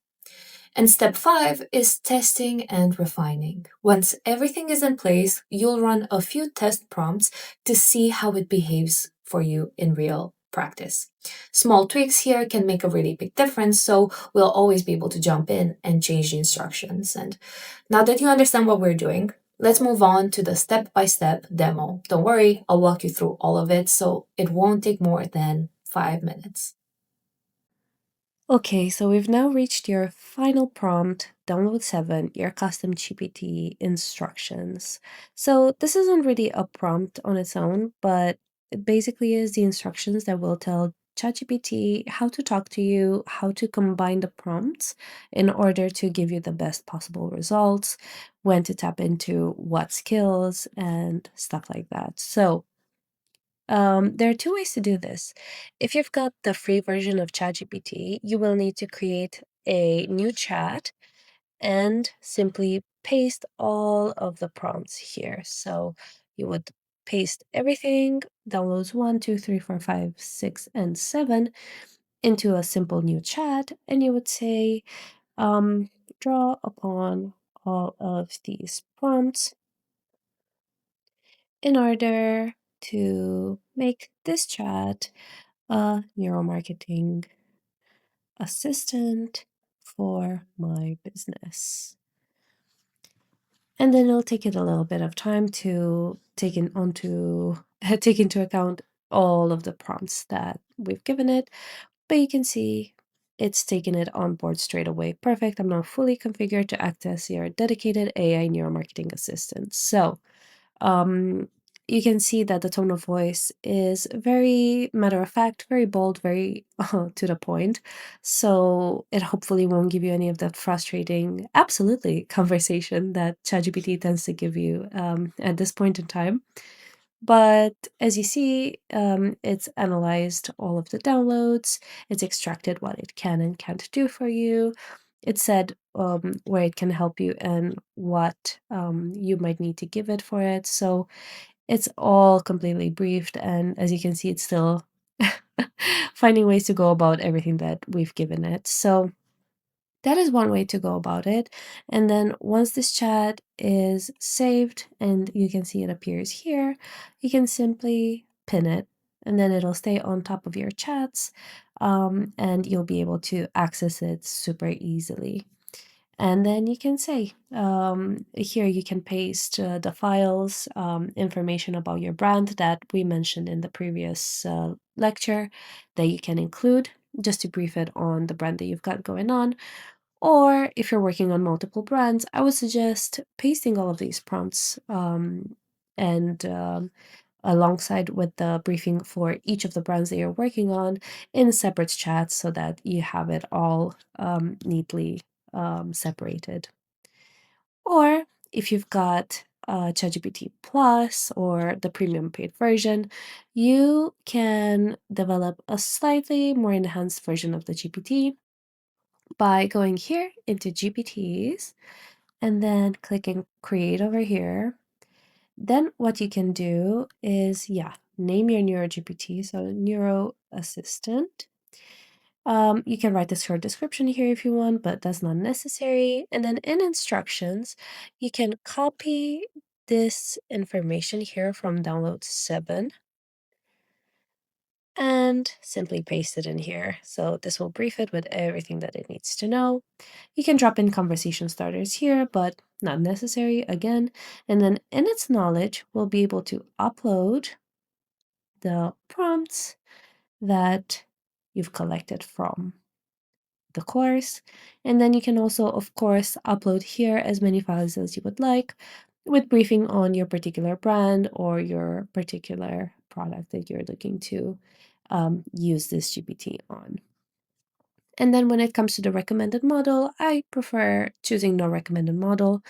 And step 5 is testing and refining. Once everything is in place, you'll run a few test prompts to see how it behaves for you in real practice. Small tweaks here can make a really big difference, so we'll always be able to jump in and change the instructions. And now that you understand what we're doing, let's move on to the step by step demo. Don't worry, I'll walk you through all of it, so it won't take more than 5 minutes. Okay, so we've now reached your final prompt, download 7, your custom GPT instructions. So this isn't really a prompt on its own, but it basically is the instructions that will tell ChatGPT how to talk to you, how to combine the prompts in order to give you the best possible results, when to tap into what skills, and stuff like that. So there are two ways to do this. If you've got the free version of ChatGPT, you will need to create a new chat and simply paste all of the prompts here. So you would paste everything, downloads 1, 2, 3, 4, 5, 6, and 7 into a simple new chat, and you would say, um, draw upon all of these prompts in order to make this chat a neuromarketing assistant for my business. And then it'll take it a little bit of time to take into account all of the prompts that we've given it, but you can see it's taken it on board straight away. Perfect. I'm now fully configured to act as your dedicated AI neuromarketing assistant. So um, you can see that the tone of voice is very matter of fact, very bold, very to the point. So it hopefully won't give you any of that frustrating, absolutely, conversation that ChatGPT tends to give you at this point in time. But as you see, it's analyzed all of the downloads, it's extracted what it can and can't do for you. It said where it can help you and what you might need to give it for it. So it's all completely briefed. And as you can see, it's still finding ways to go about everything that we've given it. So that is one way to go about it. And then once this chat is saved and you can see it appears here, you can simply pin it and then it'll stay on top of your chats and you'll be able to access it super easily. And then you can say, here you can paste the files, information about your brand that we mentioned in the previous lecture that you can include just to brief it on the brand that you've got going on. Or if you're working on multiple brands, I would suggest pasting all of these prompts and alongside with the briefing for each of the brands that you're working on in separate chats so that you have it all neatly separated. Or if you've got ChatGPT Plus or the premium paid version, you can develop a slightly more enhanced version of the GPT by going here into GPTs and then clicking create over here. Then what you can do is, name your Neuro GPT, so Neuro Assistant. You can write a short description here if you want, but that's not necessary. And then in instructions, you can copy this information here from download 7 and simply paste it in here. So this will brief it with everything that it needs to know. You can drop in conversation starters here, but not necessary again. And then in its knowledge, we'll be able to upload the prompts that you've collected from the course. And then you can also, of course, upload here as many files as you would like with briefing on your particular brand or your particular product that you're looking to use this GPT on. And then when it comes to the recommended model, I prefer choosing no recommended model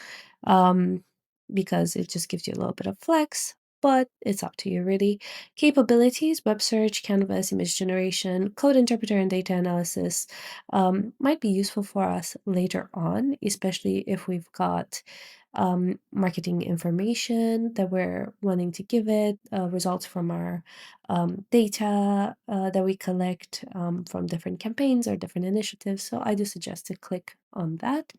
um, because it just gives you a little bit of flex, but it's up to you really. Capabilities, web search, canvas, image generation, code interpreter, and data analysis might be useful for us later on, especially if we've got marketing information that we're wanting to give it, results from our data that we collect from different campaigns or different initiatives. So I do suggest to click on that.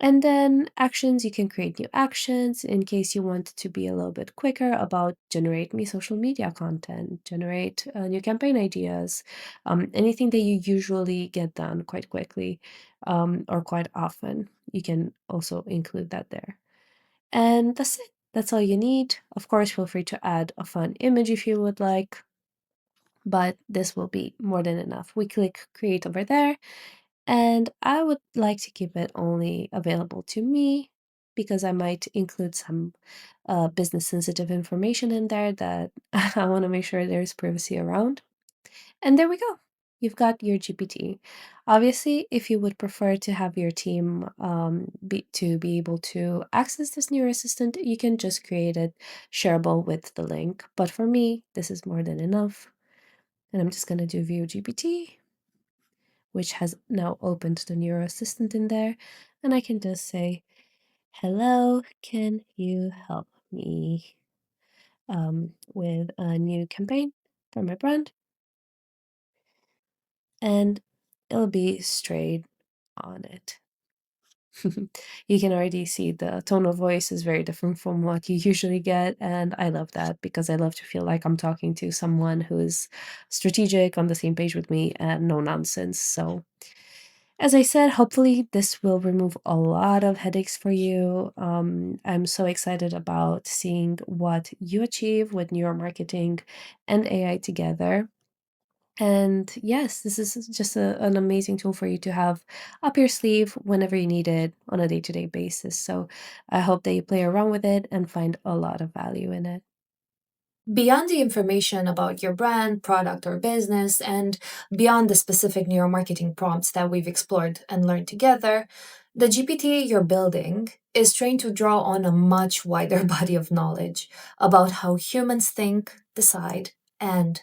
And then actions, you can create new actions in case you want to be a little bit quicker about generate me social media content, generate new campaign ideas, anything that you usually get done quite quickly or quite often. You can also include that there. And that's it. That's all you need. Of course, feel free to add a fun image if you would like, but this will be more than enough. We click create over there, and I would like to keep it only available to me because I might include some business sensitive information in there that I want to make sure there's privacy around. And there we go. You've got your GPT. Obviously, if you would prefer to have your team be able to access this new assistant, you can just create it shareable with the link. But for me, this is more than enough. And I'm just going to do view GPT, which has now opened the Neuro Assistant in there. And I can just say, hello, can you help me with a new campaign for my brand? And it'll be straight on it. You can already see the tone of voice is very different from what you usually get. And I love that because I love to feel like I'm talking to someone who is strategic on the same page with me and no nonsense. So, as I said, hopefully this will remove a lot of headaches for you. I'm so excited about seeing what you achieve with neuromarketing and AI together. And yes, this is just an amazing tool for you to have up your sleeve whenever you need it on a day-to-day basis. So I hope that you play around with it and find a lot of value in it. Beyond the information about your brand, product, or business, and beyond the specific neuromarketing prompts that we've explored and learned together, the GPT you're building is trained to draw on a much wider body of knowledge about how humans think, decide, and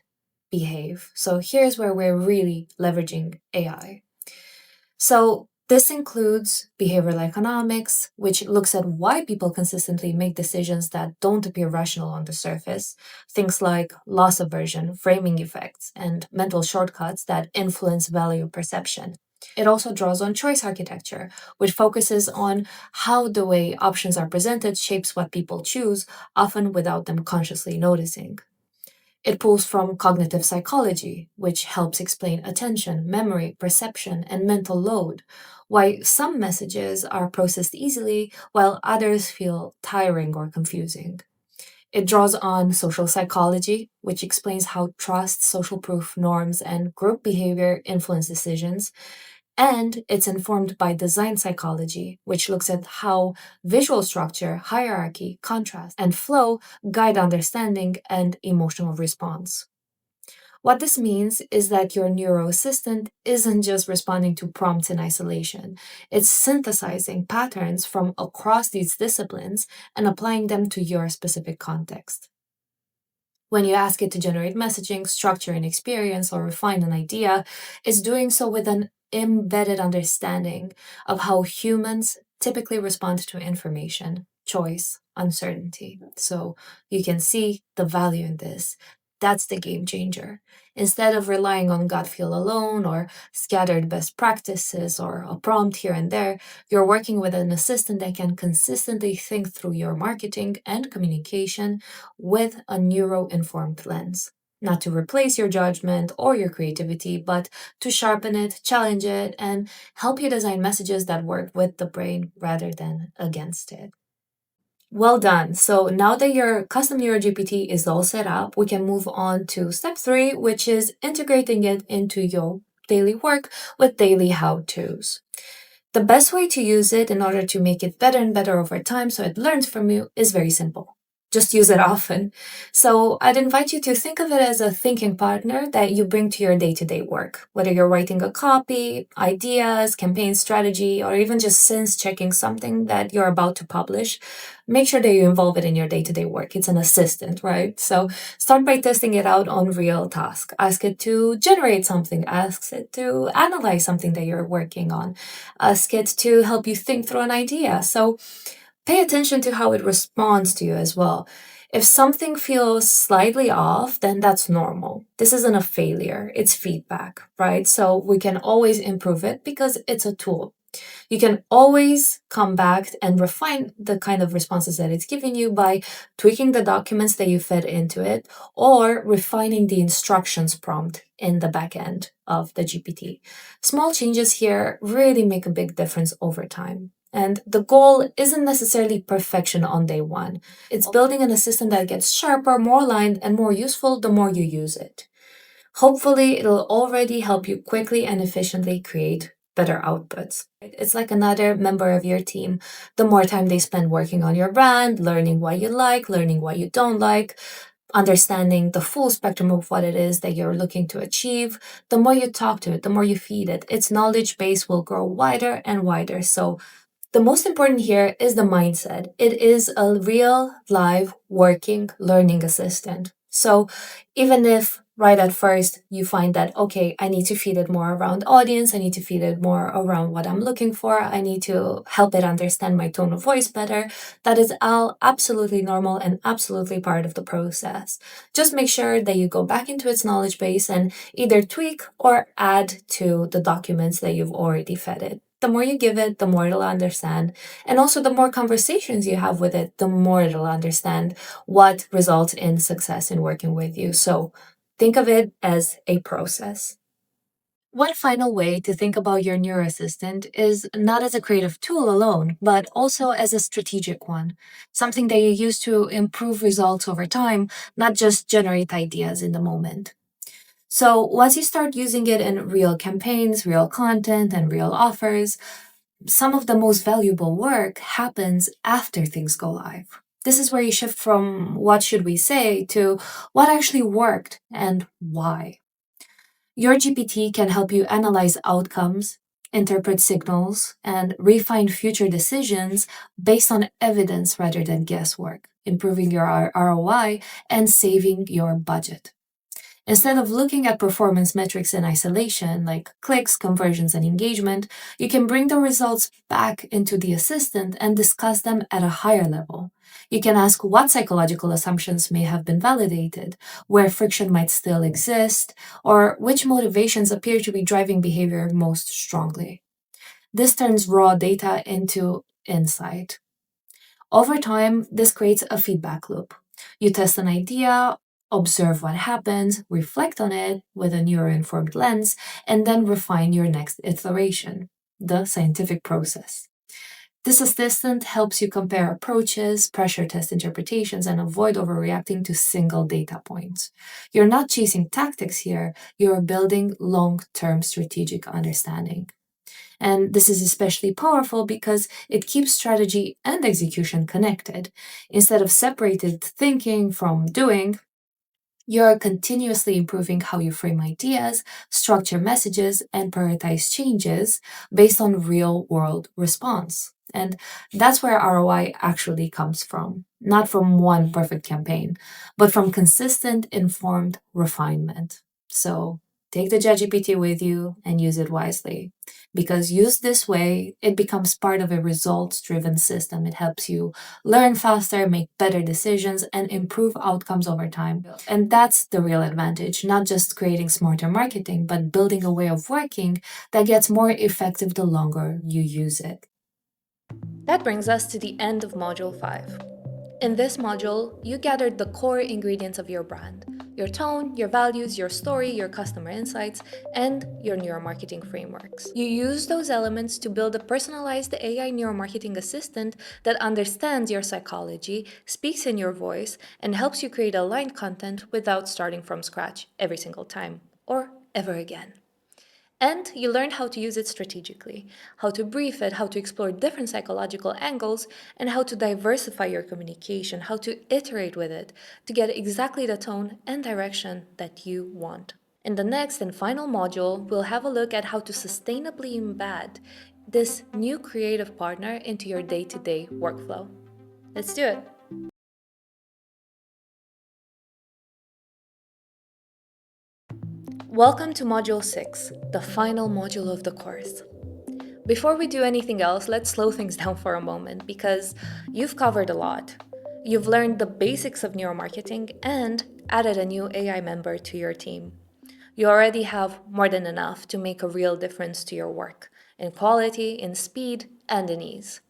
behave. So here's where we're really leveraging AI. So, this includes behavioral economics, which looks at why people consistently make decisions that don't appear rational on the surface, things like loss aversion, framing effects, and mental shortcuts that influence value perception. It also draws on choice architecture, which focuses on how the way options are presented shapes what people choose, often without them consciously noticing. It pulls from cognitive psychology, which helps explain attention, memory, perception, and mental load, why some messages are processed easily while others feel tiring or confusing. It draws on social psychology, which explains how trust, social proof norms, and group behavior influence decisions. And it's informed by design psychology, which looks at how visual structure, hierarchy, contrast, and flow guide understanding and emotional response. What this means is that your neuro assistant isn't just responding to prompts in isolation, it's synthesizing patterns from across these disciplines and applying them to your specific context. When you ask it to generate messaging, structure an experience, or refine an idea, it's doing so with an embedded understanding of how humans typically respond to information, choice, uncertainty. So you can see the value in this. That's the game changer. Instead of relying on gut feel alone or scattered best practices or a prompt here and there, you're working with an assistant that can consistently think through your marketing and communication with a neuro informed lens. Not to replace your judgment or your creativity, but to sharpen it, challenge it, and help you design messages that work with the brain rather than against it. Well done. So now that your custom NeuroGPT is all set up, we can move on to step three, which is integrating it into your daily work with daily how to's. The best way to use it in order to make it better and better over time so it learns from you is very simple. Just use it often. So I'd invite you to think of it as a thinking partner that you bring to your day to day work. Whether you're writing a copy, ideas, campaign strategy, or even just sense checking something that you're about to publish, make sure that you involve it in your day to day work. It's an assistant, right? So start by testing it out on real tasks. Ask it to generate something, ask it to analyze something that you're working on, ask it to help you think through an idea. So Pay attention to how it responds to you as well. If something feels slightly off, then that's normal. This isn't a failure, it's feedback, right? So we can always improve it because it's a tool. You can always come back and refine the kind of responses that it's giving you by tweaking the documents that you fed into it or refining the instructions prompt in the back end of the GPT. Small changes here really make a big difference over time. And the goal isn't necessarily perfection on day one. It's building an assistant that gets sharper, more aligned, and more useful the more you use it. Hopefully, it'll already help you quickly and efficiently create better outputs. It's like another member of your team. The more time they spend working on your brand, learning what you like, learning what you don't like, understanding the full spectrum of what it is that you're looking to achieve, the more you talk to it, the more you feed it, its knowledge base will grow wider and wider. So the most important here is the mindset. It is a real, live, working, learning assistant. So even if right at first you find that, okay, I need to feed it more around audience, I need to feed it more around what I'm looking for, I need to help it understand my tone of voice better, that is all absolutely normal and absolutely part of the process. Just make sure that you go back into its knowledge base and either tweak or add to the documents that you've already fed it. The more you give it, the more it'll understand. And also, the more conversations you have with it, the more it'll understand what results in success in working with you. So think of it as a process. One final way to think about your Neuro Assistant is not as a creative tool alone, but also as a strategic one, something that you use to improve results over time, not just generate ideas in the moment. So once you start using it in real campaigns, real content, and real offers, some of the most valuable work happens after things go live. This is where you shift from what should we say to what actually worked and why. Your GPT can help you analyze outcomes, interpret signals, and refine future decisions based on evidence rather than guesswork, improving your ROI and saving your budget. Instead of looking at performance metrics in isolation, like clicks, conversions, and engagement, you can bring the results back into the assistant and discuss them at a higher level. You can ask what psychological assumptions may have been validated, where friction might still exist, or which motivations appear to be driving behavior most strongly. This turns raw data into insight. Over time, this creates a feedback loop. You test an idea, observe what happens, reflect on it with a neuro-informed lens, and then refine your next iteration, the scientific process. This assistant helps you compare approaches, pressure test interpretations, and avoid overreacting to single data points. You're not chasing tactics here, you're building long term strategic understanding. And this is especially powerful because it keeps strategy and execution connected. Instead of separated thinking from doing, you're continuously improving how you frame ideas, structure messages, and prioritize changes based on real world response. And that's where ROI actually comes from. Not from one perfect campaign, but from consistent, informed refinement. So take the ChatGPT with you and use it wisely. Because used this way, it becomes part of a results driven system. It helps you learn faster, make better decisions, and improve outcomes over time. And that's the real advantage, not just creating smarter marketing, but building a way of working that gets more effective the longer you use it. That brings us to the end of Module 5. In this module, you gathered the core ingredients of your brand: your tone, your values, your story, your customer insights, and your neuromarketing frameworks. You use those elements to build a personalized AI neuromarketing assistant that understands your psychology, speaks in your voice, and helps you create aligned content without starting from scratch every single time, or ever again. And you learned how to use it strategically, how to brief it, how to explore different psychological angles, and how to diversify your communication, how to iterate with it to get exactly the tone and direction that you want. In the next and final module, we'll have a look at how to sustainably embed this new creative partner into your day-to-day workflow. Let's do it. Welcome to Module 6, the final module of the course. Before we do anything else, let's slow things down for a moment because you've covered a lot. You've learned the basics of neuromarketing and added a new AI member to your team. You already have more than enough to make a real difference to your work in quality, in speed, and in ease.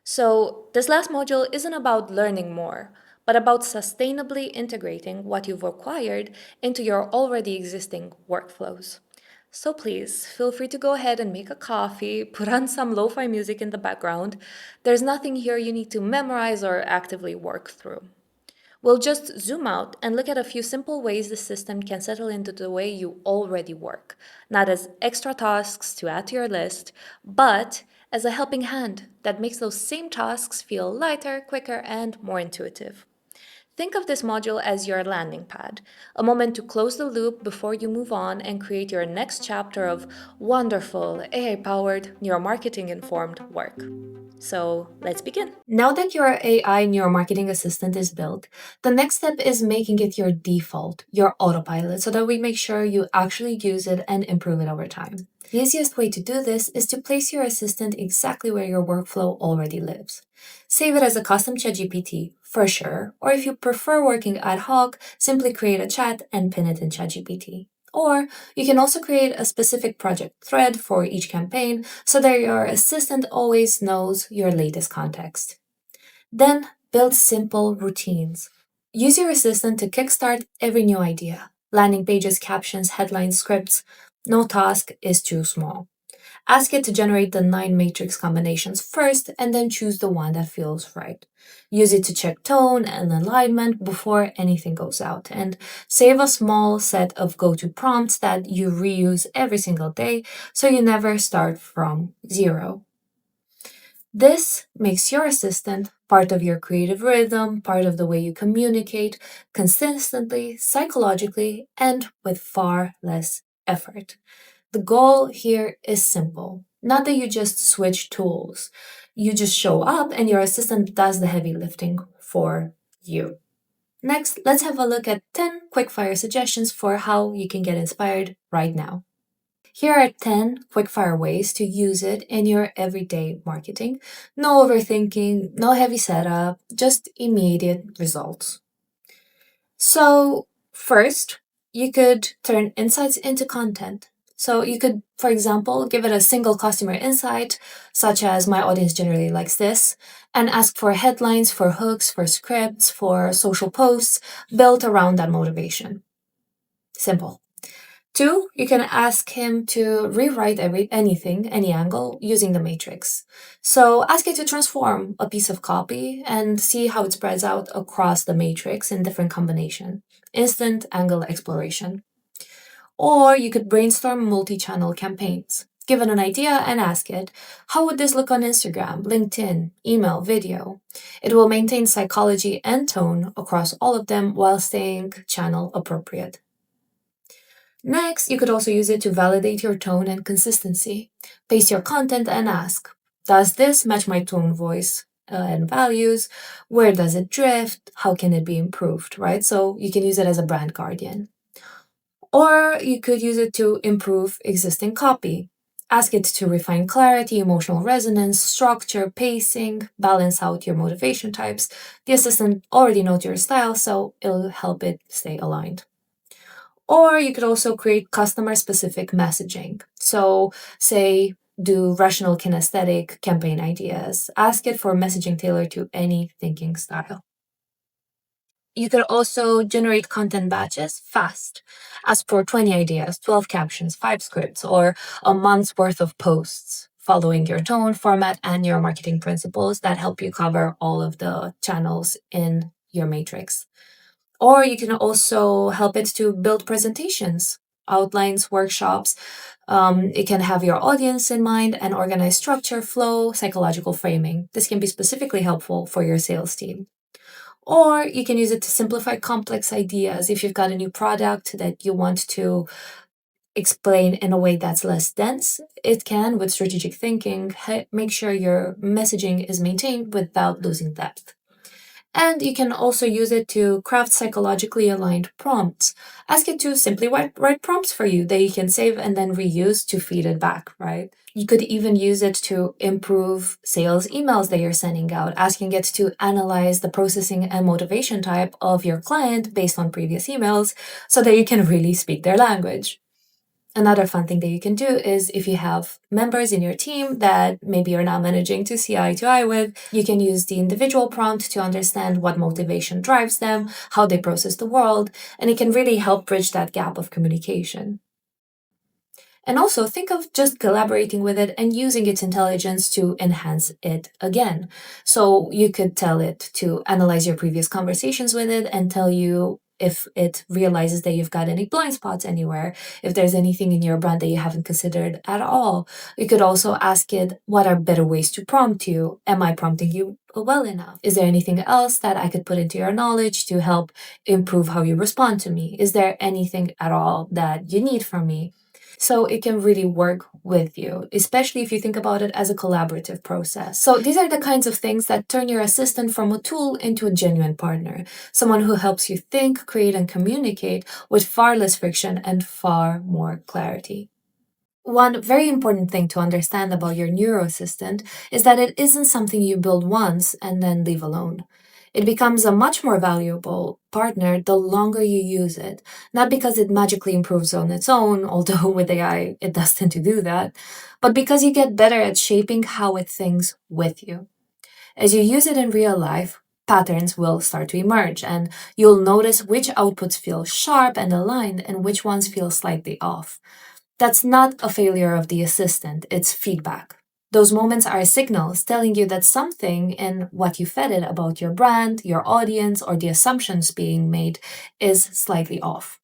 So, this last module isn't about learning more, but about sustainably integrating what you've acquired into your already existing workflows. So, please feel free to go ahead and make a coffee, put on some lo fi music in the background. There's nothing here you need to memorize or actively work through. We'll just zoom out and look at a few simple ways the system can settle into the way you already work, not as extra tasks to add to your list, but as a helping hand that makes those same tasks feel lighter, quicker, and more intuitive. Think of this module as your landing pad, a moment to close the loop before you move on and create your next chapter of wonderful AI powered, neuromarketing informed work. So let's begin. Now that your AI neuromarketing assistant is built, the next step is making it your default, your autopilot, so that we make sure you actually use it and improve it over time. The easiest way to do this is to place your assistant exactly where your workflow already lives. Save it as a custom ChatGPT, for sure, or if you prefer working ad hoc, simply create a chat and pin it in ChatGPT. Or you can also create a specific project thread for each campaign so that your assistant always knows your latest context. Then build simple routines. Use your assistant to kickstart every new idea. Landing pages, captions, headlines, scripts. No task is too small. Ask it to generate the 9 matrix combinations first and then choose the one that feels right. Use it to check tone and alignment before anything goes out, and save a small set of go to prompts that you reuse every single day so you never start from zero. This makes your assistant part of your creative rhythm, part of the way you communicate consistently, psychologically, and with far less effort. The goal here is simple. Not that you just switch tools. You just show up and your assistant does the heavy lifting for you. Next, let's have a look at 10 quickfire suggestions for how you can get inspired right now. Here are 10 quickfire ways to use it in your everyday marketing. No overthinking, no heavy setup, just immediate results. So, first, you could turn insights into content. So, you could, for example, give it a single customer insight, such as my audience generally likes this, and ask for headlines, for hooks, for scripts, for social posts built around that motivation. Simple. Two, you can ask him to rewrite anything, any angle, using the matrix. So ask it to transform a piece of copy and see how it spreads out across the matrix in different combination. Instant angle exploration. Or you could brainstorm multi-channel campaigns. Give it an idea and ask it, how would this look on Instagram, LinkedIn, email, video? It will maintain psychology and tone across all of them while staying channel appropriate. Next, you could also use it to validate your tone and consistency. Paste your content and ask, does this match my tone, voice, and values? Where does it drift? How can it be improved, right? So you can use it as a brand guardian. Or you could use it to improve existing copy. Ask it to refine clarity, emotional resonance, structure, pacing, balance out your motivation types. The assistant already knows your style, so it'll help it stay aligned. Or you could also create customer specific messaging. So, say, do rational kinesthetic campaign ideas. Ask it for messaging tailored to any thinking style. You could also generate content batches fast. Ask for 20 ideas, 12 captions, 5 scripts, or a month's worth of posts, following your tone, format, and your marketing principles that help you cover all of the channels in your matrix. Or you can also help it to build presentations, outlines, workshops. It can have your audience in mind and organize structure, flow, psychological framing. This can be specifically helpful for your sales team. Or you can use it to simplify complex ideas. If you've got a new product that you want to explain in a way that's less dense, it can, with strategic thinking, make sure your messaging is maintained without losing depth. And you can also use it to craft psychologically aligned prompts. Ask it to simply write prompts for you that you can save and then reuse to feed it back, right? You could even use it to improve sales emails that you're sending out, asking it to analyze the processing and motivation type of your client based on previous emails so that you can really speak their language. Another fun thing that you can do is if you have members in your team that maybe you're not managing to see eye to eye with, you can use the individual prompt to understand what motivation drives them, how they process the world, and it can really help bridge that gap of communication. And also think of just collaborating with it and using its intelligence to enhance it again. So you could tell it to analyze your previous conversations with it and tell you if it realizes that you've got any blind spots anywhere, if there's anything in your brand that you haven't considered at all. You could also ask it, what are better ways to prompt you? Am I prompting you well enough? Is there anything else that I could put into your knowledge to help improve how you respond to me? Is there anything at all that you need from me? So it can really work with you, especially if you think about it as a collaborative process. So these are the kinds of things that turn your assistant from a tool into a genuine partner, someone who helps you think, create, and communicate with far less friction and far more clarity. One very important thing to understand about your neuro assistant is that it isn't something you build once and then leave alone. It becomes a much more valuable partner the longer you use it, not because it magically improves on its own, although with AI it does tend to do that, but because you get better at shaping how it thinks with you. As you use it in real life, patterns will start to emerge, and you'll notice which outputs feel sharp and aligned and which ones feel slightly off. That's not a failure of the assistant, it's feedback. Those moments are signals telling you that something in what you fed it about your brand, your audience, or the assumptions being made is slightly off.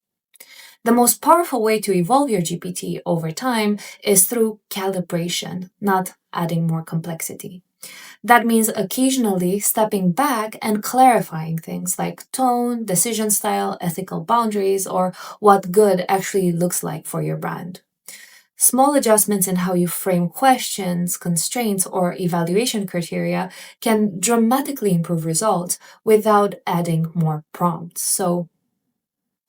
The most powerful way to evolve your GPT over time is through calibration, not adding more complexity. That means occasionally stepping back and clarifying things like tone, decision style, ethical boundaries, or what good actually looks like for your brand. Small adjustments in how you frame questions, constraints, or evaluation criteria can dramatically improve results without adding more prompts. So,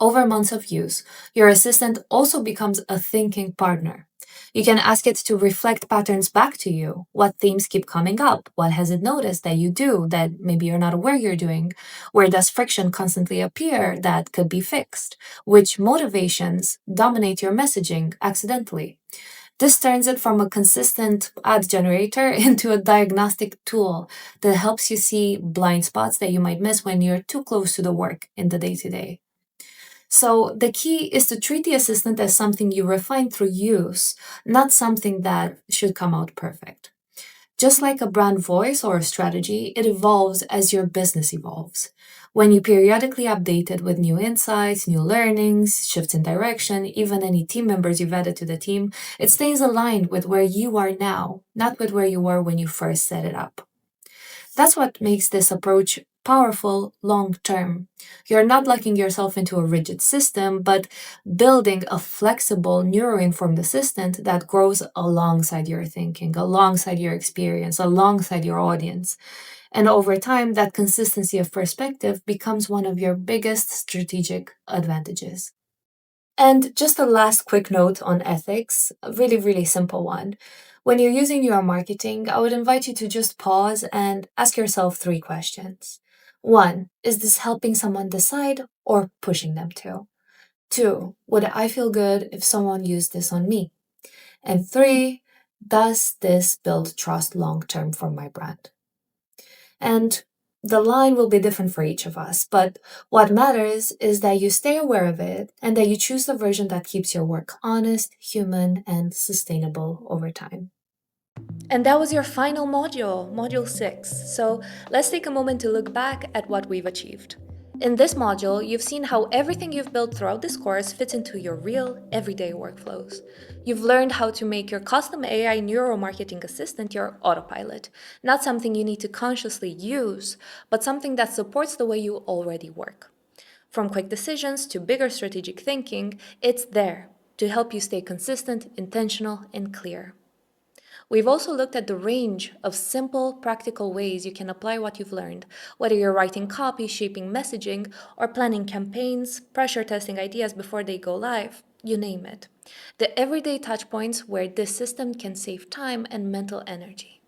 over months of use, your assistant also becomes a thinking partner. You can ask it to reflect patterns back to you. What themes keep coming up? What has it noticed that you do that maybe you're not aware you're doing? Where does friction constantly appear that could be fixed? Which motivations dominate your messaging accidentally? This turns it from a consistent ad generator into a diagnostic tool that helps you see blind spots that you might miss when you're too close to the work in the day to day. So the key is to treat the assistant as something you refine through use, not something that should come out perfect. Just like a brand voice or a strategy, it evolves as your business evolves. When you periodically update it with new insights, new learnings, shifts in direction, even any team members you've added to the team, it stays aligned with where you are now, not with where you were when you first set it up. That's what makes this approach powerful long term. You're not locking yourself into a rigid system, but building a flexible, neuro informed assistant that grows alongside your thinking, alongside your experience, alongside your audience. And over time, that consistency of perspective becomes one of your biggest strategic advantages. And just a last quick note on ethics, a really, really simple one. When you're using your marketing, I would invite you to just pause and ask yourself three questions. One, is this helping someone decide or pushing them to? Two, would I feel good if someone used this on me? And three, does this build trust long term for my brand? And the line will be different for each of us, but what matters is that you stay aware of it and that you choose the version that keeps your work honest, human, and sustainable over time. And that was your final module, Module 6. So let's take a moment to look back at what we've achieved. In this module, you've seen how everything you've built throughout this course fits into your real, everyday workflows. You've learned how to make your custom AI neuromarketing assistant your autopilot, not something you need to consciously use, but something that supports the way you already work. From quick decisions to bigger strategic thinking, it's there to help you stay consistent, intentional, and clear. We've also looked at the range of simple, practical ways you can apply what you've learned, whether you're writing copy, shaping messaging, or planning campaigns, pressure testing ideas before they go live, you name it. The everyday touchpoints where this system can save time and mental energy.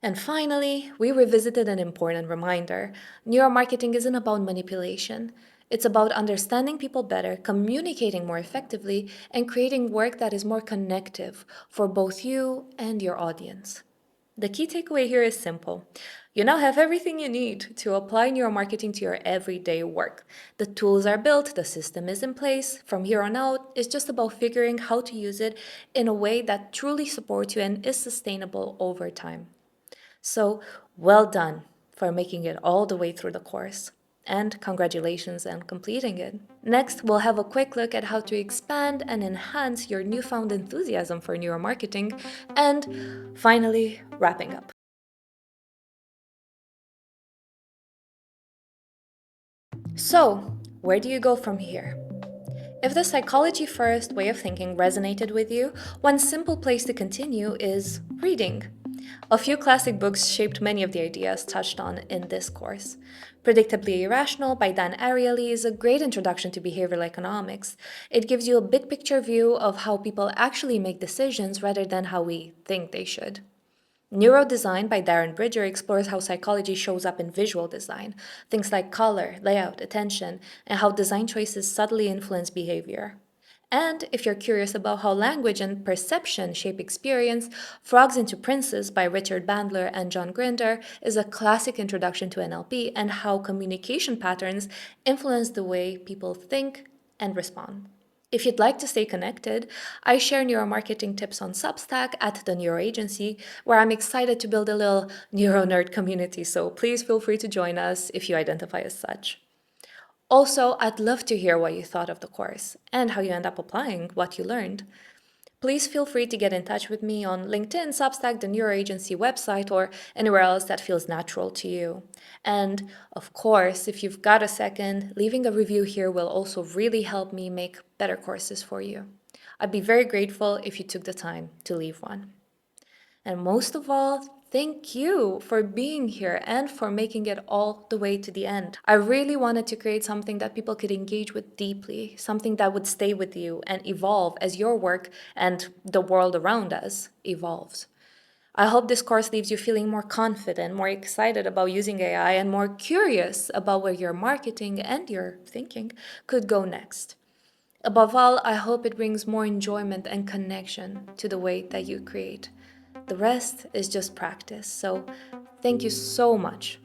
And finally, we revisited an important reminder. Neuromarketing isn't about manipulation. It's about understanding people better, communicating more effectively, and creating work that is more connective for both you and your audience. The key takeaway here is simple. You now have everything you need to apply neuromarketing to your everyday work. The tools are built, the system is in place. From here on out, it's just about figuring how to use it in a way that truly supports you and is sustainable over time. So, well done for making it all the way through the course. And congratulations on completing it. Next, we'll have a quick look at how to expand and enhance your newfound enthusiasm for neuromarketing. And finally, wrapping up. So, where do you go from here? If the psychology first way of thinking resonated with you, one simple place to continue is reading. A few classic books shaped many of the ideas touched on in this course. Predictably Irrational by Dan Ariely is a great introduction to behavioral economics. It gives you a big picture view of how people actually make decisions rather than how we think they should. Neurodesign by Darren Bridger explores how psychology shows up in visual design, things like color, layout, attention, and how design choices subtly influence behavior. And if you're curious about how language and perception shape experience, Frogs into Princes by Richard Bandler and John Grinder is a classic introduction to NLP and how communication patterns influence the way people think and respond. If you'd like to stay connected, I share neuromarketing tips on Substack at the Neuro Agency, where I'm excited to build a little neuro nerd community, so please feel free to join us if you identify as such. Also, I'd love to hear what you thought of the course and how you end up applying what you learned. Please feel free to get in touch with me on LinkedIn, Substack, the Neuro Agency website, or anywhere else that feels natural to you. And of course, if you've got a second, leaving a review here will also really help me make better courses for you. I'd be very grateful if you took the time to leave one. And most of all, thank you for being here and for making it all the way to the end. I really wanted to create something that people could engage with deeply, something that would stay with you and evolve as your work and the world around us evolves. I hope this course leaves you feeling more confident, more excited about using AI, and more curious about where your marketing and your thinking could go next. Above all, I hope it brings more enjoyment and connection to the way that you create. The rest is just practice. So, thank you so much